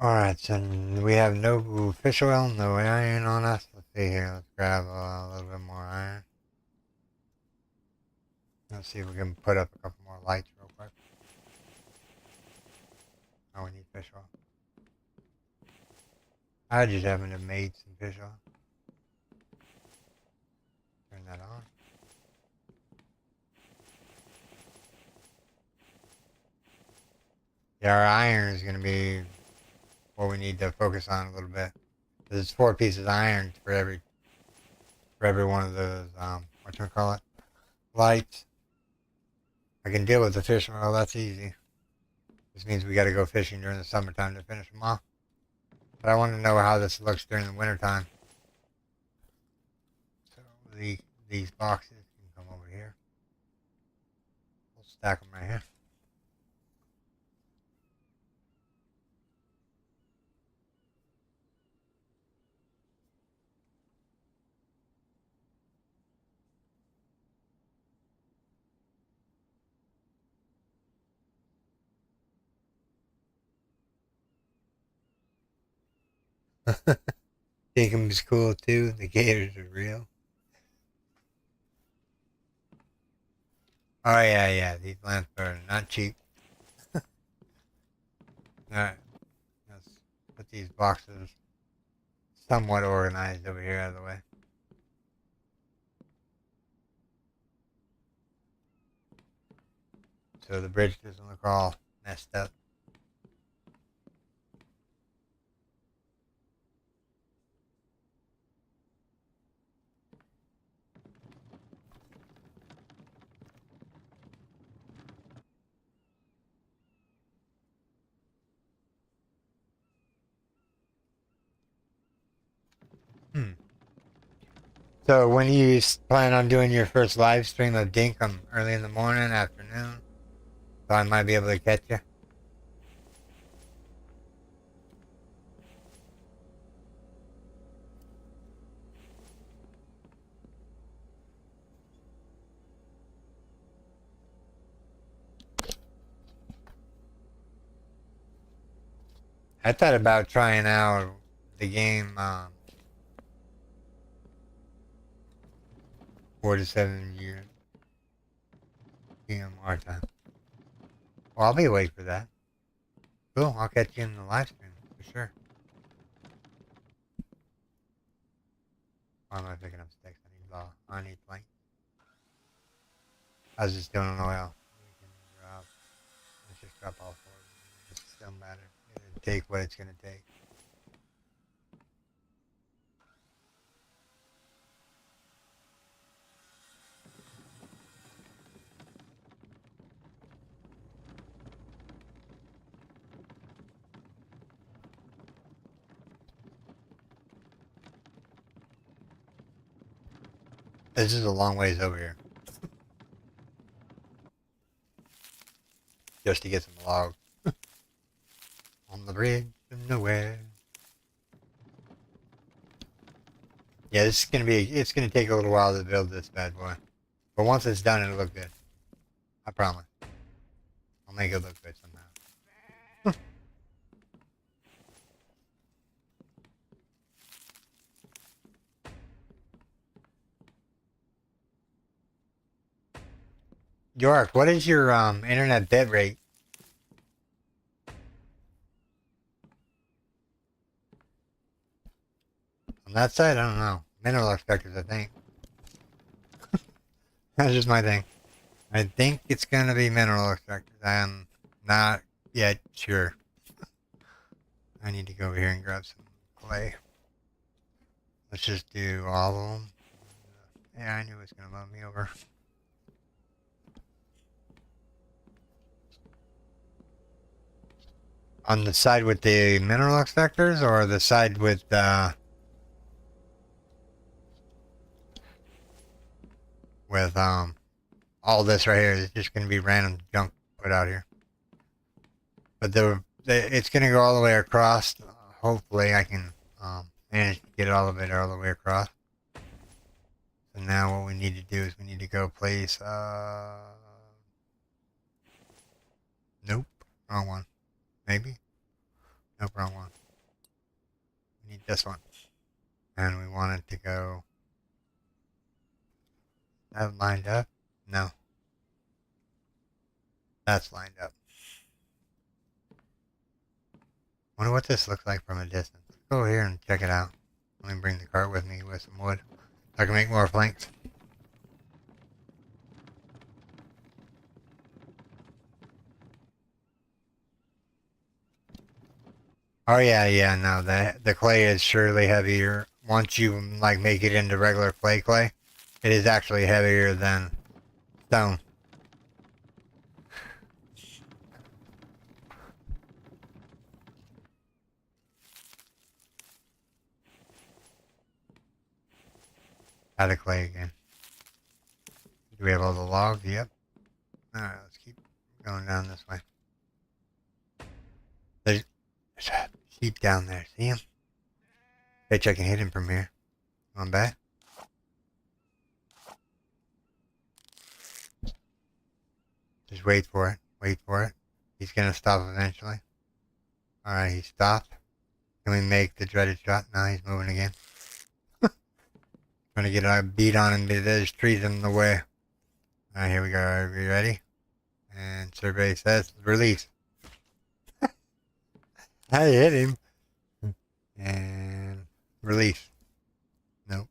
Alright, so we have no fish oil, no iron on us. Let's see here. Let's grab a little bit more iron. Let's see if we can put up a couple more lights real quick. Oh, we need fish oil. I just happen to have made some fish oil. Turn that on. Yeah, our iron is going to be what we need to focus on a little bit. There's 4 pieces of iron for every one of those, whatchamacallit, lights. I can deal with the fish oil, that's easy. This means we got to go fishing during the summertime to finish them off. But I want to know how this looks during the wintertime. So these boxes can come over here. We'll stack them right here. Jacob's cool too. The gators are real. Oh yeah. These lamps are not cheap. Alright, let's put these boxes somewhat organized over here out of the way. So the bridge doesn't look all messed up. So when do you plan on doing your first live stream of Dinkum? Early in the morning, afternoon? So I might be able to catch you. I thought about trying out the game 4 to 7 years p.m. our time. Well, I'll be awake for that. Cool, I'll catch you in the live stream for sure. Why am I picking up sticks? I need plank. I was just doing an oil. We can drop. Let's just drop all 4 of them. It doesn't matter. It'll take what it's gonna take. This is a long ways over here. Just to get some logs. On the bridge of nowhere. Yeah, this is it's gonna take a little while to build this bad boy. But once it's done, it'll look good. I promise. I'll make it look good somehow. York, what is your internet bit rate? On that side, I don't know. Mineral extractors, I think. That's just my thing. I think it's gonna be mineral extractors. I'm not yet sure. I need to go over here and grab some clay. Let's just do all of them. Yeah, I knew it was gonna load me over. On the side with the mineral extractors, or the side with all this right here is just gonna be random junk put out here. But it's gonna go all the way across. Hopefully, I can manage to get all of it all the way across. So now what we need to do is we need to go place. Nope, wrong one. Maybe. Nope, wrong one. We need this one. And we want it to go... That lined up? No. That's lined up. Wonder what this looks like from a distance. Let's go here and check it out. Let me bring the cart with me with some wood. So I can make more planks. Oh yeah, no, the clay is surely heavier. Once you like make it into regular clay, it is actually heavier than stone. Out of clay again. Do we have all the logs? Yep. Alright, let's keep going down this way. There's a sheep down there. See him? Bet you I can hit him from here. Going back. Just wait for it. Wait for it. He's gonna stop eventually. Alright, he stopped. Can we make the dreaded shot? No, he's moving again. Trying to get a beat on him, but there's trees in the way. Alright, here we go. Are we ready? And survey says release. I hit him. And release. Nope.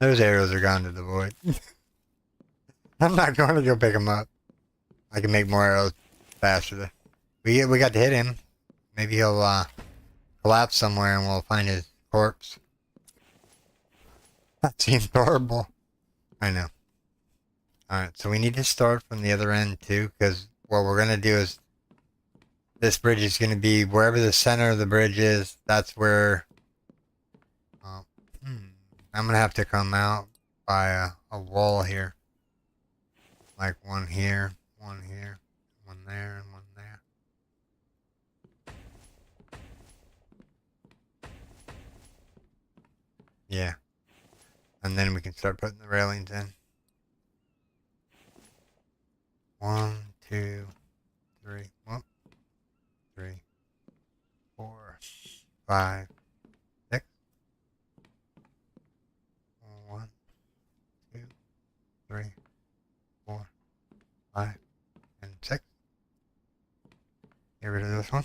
Those arrows are gone to the void. I'm not going to go pick them up. I can make more arrows faster. We got to hit him. Maybe he'll collapse somewhere and we'll find his corpse. That seems horrible. I know. Alright, so we need to start from the other end too, because what we're going to do is this bridge is going to be wherever the center of the bridge is, that's where I'm going to have to come out by a wall here. Like one here, one there, and one there. Yeah. And then we can start putting the railings in. 1, 2, 3, 3, 4, 5, 6. 1, 2, 3, 4, 5, and 6. Get rid of this one.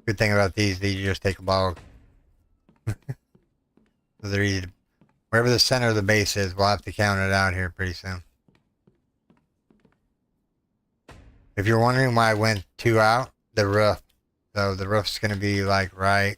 Good thing about these you just take a log. So they're easy to, wherever the center of the base is, we'll have to count it out here pretty soon. If you're wondering why I went 2 out, the roof. So the roof's going to be like right.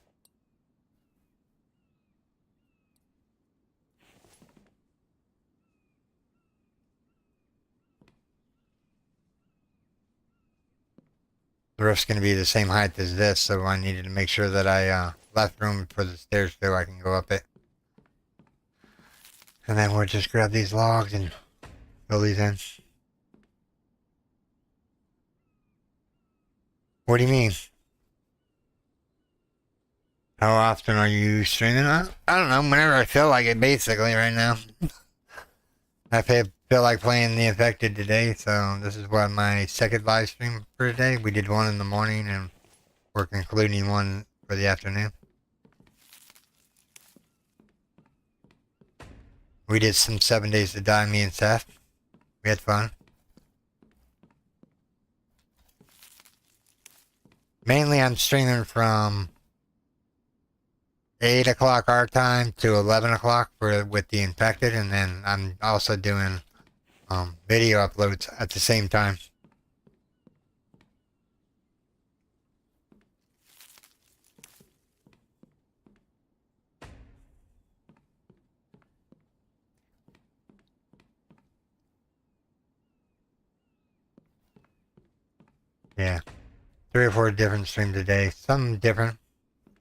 The roof's going to be the same height as this, so I needed to make sure that I left room for the stairs so I can go up it. And then we'll just grab these logs and fill these in. What do you mean? How often are you streaming? I don't know, whenever I feel like it, basically, right now. I feel like playing The Infected today, so this is what my second live stream for today. We did one in the morning, and we're concluding one for the afternoon. We did some 7 Days to Die, me and Seth. We had fun. Mainly I'm streaming from 8 o'clock our time to 11 o'clock with The Infected, and then I'm also doing video uploads at the same time. Yeah. 3 or 4 different streams a day. Some different.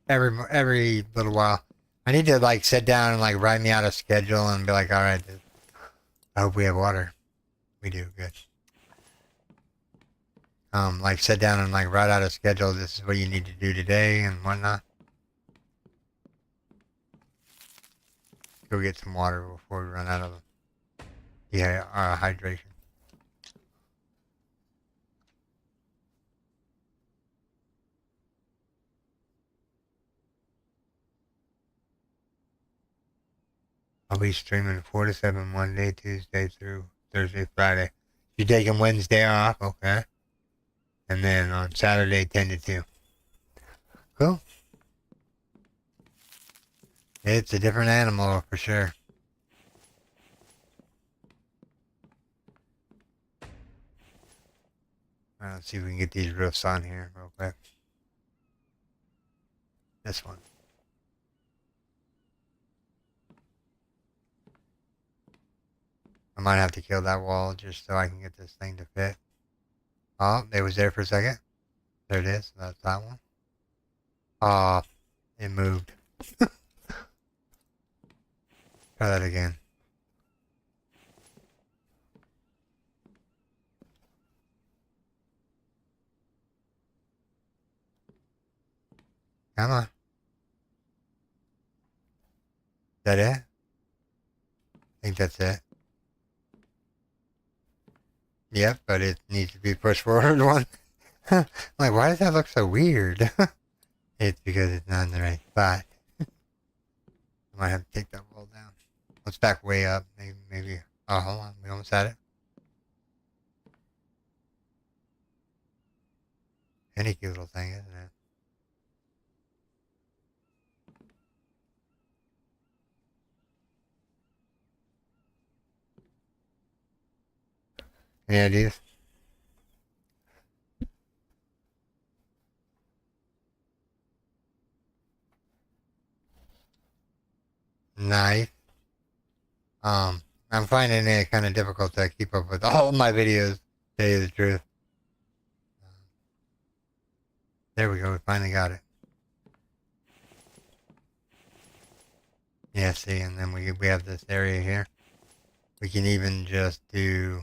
Every little while. I need to like sit down and like write me out a schedule and be like, alright, I hope we have water. We do, good. Like sit down and like write out a schedule. This is what you need to do today and whatnot. Go get some water before we run out of hydration. I'll be streaming 4 to 7 Monday, Tuesday through Thursday, Friday. You taking Wednesday off, okay? And then on Saturday, 10 to 2. Cool. It's a different animal for sure. Let's see if we can get these roofs on here real quick. This one. I might have to kill that wall just so I can get this thing to fit. Oh, it was there for a second. There it is. That's that one. Oh, it moved. Try that again. Come on. Is that it? I think that's it. Yep, but it needs to be pushed forward one. I'm like, why does that look so weird? It's because it's not in the right spot. I might have to take that wall down. Let's back way up. Maybe. Oh, hold on. We almost had it. Any cute little thing, isn't it? Any ideas? Nice. I'm finding it kind of difficult to keep up with all of my videos, to tell you the truth. There we go. We finally got it. Yeah, see, and then we have this area here. We can even just do...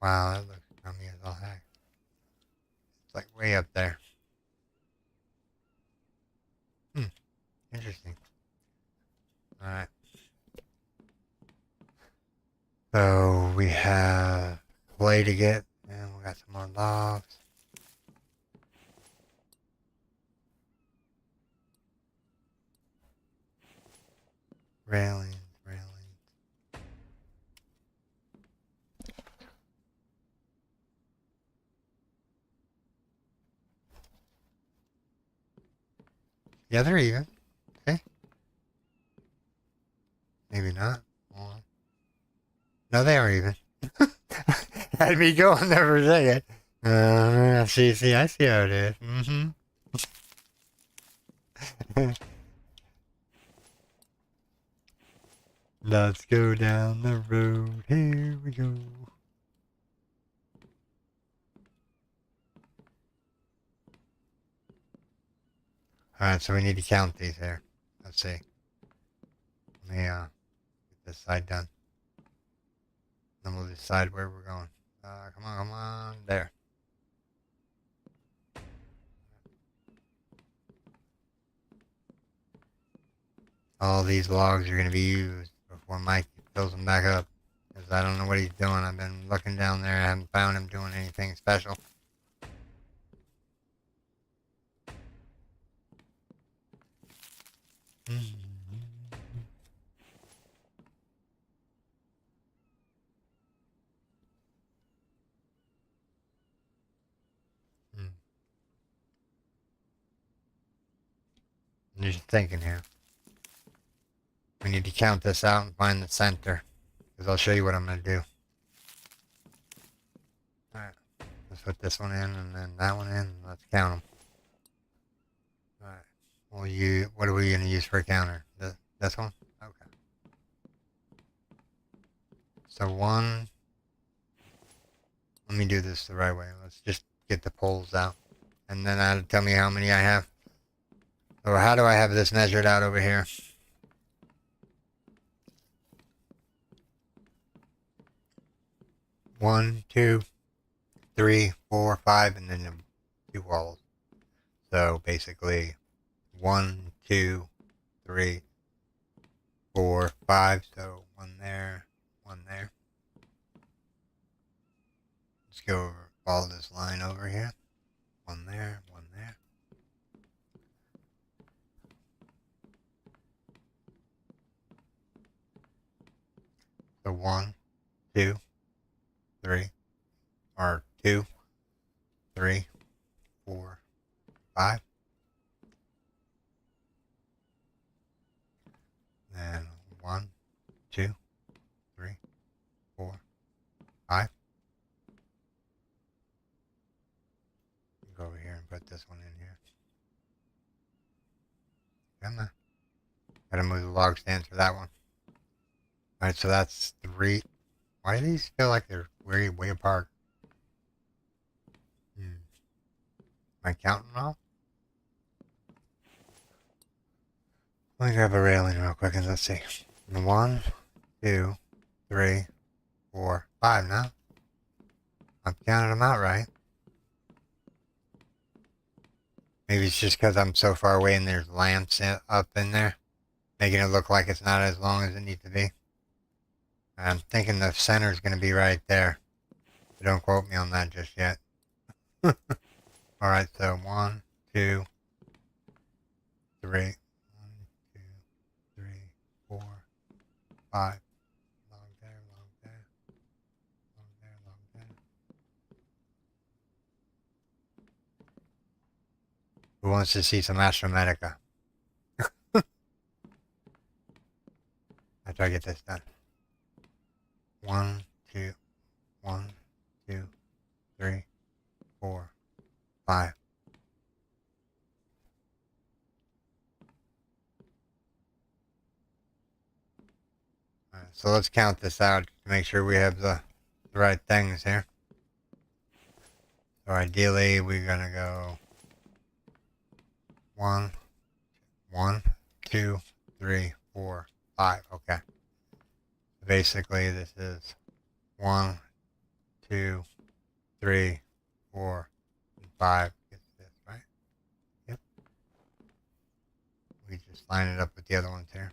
Wow, that looks crummy as all heck. It's like way up there. Interesting. Alright. So we have clay to get, and we got some more logs. Railings. Yeah, they're even. Okay. Maybe not. One. No, they are even. Had me going there for a second. See, I see how it is. Let's go down the road. Here we go. Alright, so we need to count these here. Let's see. Let me get this side done. Then we'll decide where we're going. Come on. There. All these logs are going to be used before Mike fills them back up. Because I don't know what he's doing. I've been looking down there. I haven't found him doing anything special. I'm just thinking here. We need to count this out and find the center. Because I'll show you what I'm going to do. Alright. Let's put this one in and then that one in. And let's count them. Alright. What are we going to use for a counter? This one? Okay. So one. Let me do this the right way. Let's just get the poles out. And then that'll tell me how many I have. Or how do I have this measured out over here? One, 2, 3, 4, 5, and then the 2 walls. So basically 1, 2, 3, 4, 5. So one there, one there. Let's go over, follow this line over here. One there, one there. So 1, 2, 3, or 2, 3, 4, 5. Then 1, 2, 3, 4, 5. Go over here and put this one in here. Come on. Gotta move the log stands for that one. Alright, so that's 3. Why do these feel like they're way apart? Am I counting off? Let me grab a railing real quick and let's see. 1, 2, 3, 4, 5 now. I'm counting them out right. Maybe it's just because I'm so far away and there's lamps up in there, making it look like it's not as long as it needs to be. I'm thinking the center is going to be right there. But don't quote me on that just yet. Alright, so 1, 2, 3. 1, 2, 3, 4, 5. Long there, long there. Long there, long there. Who wants to see some Astromedica? After I get this done. 1, 2, 1, 2, 3, 4, 5. Alright, so let's count this out to make sure we have the right things here. So ideally we're gonna go 1, 1, 2, 3, 4, 5. Okay. Basically this is 1, 2, 3, 4, and 5. Gets this, right? Yep. We just line it up with the other ones here.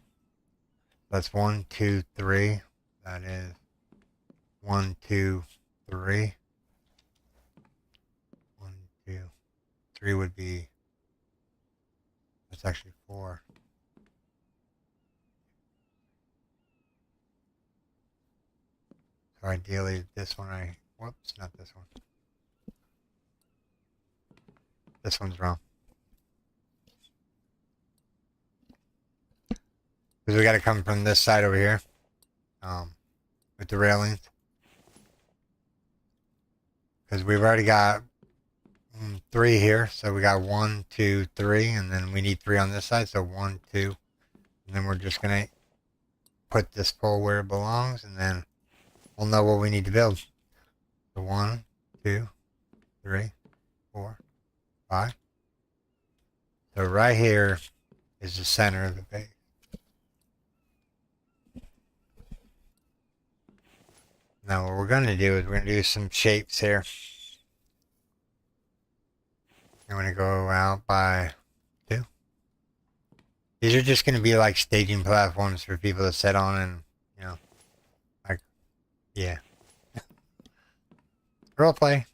That's 1, 2, 3. That is 1, 2, 3. 1, 2, 3 would be, that's actually 4. So ideally this one whoops, not this one. This one's wrong. Because we got to come from this side over here. With the railings. Because we've already got 3 here. So we got 1, 2, 3. And then we need 3 on this side. So 1, 2. And then we're just going to put this pole where it belongs. And then we'll know what we need to build. So 1, 2, 3, 4, 5. So right here is the center of the base. Now what we're going to do is we're going to do some shapes here. I'm going to go out by 2. These are just going to be like staging platforms for people to sit on and, you know, like, yeah. Role play.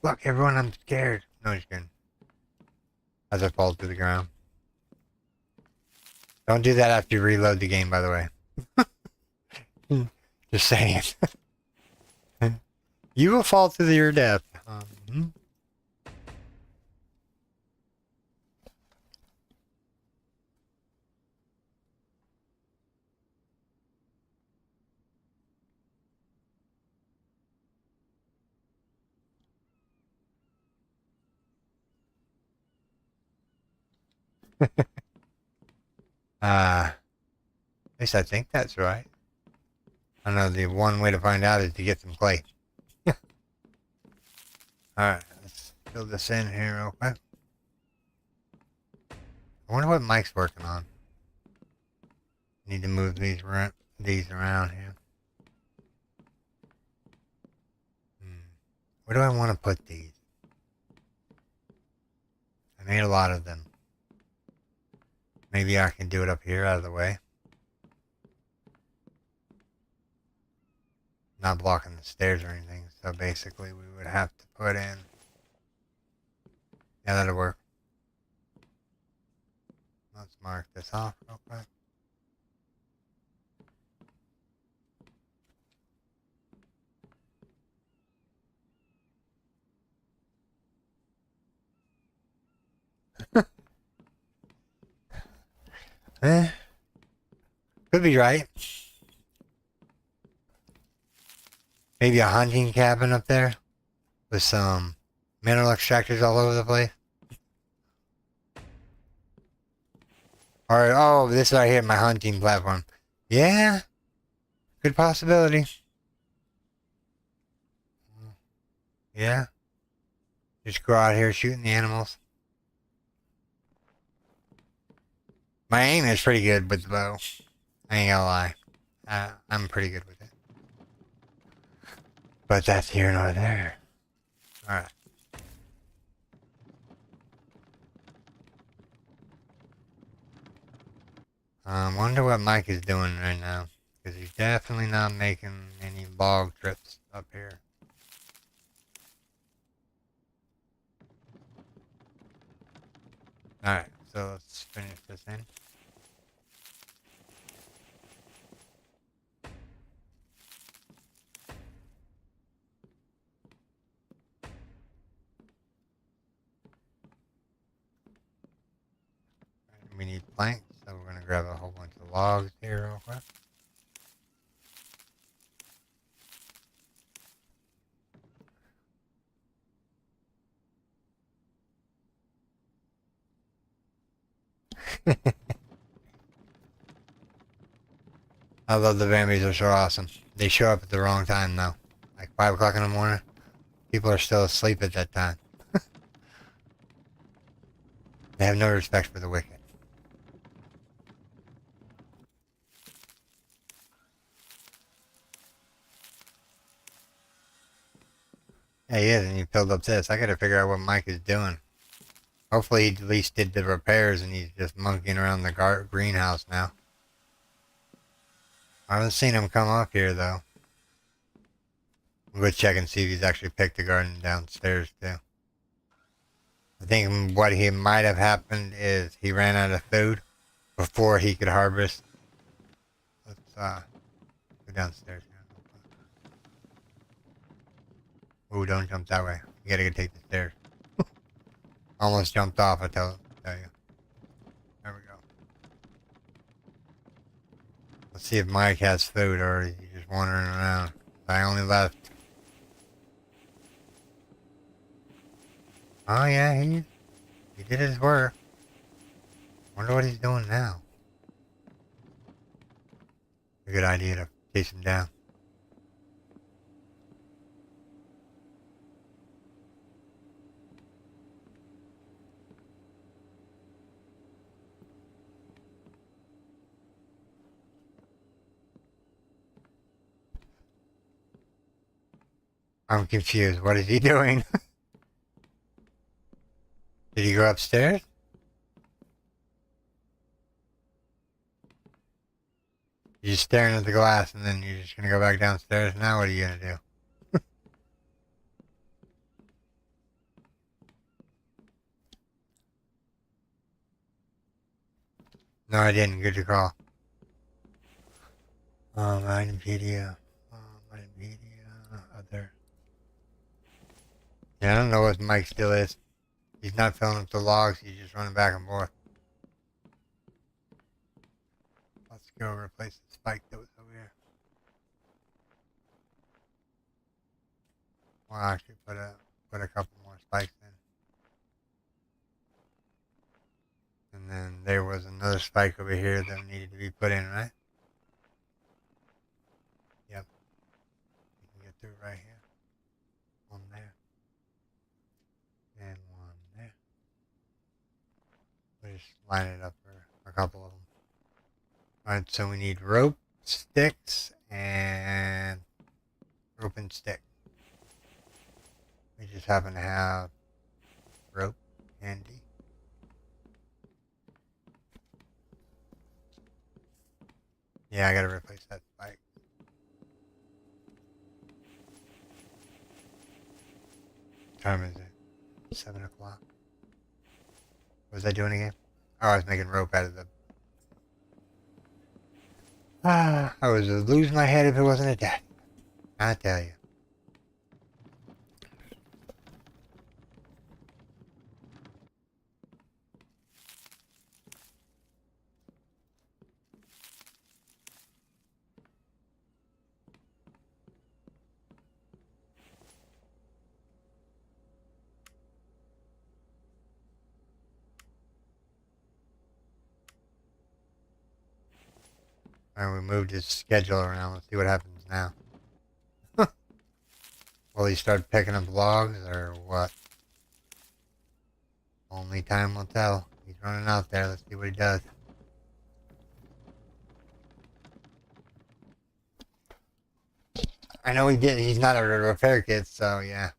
Look, everyone, I'm scared. No, just kidding. As I fall to the ground. Don't do that after you reload the game, by the way. Just saying. You will fall to your death. At least I think that's right. I know the one way to find out is to get some clay. Alright, let's fill this in here real quick. I wonder what Mike's working on. Need to move these around here. Where do I want to put these? I made a lot of them. Maybe I can do it up here out of the way. Not blocking the stairs or anything. So basically we would have to put in Yeah, that'll work. Let's mark this off real quick. Eh, could be right. Maybe a hunting cabin up there with some mineral extractors all over the place. Or, oh, this right here, my hunting platform. Yeah, good possibility. Yeah, just go out here shooting the animals. My aim is pretty good with the bow. I ain't gonna lie. I'm pretty good with it. But that's here nor there. Alright. Wonder what Mike is doing right now. Because he's definitely not making any log trips up here. Alright, so let's finish this in. We need planks, so we're gonna grab a whole bunch of logs here real quick. I love the Bambis, they're so awesome. They show up at the wrong time though. Like 5 o'clock in the morning. People are still asleep at that time. They have no respect for the wicked. Yeah, he is, and he filled up this. I gotta figure out what Mike is doing. Hopefully he at least did the repairs and he's just monkeying around the greenhouse now. I haven't seen him come up here though. I'm gonna check and see if he's actually picked the garden downstairs too. I think what he might have happened is he ran out of food before he could harvest. Let's go downstairs. Oh, don't jump that way. You gotta go take the stairs. Almost jumped off, I tell you. There we go. Let's see if Mike has food or he's just wandering around. I only left. Oh yeah, he did his work. Wonder what he's doing now. A good idea to chase him down. I'm confused. What is he doing? Did he go upstairs? You're just staring at the glass and then you're just gonna go back downstairs. Now what are you gonna do? No, I didn't. Good to call. Wikipedia. Wikipedia. Other. Yeah, I don't know what Mike still is. He's not filling up the logs. He's just running back and forth. Let's go replace the spike that was over here. Well, actually, put a couple more spikes in. And then there was another spike over here that needed to be put in, right? Yep. You can get through right here. One there. And one there. We just line it up for a couple of them. Alright, so we need rope, sticks, and rope and stick. We just happen to have rope handy. Yeah, I gotta replace that spike. What time is it? 7 o'clock. What was I doing again? Oh, I was making rope out of the... Ah, I was losing my head if it wasn't a death. I tell you. Alright, we moved his schedule around. Let's see what happens now. Will he start picking up logs or what? Only time will tell. He's running out there. Let's see what he does. I know he's not a repair kit, so yeah.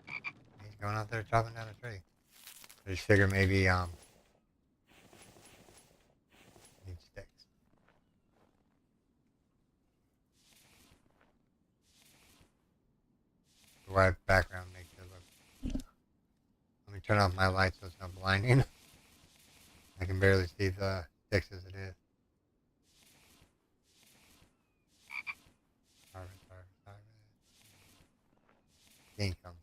He's going out there chopping down a tree. I just figure maybe, need sticks. The white background makes it look... Let me turn off my lights so it's not blinding. I can barely see the sticks as it is. Harvest. Income.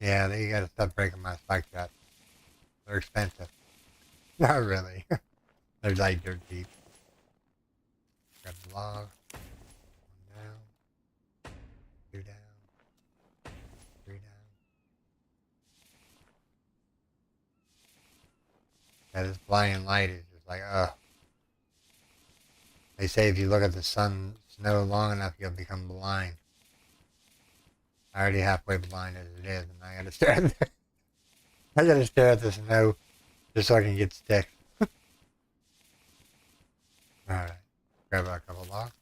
Yeah, you gotta stop breaking my spike traps. They're expensive. Not really. They're like dirt cheap. Grab the log. One down. Two down. Three down. Yeah, this blinding light is just like, ugh. They say if you look at the snow long enough, you'll become blind. I already halfway blind as it is, and I gotta stare at the, I gotta stare at the snow just so I can get sticks. Alright. Grab a couple logs.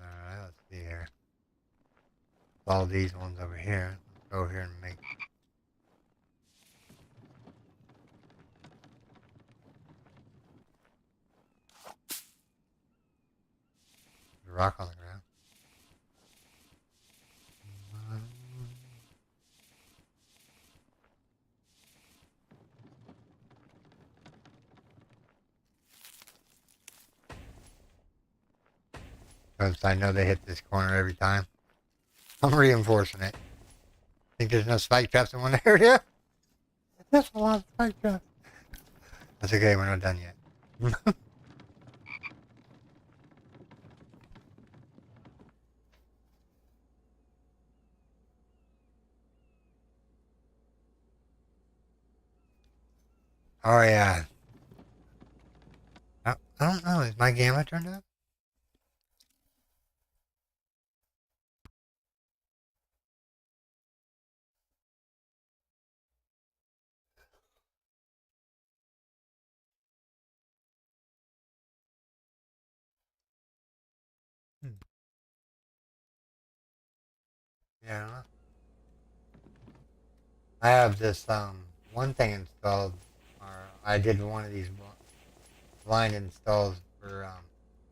Alright, let's see here. All these ones over here. Let's go here and make the rock on the ground. Because I know they hit this corner every time. I'm reinforcing it. Think there's no spike traps in one area? That's a lot of spike traps. That's okay, we're not done yet. Oh yeah. I don't know, is my gamma turned up? Hmm. Yeah, I don't know. I have this one thing installed, or I did one of these blind installs for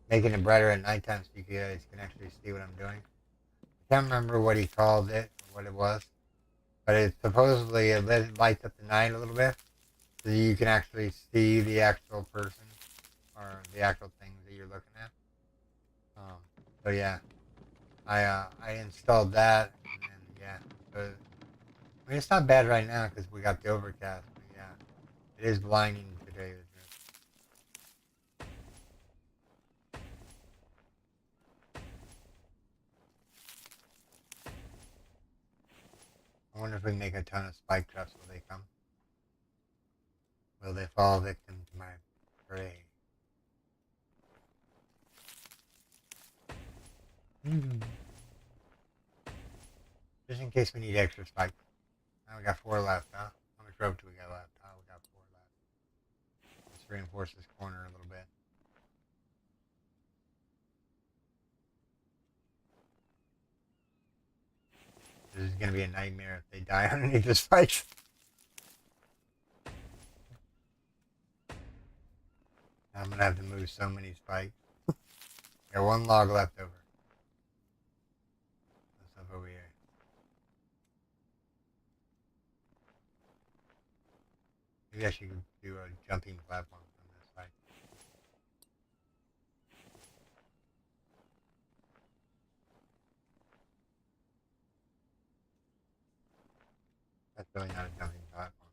making it brighter at nighttime so you guys can actually see what I'm doing. I can't remember what he called it or what it was, but it supposedly it lights up the night a little bit so you can actually see the actual person or the actual things that you're looking at. Um, so yeah, I installed that and then yeah, so I mean it's not bad right now because we got the overcast. But yeah, it is blinding today. I wonder if we make a ton of spike traps, will they come? Will they fall victim to my prey? Just in case we need extra spikes. Now we got 4 left, huh? How much rope do we got left? Oh, we got 4 left. Let's reinforce this corner a little bit. This is gonna be a nightmare if they die underneath the spikes. I'm gonna have to move so many spikes. Got one log left over. That's up over here. Maybe I should do a jumping platform from this side. That's really not a jumping platform.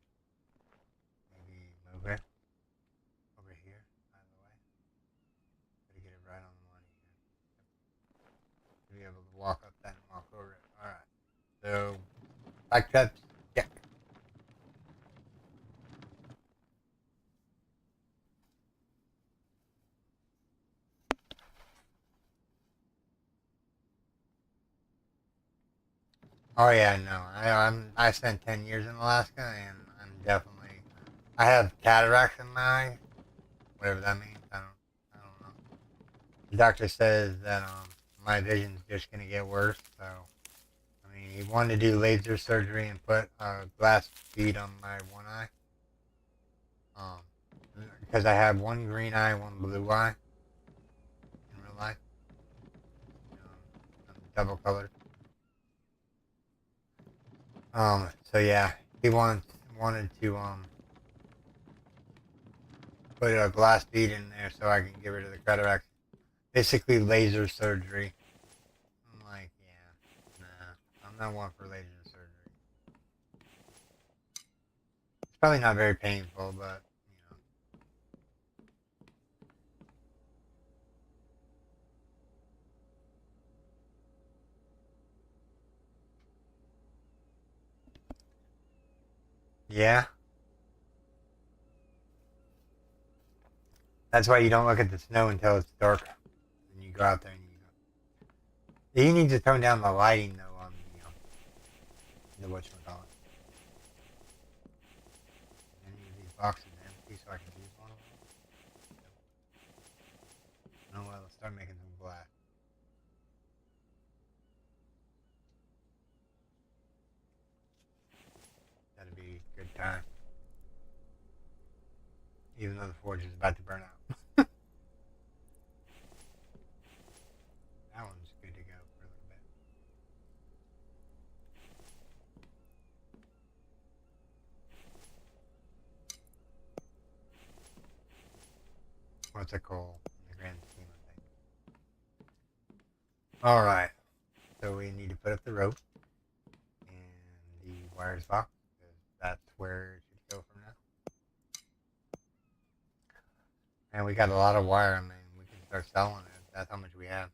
Maybe move it over here, out of the way. Gotta get it right on the money here. To be able to walk up that and walk over it. Alright. So, back up. Yeah. Oh yeah, no. I spent 10 years in Alaska, and I'm definitely. I have cataracts in my eye, whatever that means. I don't know. The doctor says that my vision's just gonna get worse. So I mean, he wanted to do laser surgery and put a glass bead on my one eye. Because I have one green eye, one blue eye in real life. I'm double colored. So yeah, he wanted to put a glass bead in there so I can get rid of the cataracts. Basically, laser surgery. I'm like, yeah, nah, I'm not one for laser surgery. It's probably not very painful, but yeah. That's why you don't look at the snow until it's dark, and you go out there and you go. You need to tone down the lighting though on the whatchamacallit. Any of these boxes empty so I can use one of them. Oh well, let's start making some glass. That'd be a good time. Even though the forge is about to burn out. That one's good to go for a little bit. What's it called in the grand scheme of things? Alright, so we need to put up the rope and the wires box, because that's where it should go from now. And we got a lot of wire. I mean, we can start selling it. That's how much we have.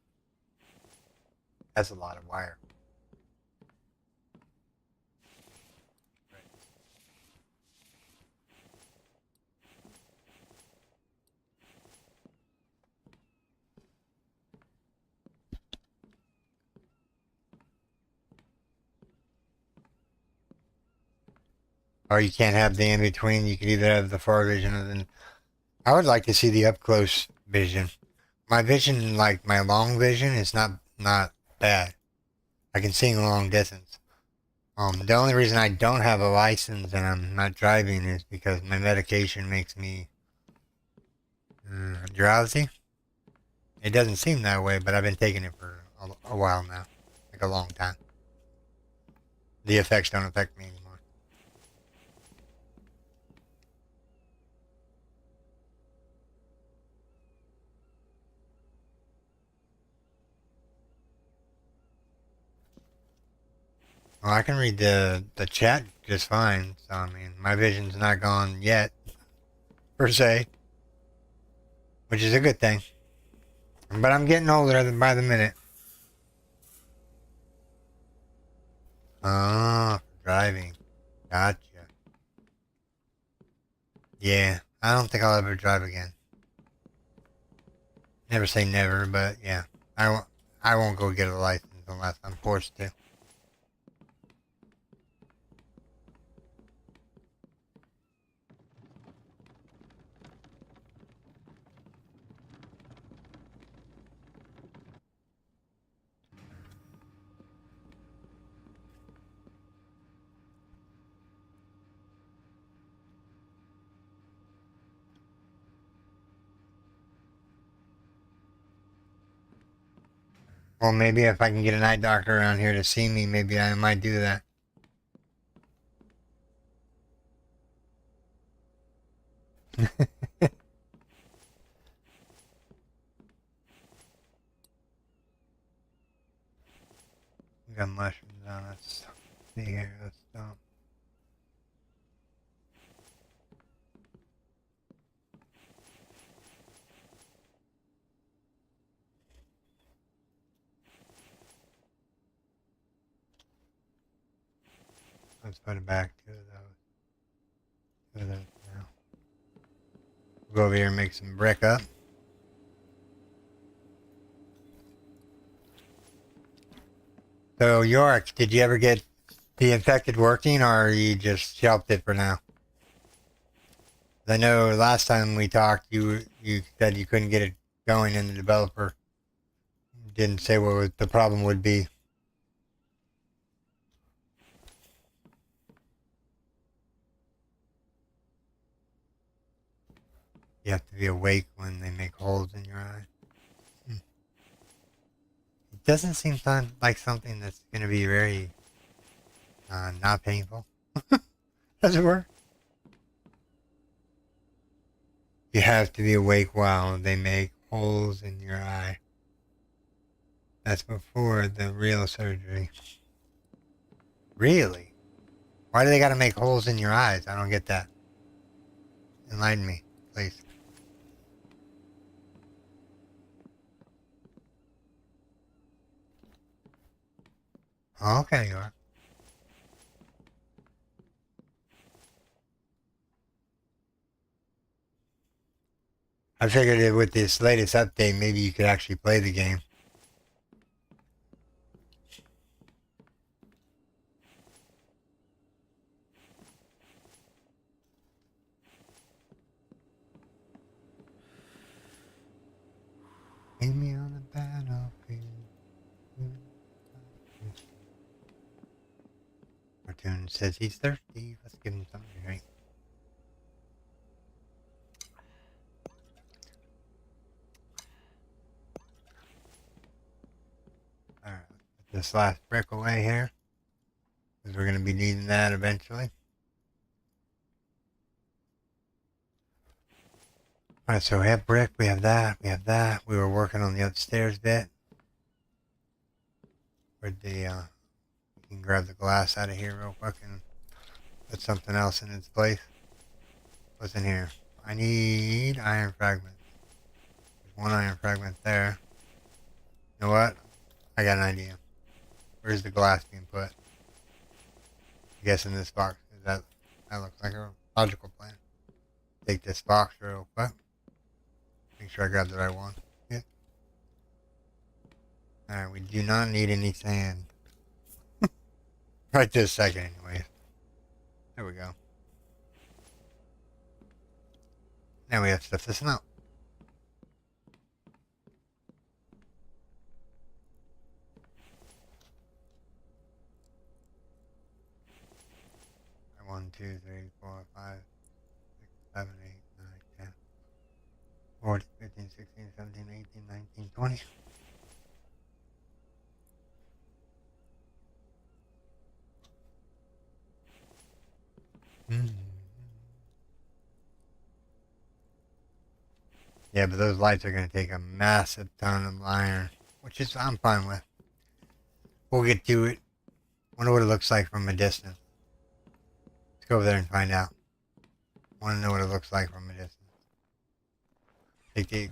That's a lot of wire. Or you can't have the in between. You could either have the far vision or then. I would like to see the up close vision. My vision, like my long vision, is not bad. I can see in a long distance. The only reason I don't have a license and I'm not driving is because my medication makes me drowsy. It doesn't seem that way, but I've been taking it for a while now, like a long time. The effects don't affect me anymore. Well, I can read the chat just fine. So I mean, my vision's not gone yet, per se, which is a good thing. But I'm getting older by the minute. Oh, driving. Gotcha. Yeah, I don't think I'll ever drive again. Never say never, but yeah, I won't go get a license unless I'm forced to. Well, maybe if I can get an eye doctor around here to see me, maybe I might do that. We got mushrooms on us. See here, let's dump. Let's put it back to those. To those now. We'll go over here and make some brick up. So, York, did you ever get the infected working, or you just shelved it for now? I know last time we talked, you said you couldn't get it going, and the developer didn't say what the problem would be. You have to be awake when they make holes in your eye. It doesn't seem like something that's going to be very not painful. Does it work? You have to be awake while they make holes in your eye. That's before the real surgery. Really? Why do they got to make holes in your eyes? I don't get that. Enlighten me, please. Okay, you are. I figured that with this latest update, maybe you could actually play the game. Meet me on the battlefield. Cartoon says he's thirsty. Let's give him something to drink. Alright, let's put this last brick away here, because we're going to be needing that eventually. Alright, so we have brick, we have that, we have that. We were working on the upstairs bit. Where'd the, you can grab the glass out of here real quick and put something else in its place. What's in here? I need iron fragments. There's one iron fragment there. You know what? I got an idea. Where's the glass being put? I guess in this box. That looks like a logical plan. Take this box real quick. Make sure I grab the right one. Yeah. Alright, we do not need any sand. Right this second, anyways. There we go. Now we have to stuff this out. One, two, three, four, 5, 6, 7, 8, 9, 10, 14, 15, 16, 17, 18, 19, 20. Mm-hmm. Yeah, but those lights are going to take a massive ton of iron, which is I'm fine with. We'll get to it. Wonder what it looks like from a distance. Let's go over there and find out. Want to know what it looks like from a distance. Take the.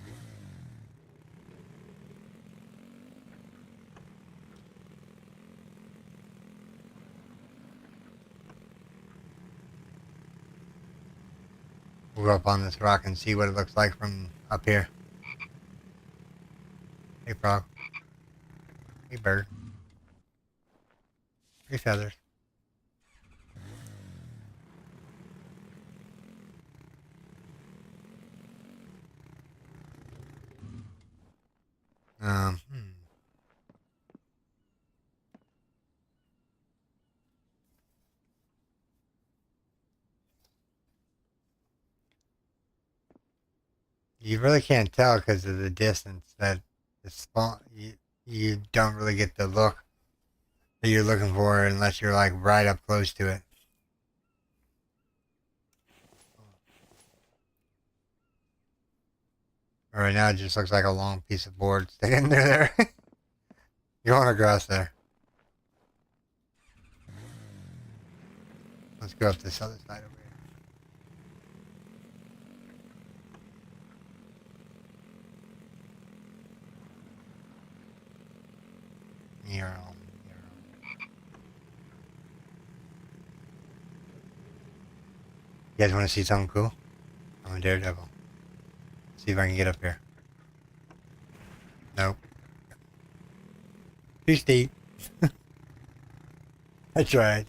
We'll go up on this rock and see what it looks like from up here. Hey, frog. Hey, bird. Hey, feathers. Um, hmm. You really can't tell because of the distance that the spawn. you don't really get the look that you're looking for unless you're like right up close to it. Right now, it just looks like a long piece of board sticking through there. Going across there. Let's go up this other side over here. Nero. You guys want to see something cool? I'm a daredevil. See if I can get up here. Nope. Too steep. I tried.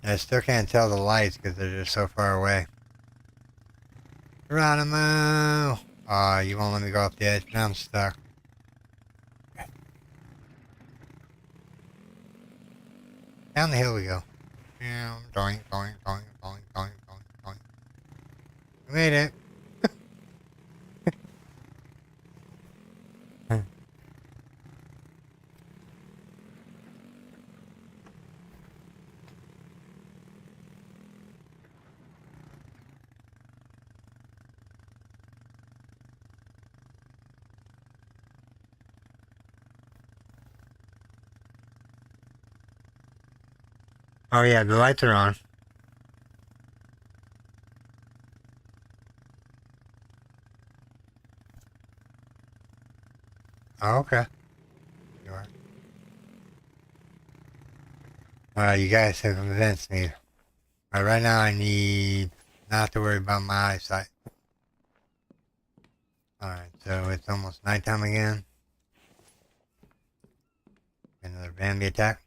I still can't tell the lights because they're just so far away. Geronimo! Aw, you won't let me go off the edge. Now I'm stuck. Down the hill we go. Yeah, doink, doink, doink, doink, doink, doink, doink. We made it. Oh yeah, the lights are on. Oh, okay. You are. You guys have convinced me. Right now I need not to worry about my eyesight. Alright, so it's almost nighttime again. Another Bambi attack.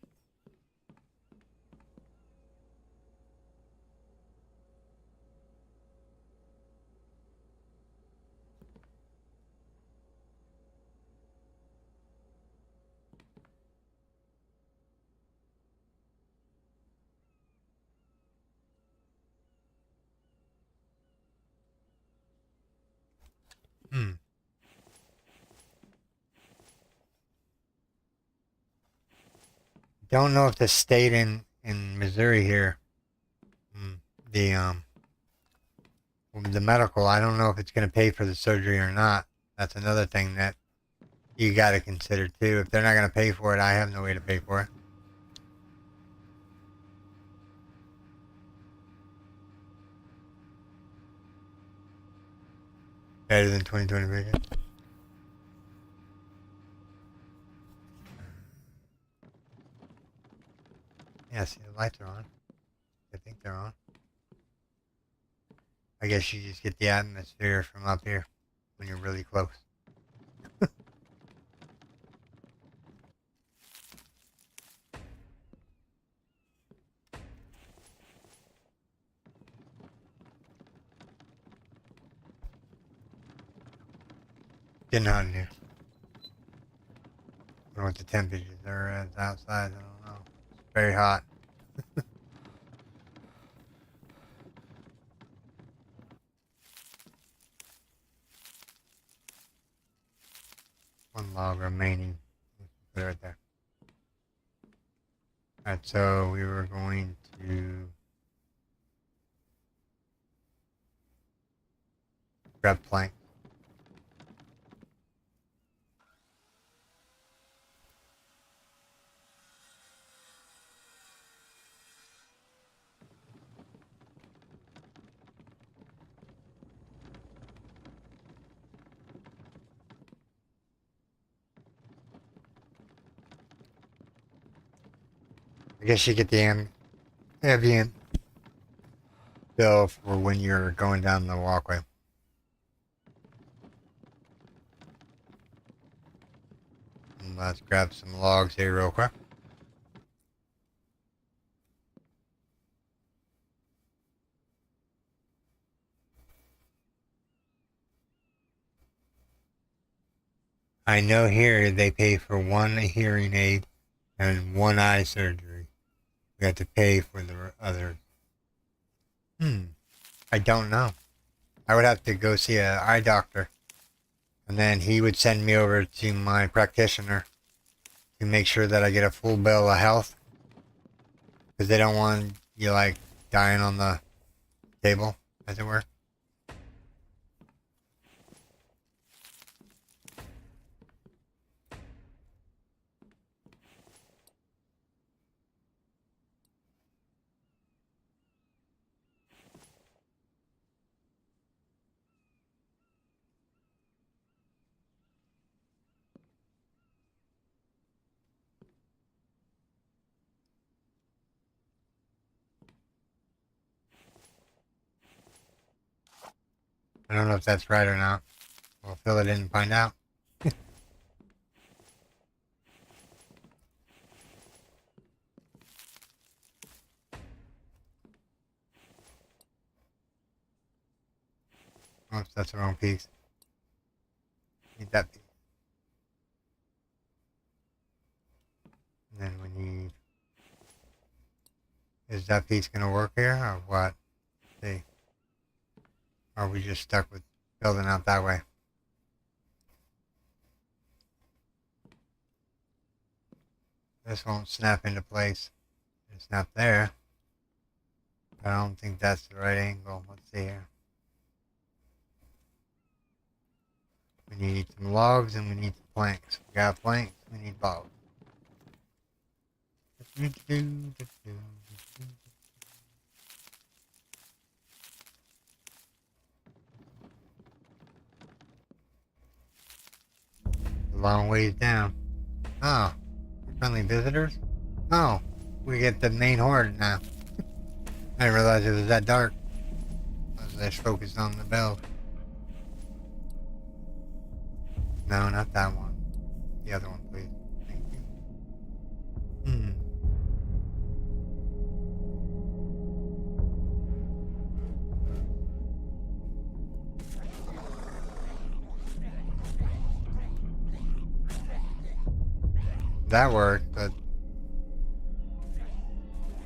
Hmm. Don't know if the state in Missouri here, the the medical, I don't know if it's going to pay for the surgery or not. That's another thing that you got to consider too. If they're not going to pay for it, I have no way to pay for it. Better than 2020 vision. Yeah, see the lights are on. I think they're on. I guess you just get the atmosphere from up here when you're really close. Getting hot in here. I don't know what the temperatures are outside. I don't know. It's very hot. One log remaining. Put it right there. Alright, so we were going to grab plank. I guess you get the ambient feel for when you're going down the walkway. And let's grab some logs here real quick. I know here they pay for one hearing aid and one eye surgery. We have to pay for the other. I don't know. I would have to go see an eye doctor. And then he would send me over to my practitioner to make sure that I get a full bill of health. Because they don't want you, like, dying on the table, as it were. I don't know if that's right or not. We'll fill it in and find out. Oops, that's the wrong piece. Need that piece. And then we need... Is that piece going to work here, or what? Let's see. Or are we just stuck with building out that way? This won't snap into place. It's not there. I don't think that's the right angle. Let's see here. We need some logs and we need some planks. We got planks, we need logs. A long ways down. Oh, friendly visitors? Oh, we get the main horde now. I didn't realize it was that dark. I was just focused on the bell. No, not that one. The other one, please. Thank you. That worked, but...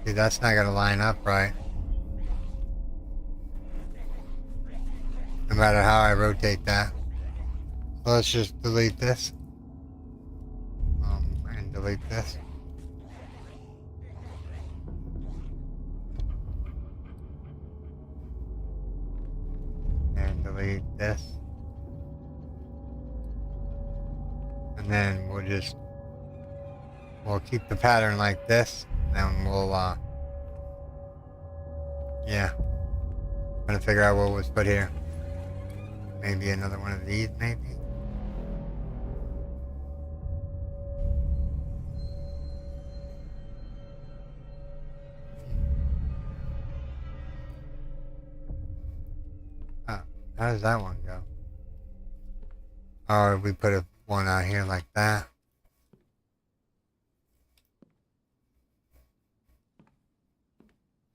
See, that's not gonna line up right. No matter how I rotate that. So let's just delete this. And delete this. And delete this. And then we'll keep the pattern like this. Then we'll, yeah. Trying to figure out what was put here. Maybe another one of these, maybe? Oh, how does that one go? Oh, we put one out here like that.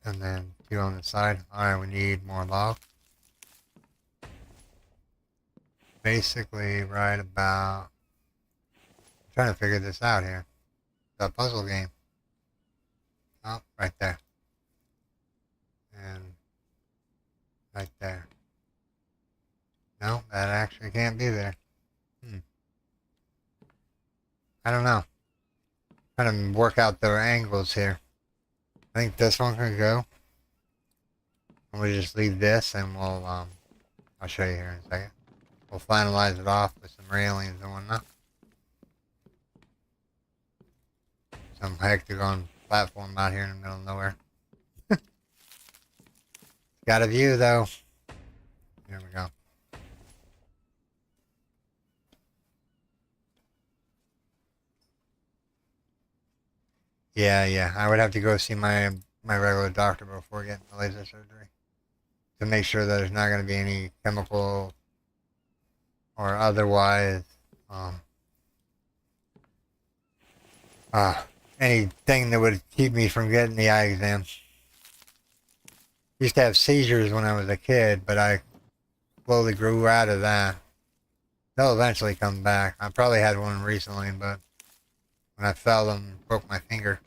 And then two on the side. Alright, we need more log. Basically, right about... I'm trying to figure this out here. It's a puzzle game. Oh, right there. And right there. No, that actually can't be there. I don't know. Trying to work out the angles here. I think this one can go. And we just leave this and we'll, I'll show you here in a second. We'll finalize it off with some railings and whatnot. Some hectagon platform out here in the middle of nowhere. Got a view though. Here we go. Yeah. I would have to go see my regular doctor before getting the laser surgery to make sure that there's not going to be any chemical or otherwise anything that would keep me from getting the eye exam. Used to have seizures when I was a kid, but I slowly grew out of that. They'll eventually come back. I probably had one recently, but when I fell and broke my finger.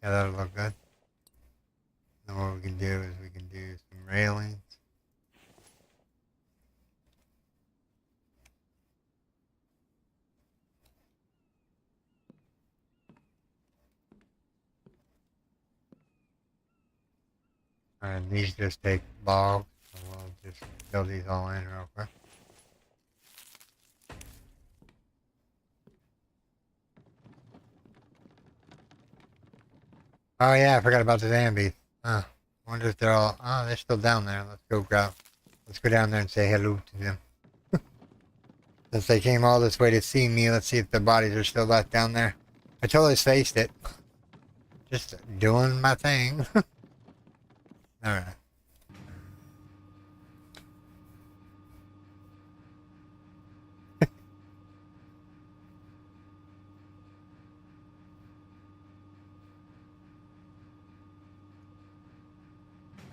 Yeah, that'll look good. Then what we can do is we can do some railings. And these just take logs. So we'll just fill these all in real quick. Oh yeah, I forgot about the zombies. Huh. Wonder if they're all... Oh, they're still down there. Let's go grab... Let's go down there and say hello to them. Since they came all this way to see me, let's see if the bodies are still left down there. I totally spaced it. Just doing my thing. Alright.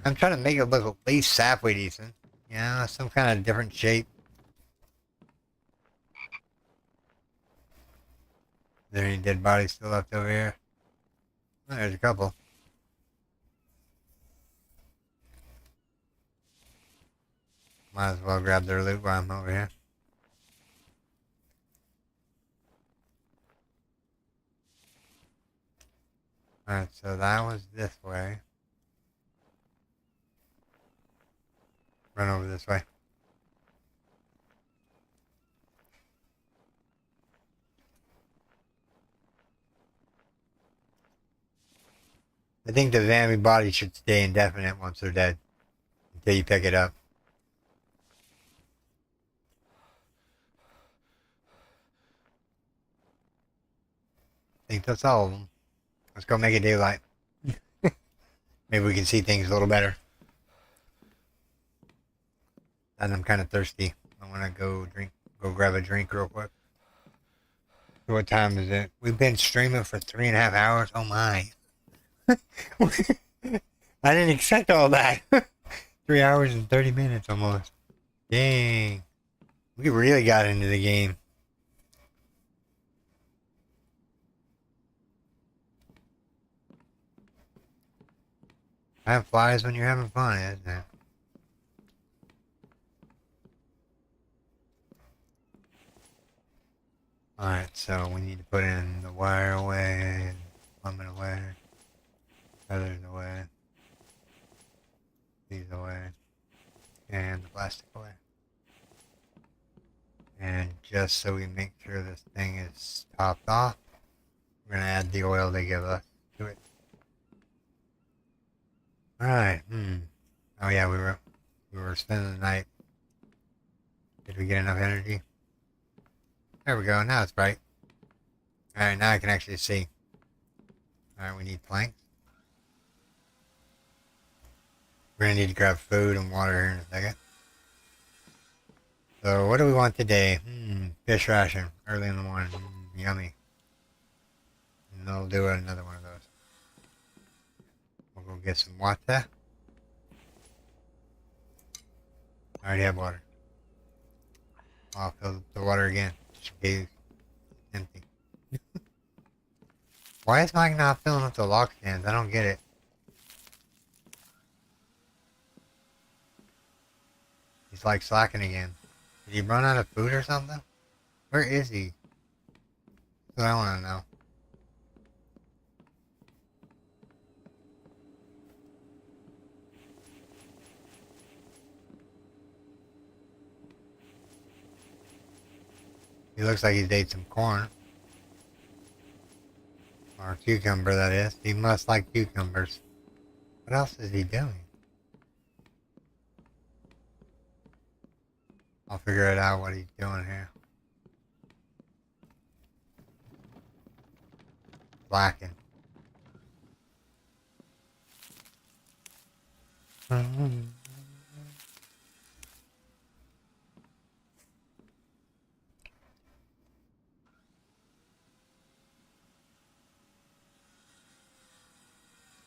I'm trying to make it look at least halfway decent. Yeah, some kind of different shape. Is there any dead bodies still left over here? Oh, there's a couple. Might as well grab their loot while I'm over here. Alright, so that was this way. Run over this way. I think the zombie body should stay indefinite once they're dead. Until you pick it up. I think that's all of them. Let's go make it daylight. Maybe we can see things a little better. And I'm kind of thirsty. I want to go grab a drink real quick. What time is it? We've been streaming for 3.5 hours. Oh my. I didn't expect all that. 3 hours and 30 minutes almost. Dang. We really got into the game. Time flies when you're having fun, isn't it? Alright, so we need to put in the wire away, plumbing away, feathers away, these away, and the plastic away. And just so we make sure this thing is topped off, we're going to add the oil they give us to it. Alright, Oh yeah, we were spending the night. Did we get enough energy? There we go, now it's bright. Alright, now I can actually see. Alright, we need planks. We're gonna need to grab food and water here in a second. So, what do we want today? Fish ration, early in the morning. Yummy. And I'll do another one of those. We'll go get some water. I already have water. I'll fill the water again. Just empty. Why is Mike not filling up the lock stands? I don't get it. He's like slacking again. Did he run out of food or something? Where is he? That's what I want to know. He looks like he's ate some corn. Or cucumber, that is. He must like cucumbers. What else is he doing? I'll figure it out what he's doing here. Blacking.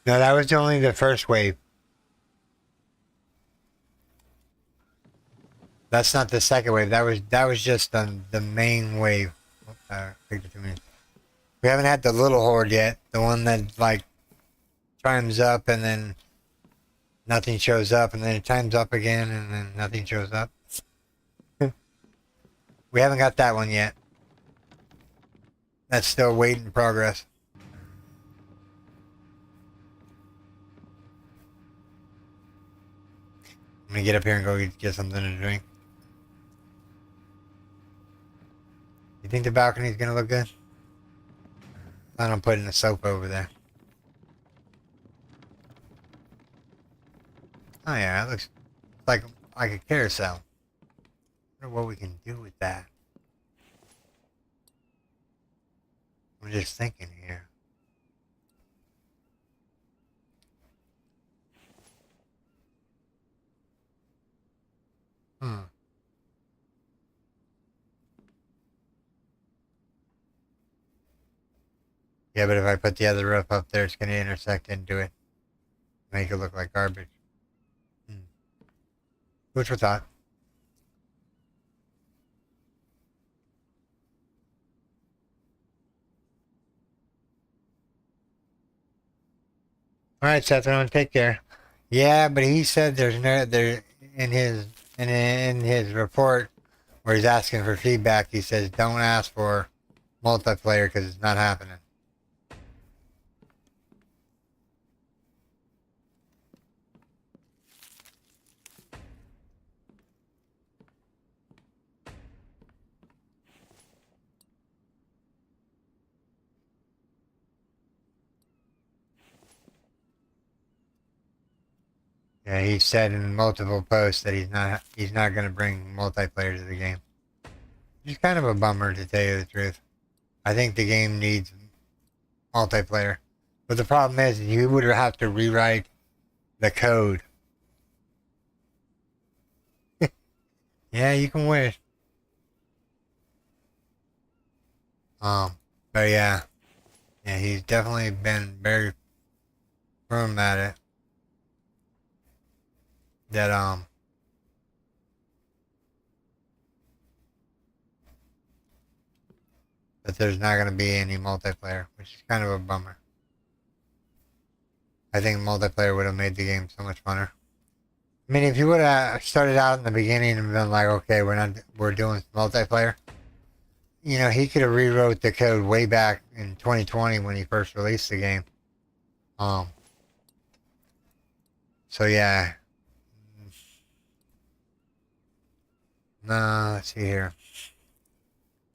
No, that was only the first wave. That's not the second wave. That was just the main wave. We haven't had the little horde yet. The one that like times up and then nothing shows up, and then it times up again and then nothing shows up. We haven't got that one yet. That's still wait in progress. I'm gonna get up here and go get something to drink. You think the balcony's gonna look good? Plan on putting the soap over there. Oh yeah, it looks like a carousel. I wonder what we can do with that. I'm just thinking here. Hmm. Yeah, but if I put the other roof up there, it's gonna intersect into it. Make it look like garbage. Hmm. Food for thought. Alright, Seth, I'm gonna take care. Yeah, but he said there's no there in his report where he's asking for feedback, he says don't ask for multiplayer because it's not happening. Yeah, he said in multiple posts that he's not gonna bring multiplayer to the game. Which is kind of a bummer to tell you the truth. I think the game needs multiplayer. But the problem is you would have to rewrite the code. Yeah, you can wish. Um, but yeah. Yeah, he's definitely been very firm at it. That that there's not gonna be any multiplayer, which is kind of a bummer. I think multiplayer would have made the game so much funner. I mean, if you would have started out in the beginning and been like, okay, we're doing multiplayer. You know, he could have rewrote the code way back in 2020 when he first released the game. Um. So yeah. No, let's see here.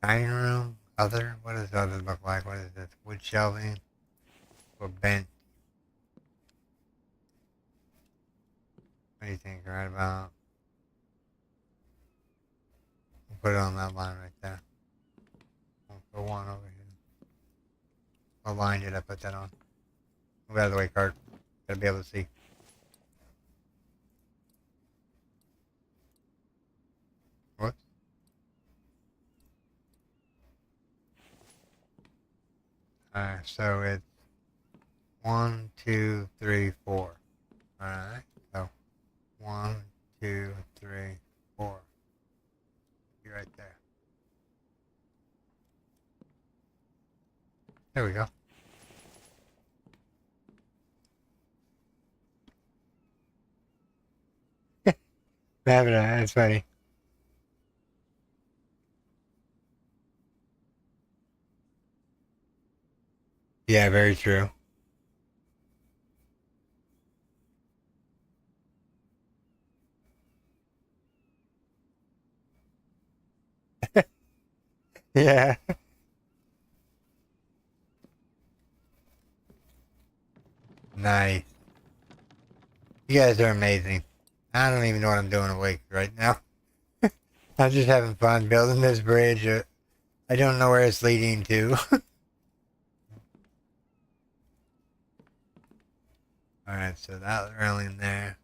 Dining room, other. What does other look like? What is this? Wood shelving or bench? What do you think? Right about. We'll put it on that line right there. We'll go one over here. What line did I put that on? Move out of the way, cart. Gotta be able to see. Whoops. Alright, so it's 1, 2, 3, 4. Alright, so 1, 2, 3, 4. Be right there. There we go. That's funny. Yeah, very true. Yeah. Nice. You guys are amazing. I don't even know what I'm doing awake right now. I'm just having fun building this bridge. I don't know where it's leading to. Alright, so that railing there.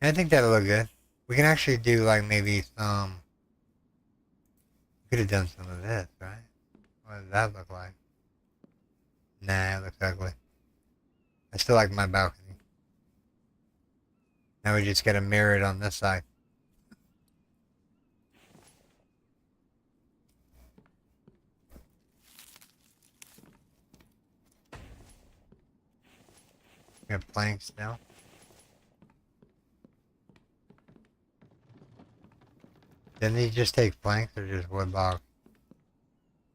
I think that'll look good. We can actually do like maybe some. Could have done some of this, right? What does that look like? Nah, it looks ugly. I still like my balcony. Now we just gotta mirror it on this side. We have planks now. Didn't he just take planks or just wood logs?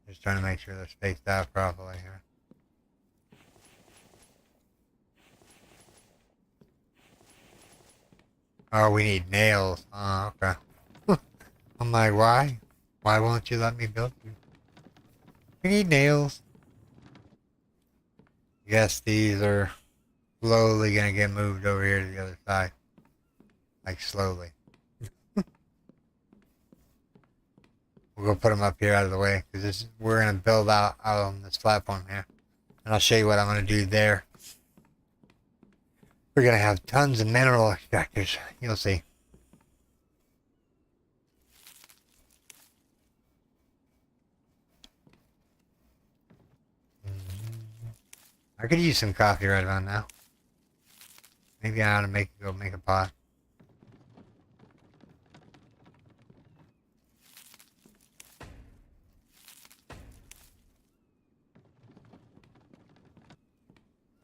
Just trying to make sure they're spaced out properly here. Oh, we need nails. Oh, okay. I'm like, why? Why won't you let me build you? We need nails. Yes, these are slowly gonna get moved over here to the other side. Like, slowly. We'll go put them up here out of the way, because we're gonna build out on this platform here. And I'll show you what I'm gonna do there. We're gonna have tons of mineral extractors. You'll see. I could use some coffee right about now. Maybe I ought to go make a pot.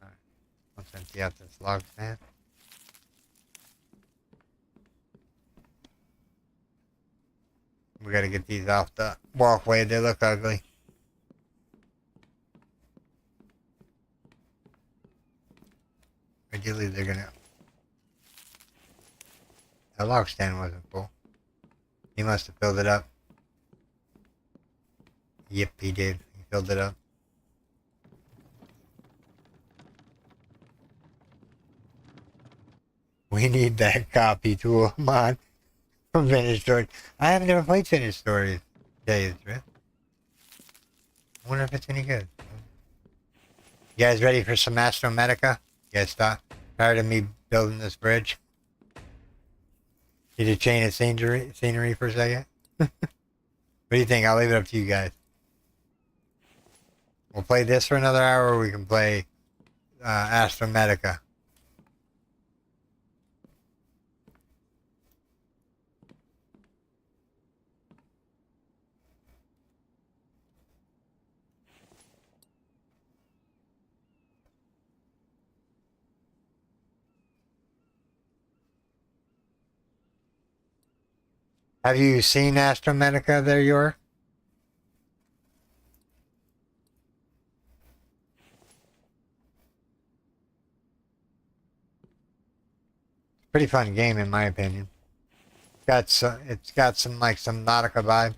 Alright, let's empty out this log stand. We gotta get these off the walkway. They look ugly. Ideally, they're gonna. That log stand wasn't full. He must have filled it up. Yep, he did. He filled it up. We need that copy tool, mod from Vintage Stories. I have never played Vintage Stories, to tell you the truth. I wonder if it's any good. You guys ready for some Astromedica? You guys tired of me building this bridge? Need a change of scenery for a second? What do you think? I'll leave it up to you guys. We'll play this for another hour, or we can play Astromedica. Have you seen Astromedica there, York? Pretty fun game in my opinion. It's got some like some Nautica vibe.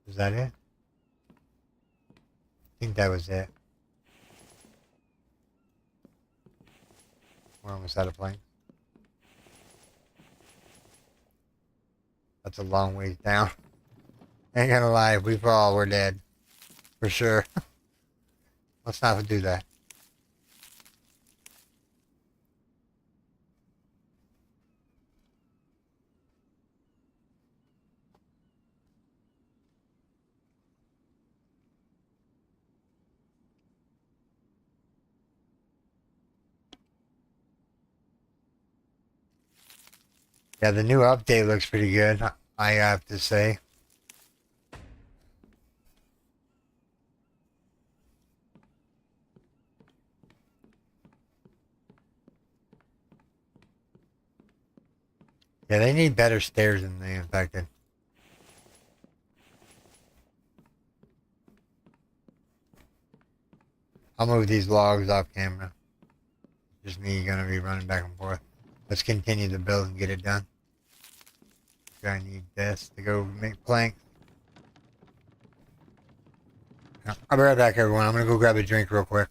Is that it? I think that was it. We're almost out of plane. That's a long ways down. Ain't gonna lie, if we fall, we're dead. For sure. Let's not do that. Yeah, the new update looks pretty good, I have to say. Yeah, they need better stairs than the infected. I'll move these logs off camera. Just me gonna be running back and forth. Let's continue the build and get it done. I need this to go make planks. I'll be right back, everyone. I'm gonna go grab a drink real quick.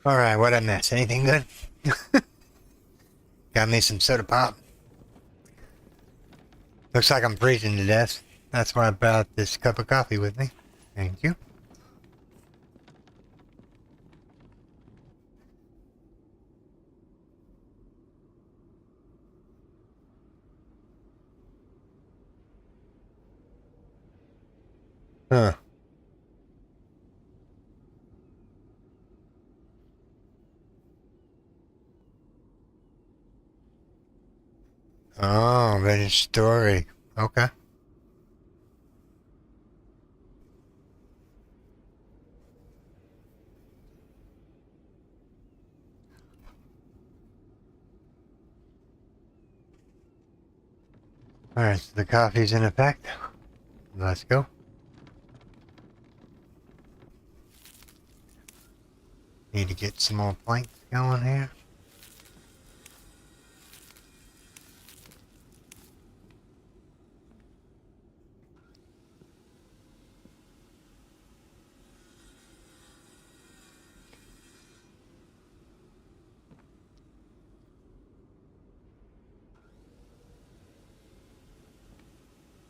Alright, what I miss? Anything good? Got me some soda pop. Looks like I'm freezing to death. That's why I brought this cup of coffee with me. Thank you. Huh. Oh, vintage story. Okay. Alright, so the coffee's in effect. Let's go. Need to get some more planks going here.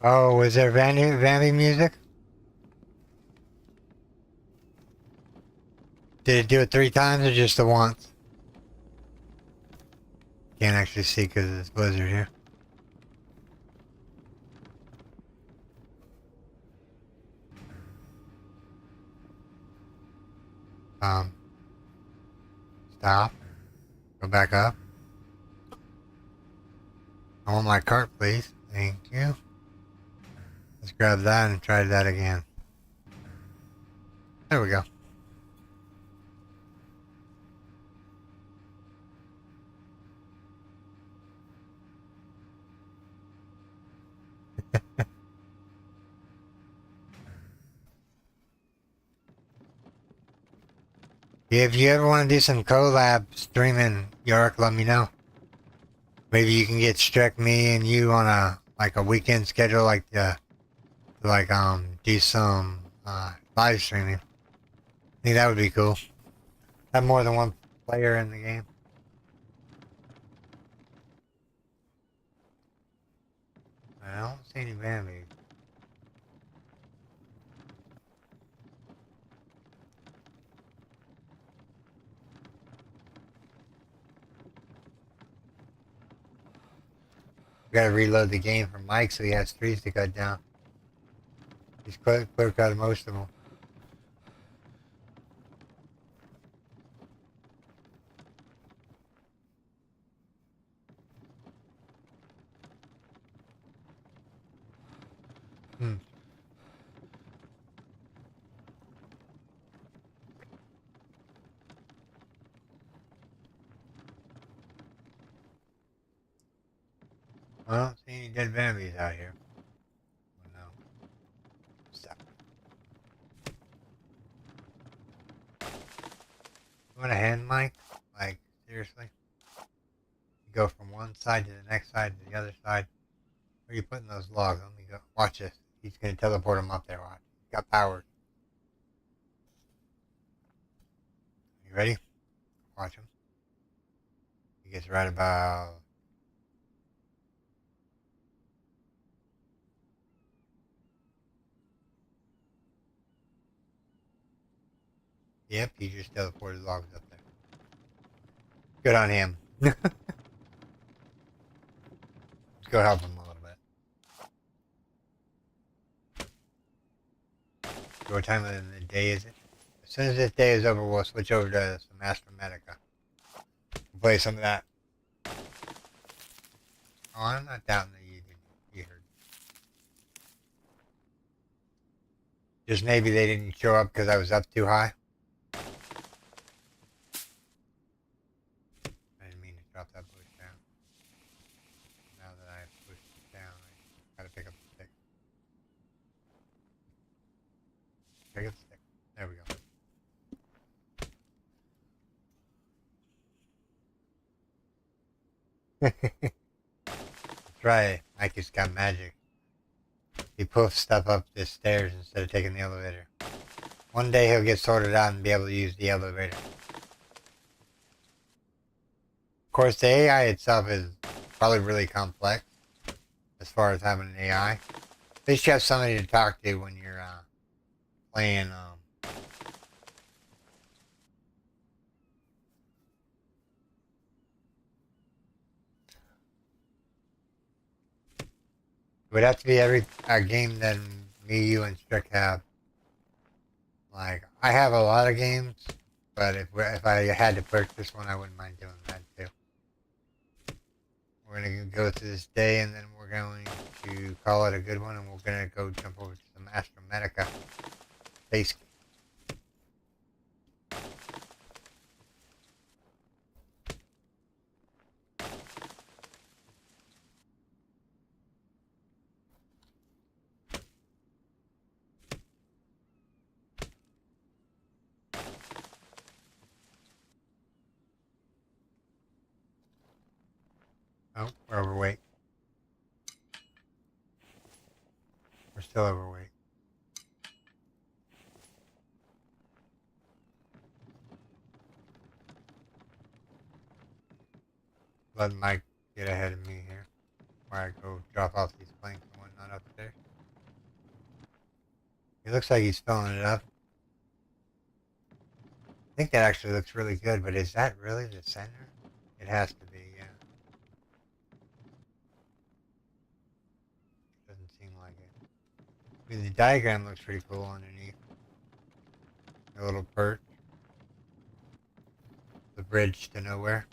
Oh, was there Vandy music? Did it do it 3 times or just the once? Can't actually see because of this blizzard here. Stop. Go back up. I want my cart, please. Thank you. Let's grab that and try that again. There we go. If you ever want to do some collab streaming, York, let me know. Maybe you can get Strek, me, and you on a weekend schedule, do some live streaming. I think that would be cool. Have more than one player in the game. I don't see any Bambi. Gotta reload the game for Mike so he has trees to cut down. He's clear cut most of them. I don't see any dead Bambis out here. Oh, no. Stop. You want a hand mic? Like, seriously? You go from one side to the next side to the other side. Where are you putting those logs? Let me go. Watch this. He's going to teleport them up there. Watch. He's got power. You ready? Watch him. He gets right about... Yep, he just teleported logs up there. Good on him. Let's go help him a little bit. What time of the day is it? As soon as this day is over, we'll switch over to some Astra Medica. We'll play some of that. Oh, I'm not doubting that you heard. Just maybe they didn't show up because I was up too high. I didn't mean to drop that bush down. Now that I pushed it down, I gotta pick up the stick. Pick up the stick. There we go. Try it. Mikey's got magic. He poofs stuff up the stairs instead of taking the elevator. One day he'll get sorted out and be able to use the elevator. course, the AI itself is probably really complex as far as having an AI. At least you have somebody to talk to when you're playing. It would have to be every game that me, you, and Strick have. Like, I have a lot of games, but if I had to purchase one, I wouldn't mind doing that too. We're going to go through this day, and then we're going to call it a good one, and we're going to go jump over to some Astromedica base game. Oh, we're overweight. We're still overweight. Let Mike get ahead of me here, where I go drop off these planks and whatnot up there. He looks like he's filling it up. I think that actually looks really good, but is that really the center? It has to be, yeah. Doesn't seem like it. I mean, the diagram looks pretty cool underneath. A little perch. The bridge to nowhere.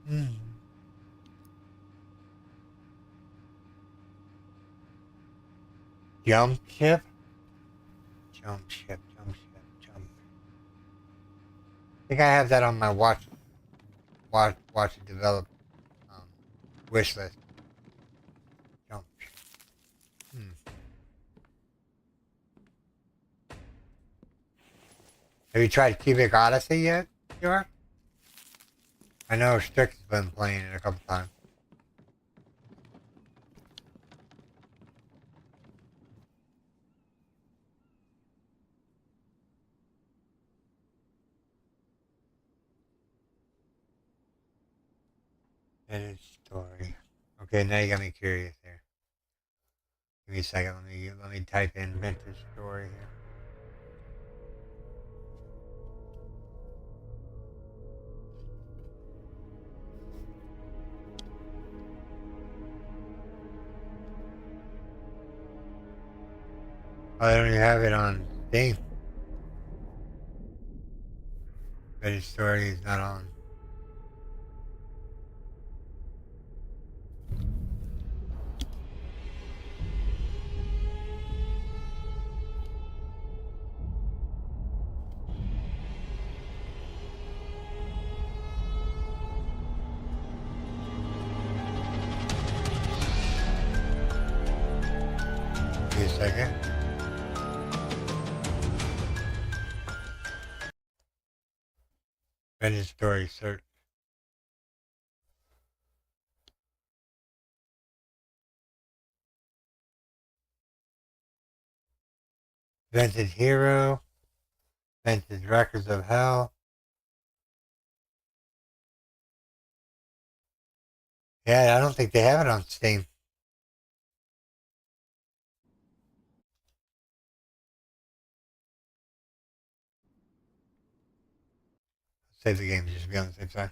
Mm. Jump ship? Jump ship, jump ship, jump. I think I have that on my watch it develop um, wish list. Jump ship. Hmm. Have you tried Cubic Odyssey yet, York? I know Strick's been playing it a couple times. Vintage story. Okay, now you got me curious here. Give me a second. Let me type in vintage story here. Oh, I don't even have it on Steam. Vintage story is not on. Give me a second. Vintage story search. Vintage hero. Vintage records of hell. Yeah, I don't think they have it on Steam. Save the game just to be on the safe side.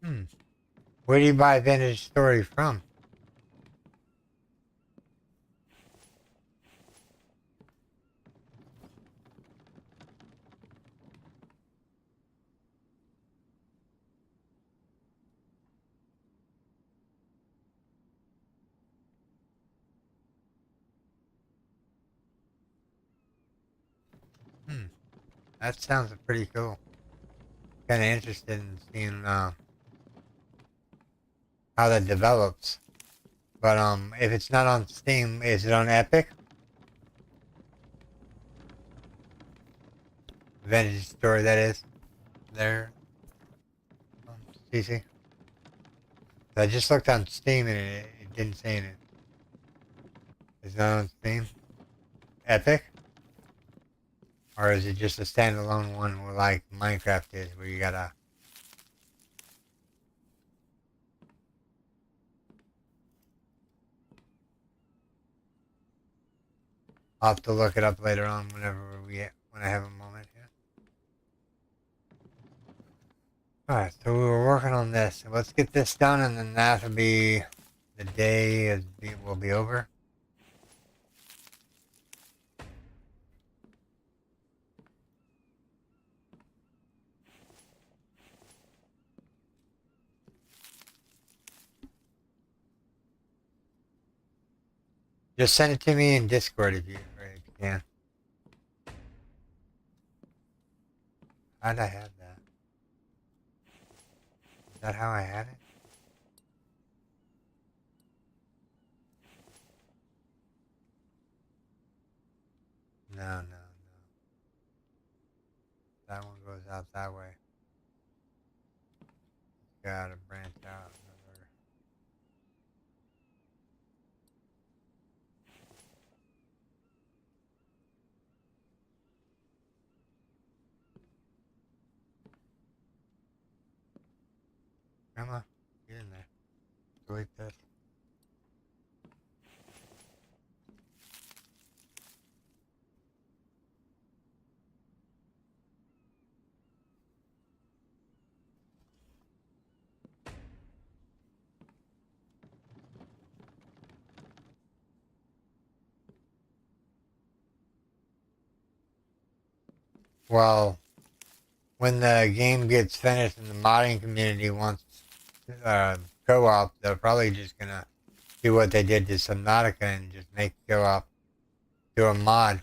Hmm. Where do you buy vintage story from? That sounds pretty cool. Kind of interested in seeing how that develops. But if it's not on Steam, is it on Epic? Vintage Story, that is. There. CC. I just looked on Steam and it didn't say anything. It's not on Steam? Epic? Or is it just a standalone one where like Minecraft is, where you gotta... I'll have to look it up later on when I have a moment here. Alright, so we were working on this. Let's get this done and then that'll be... The day will be over. Just send it to me in Discord if you can. How'd I have that? Is that how I had it? No, no, no. That one goes out that way. Gotta branch out another. Come on, get in there. Delete this. Well, when the game gets finished and the modding community wants co-op, they're probably just gonna do what they did to Subnautica and just make co-op do a mod.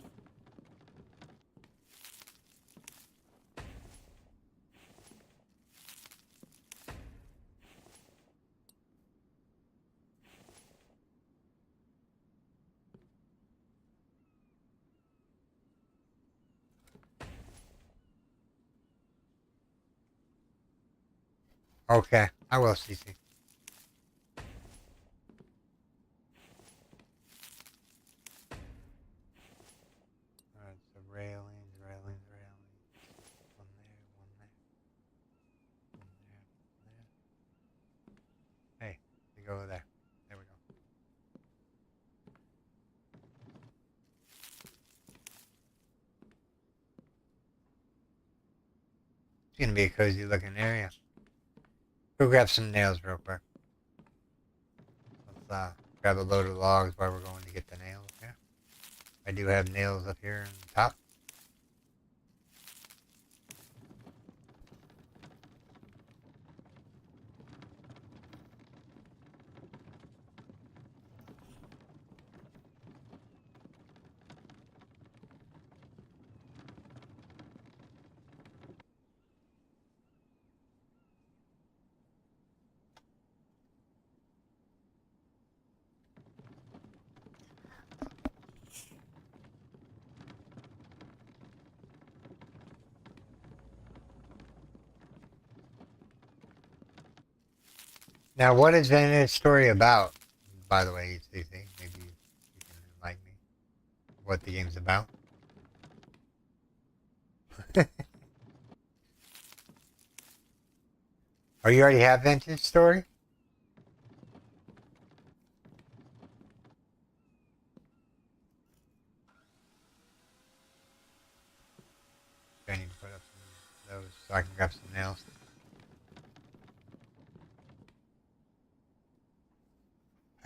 Okay, I will, CC. Alright, so railings. One there, one there. One there, Hey, you go there. There we go. It's gonna be a cozy looking area. Go grab some nails real quick. Let's grab a load of logs while we're going to get the nails here. I do have nails up here on the top. Now, what is Vantage Story about? By the way, CC, maybe you can enlighten me what the game's about. Oh, you already have Vantage Story? I need to put up some of those so I can grab some nails.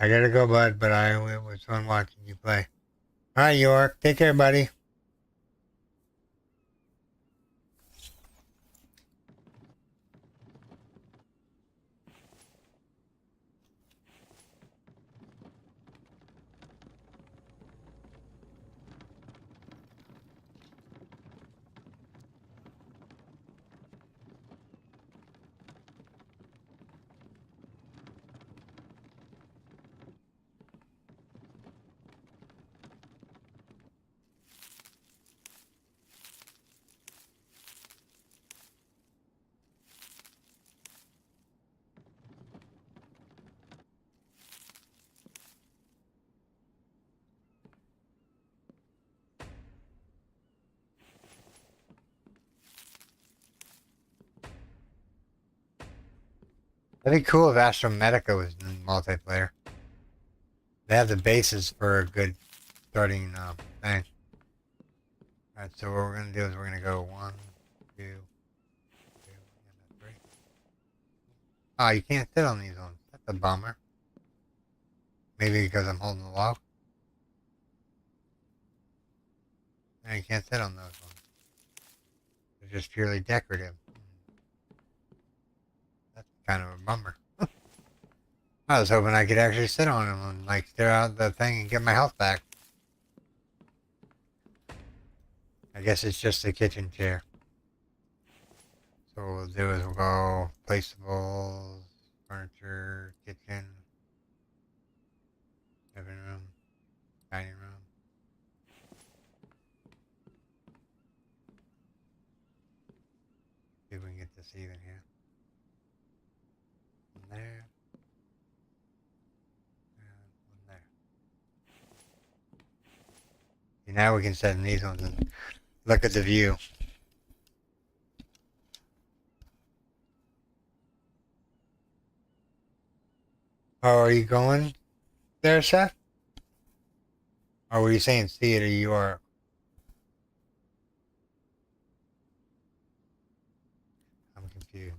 I gotta go, bud, but it was fun watching you play. Alright, York. Take care, buddy. That'd be cool if Astro Medica was in multiplayer. They have the basis for a good starting thing. Alright, so what we're gonna do is we're gonna go 1, 2, 2, and a 3. Oh, you can't sit on these ones. That's a bummer. Maybe because I'm holding the lock. No, you can't sit on those ones. They're just purely decorative. That's kind of a bummer. I was hoping I could actually sit on them and like stare out the thing and get my health back. I guess it's just a kitchen chair. So what we'll do is we'll go placeables, furniture, kitchen, living room, dining room. See if we can get this even here. One there. And one there. See, now we can set in these ones and look at the view. Oh, are you going there, Seth? Or were you saying theater you are? I'm confused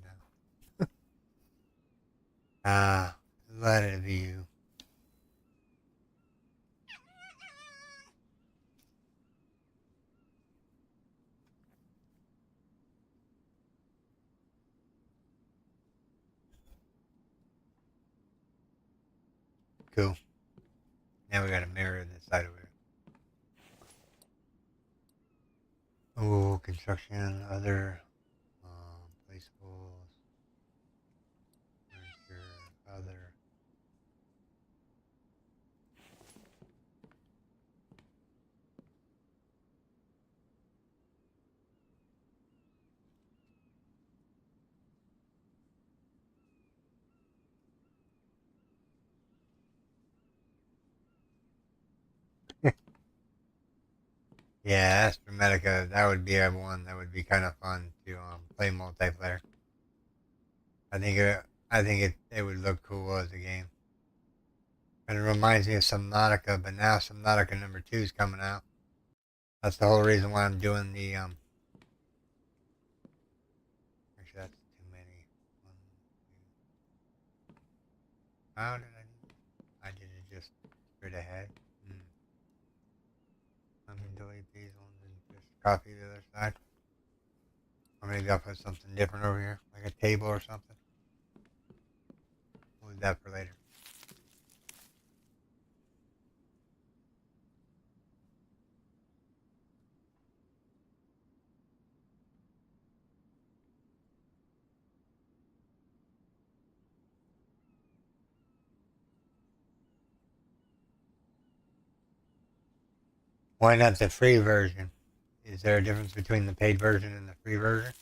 now. Ah, let it view. Cool. Now we got a mirror this side over here. Oh, construction, other, placeables, furniture, other. Yeah, Astra Medica, that would be a one that would be kind of fun to play multiplayer. I think it would look cool as a game. And it reminds me of Subnautica, but now Subnautica number 2 is coming out. That's the whole reason why I'm doing the actually that's too many. One, two. How did I did it just straight ahead. Let me delete these ones and just copy the other side. Or maybe I'll put something different over here, like a table or something. We'll leave that for later. Why not the free version? Is there a difference between the paid version and the free version?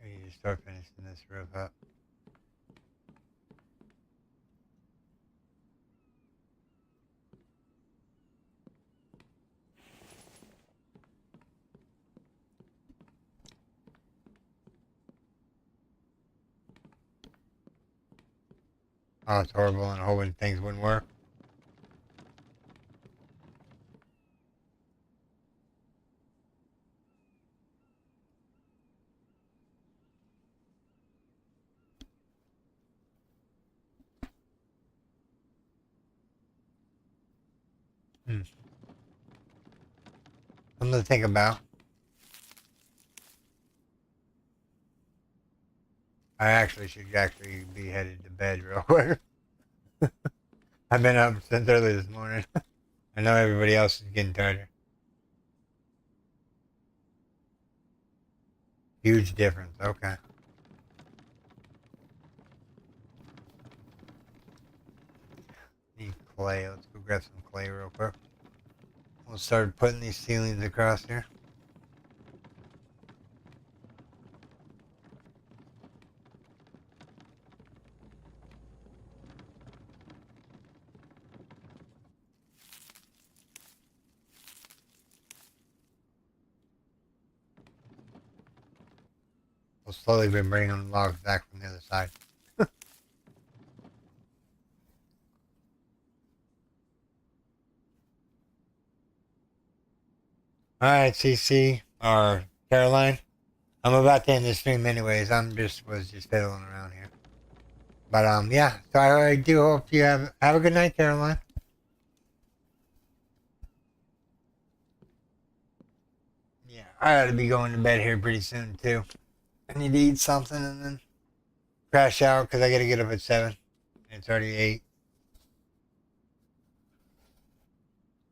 I need to start finishing this roof up. Oh, it's horrible and hoping things wouldn't work. Something to think about. I actually should be headed to bed real quick. I've been up since early this morning. I know everybody else is getting tired. Huge difference. Okay. Need clay. Let's go grab some clay real quick. We'll start putting these ceilings across here. We'll slowly be bringing logs back from the other side. Alright, CC, or Caroline. I'm about to end the stream anyways. Was just fiddling around here. But yeah. So I do hope you have a good night, Caroline. Yeah, I ought to be going to bed here pretty soon too. I need to eat something and then crash out because I gotta get up at 7. And it's already 8.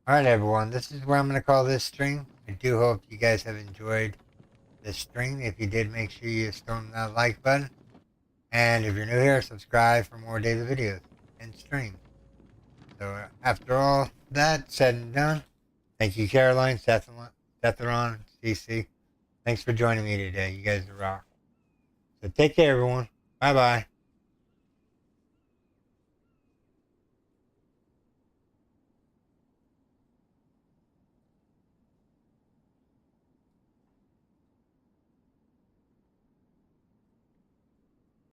Alright everyone, this is where I'm gonna call this stream. I do hope you guys have enjoyed this stream. If you did, make sure you storm that like button. And if you're new here, subscribe for more daily videos and streams. So after all that said and done, thank you Caroline, Setheron, CC. Thanks for joining me today. You guys are rock. So take care everyone. Bye bye.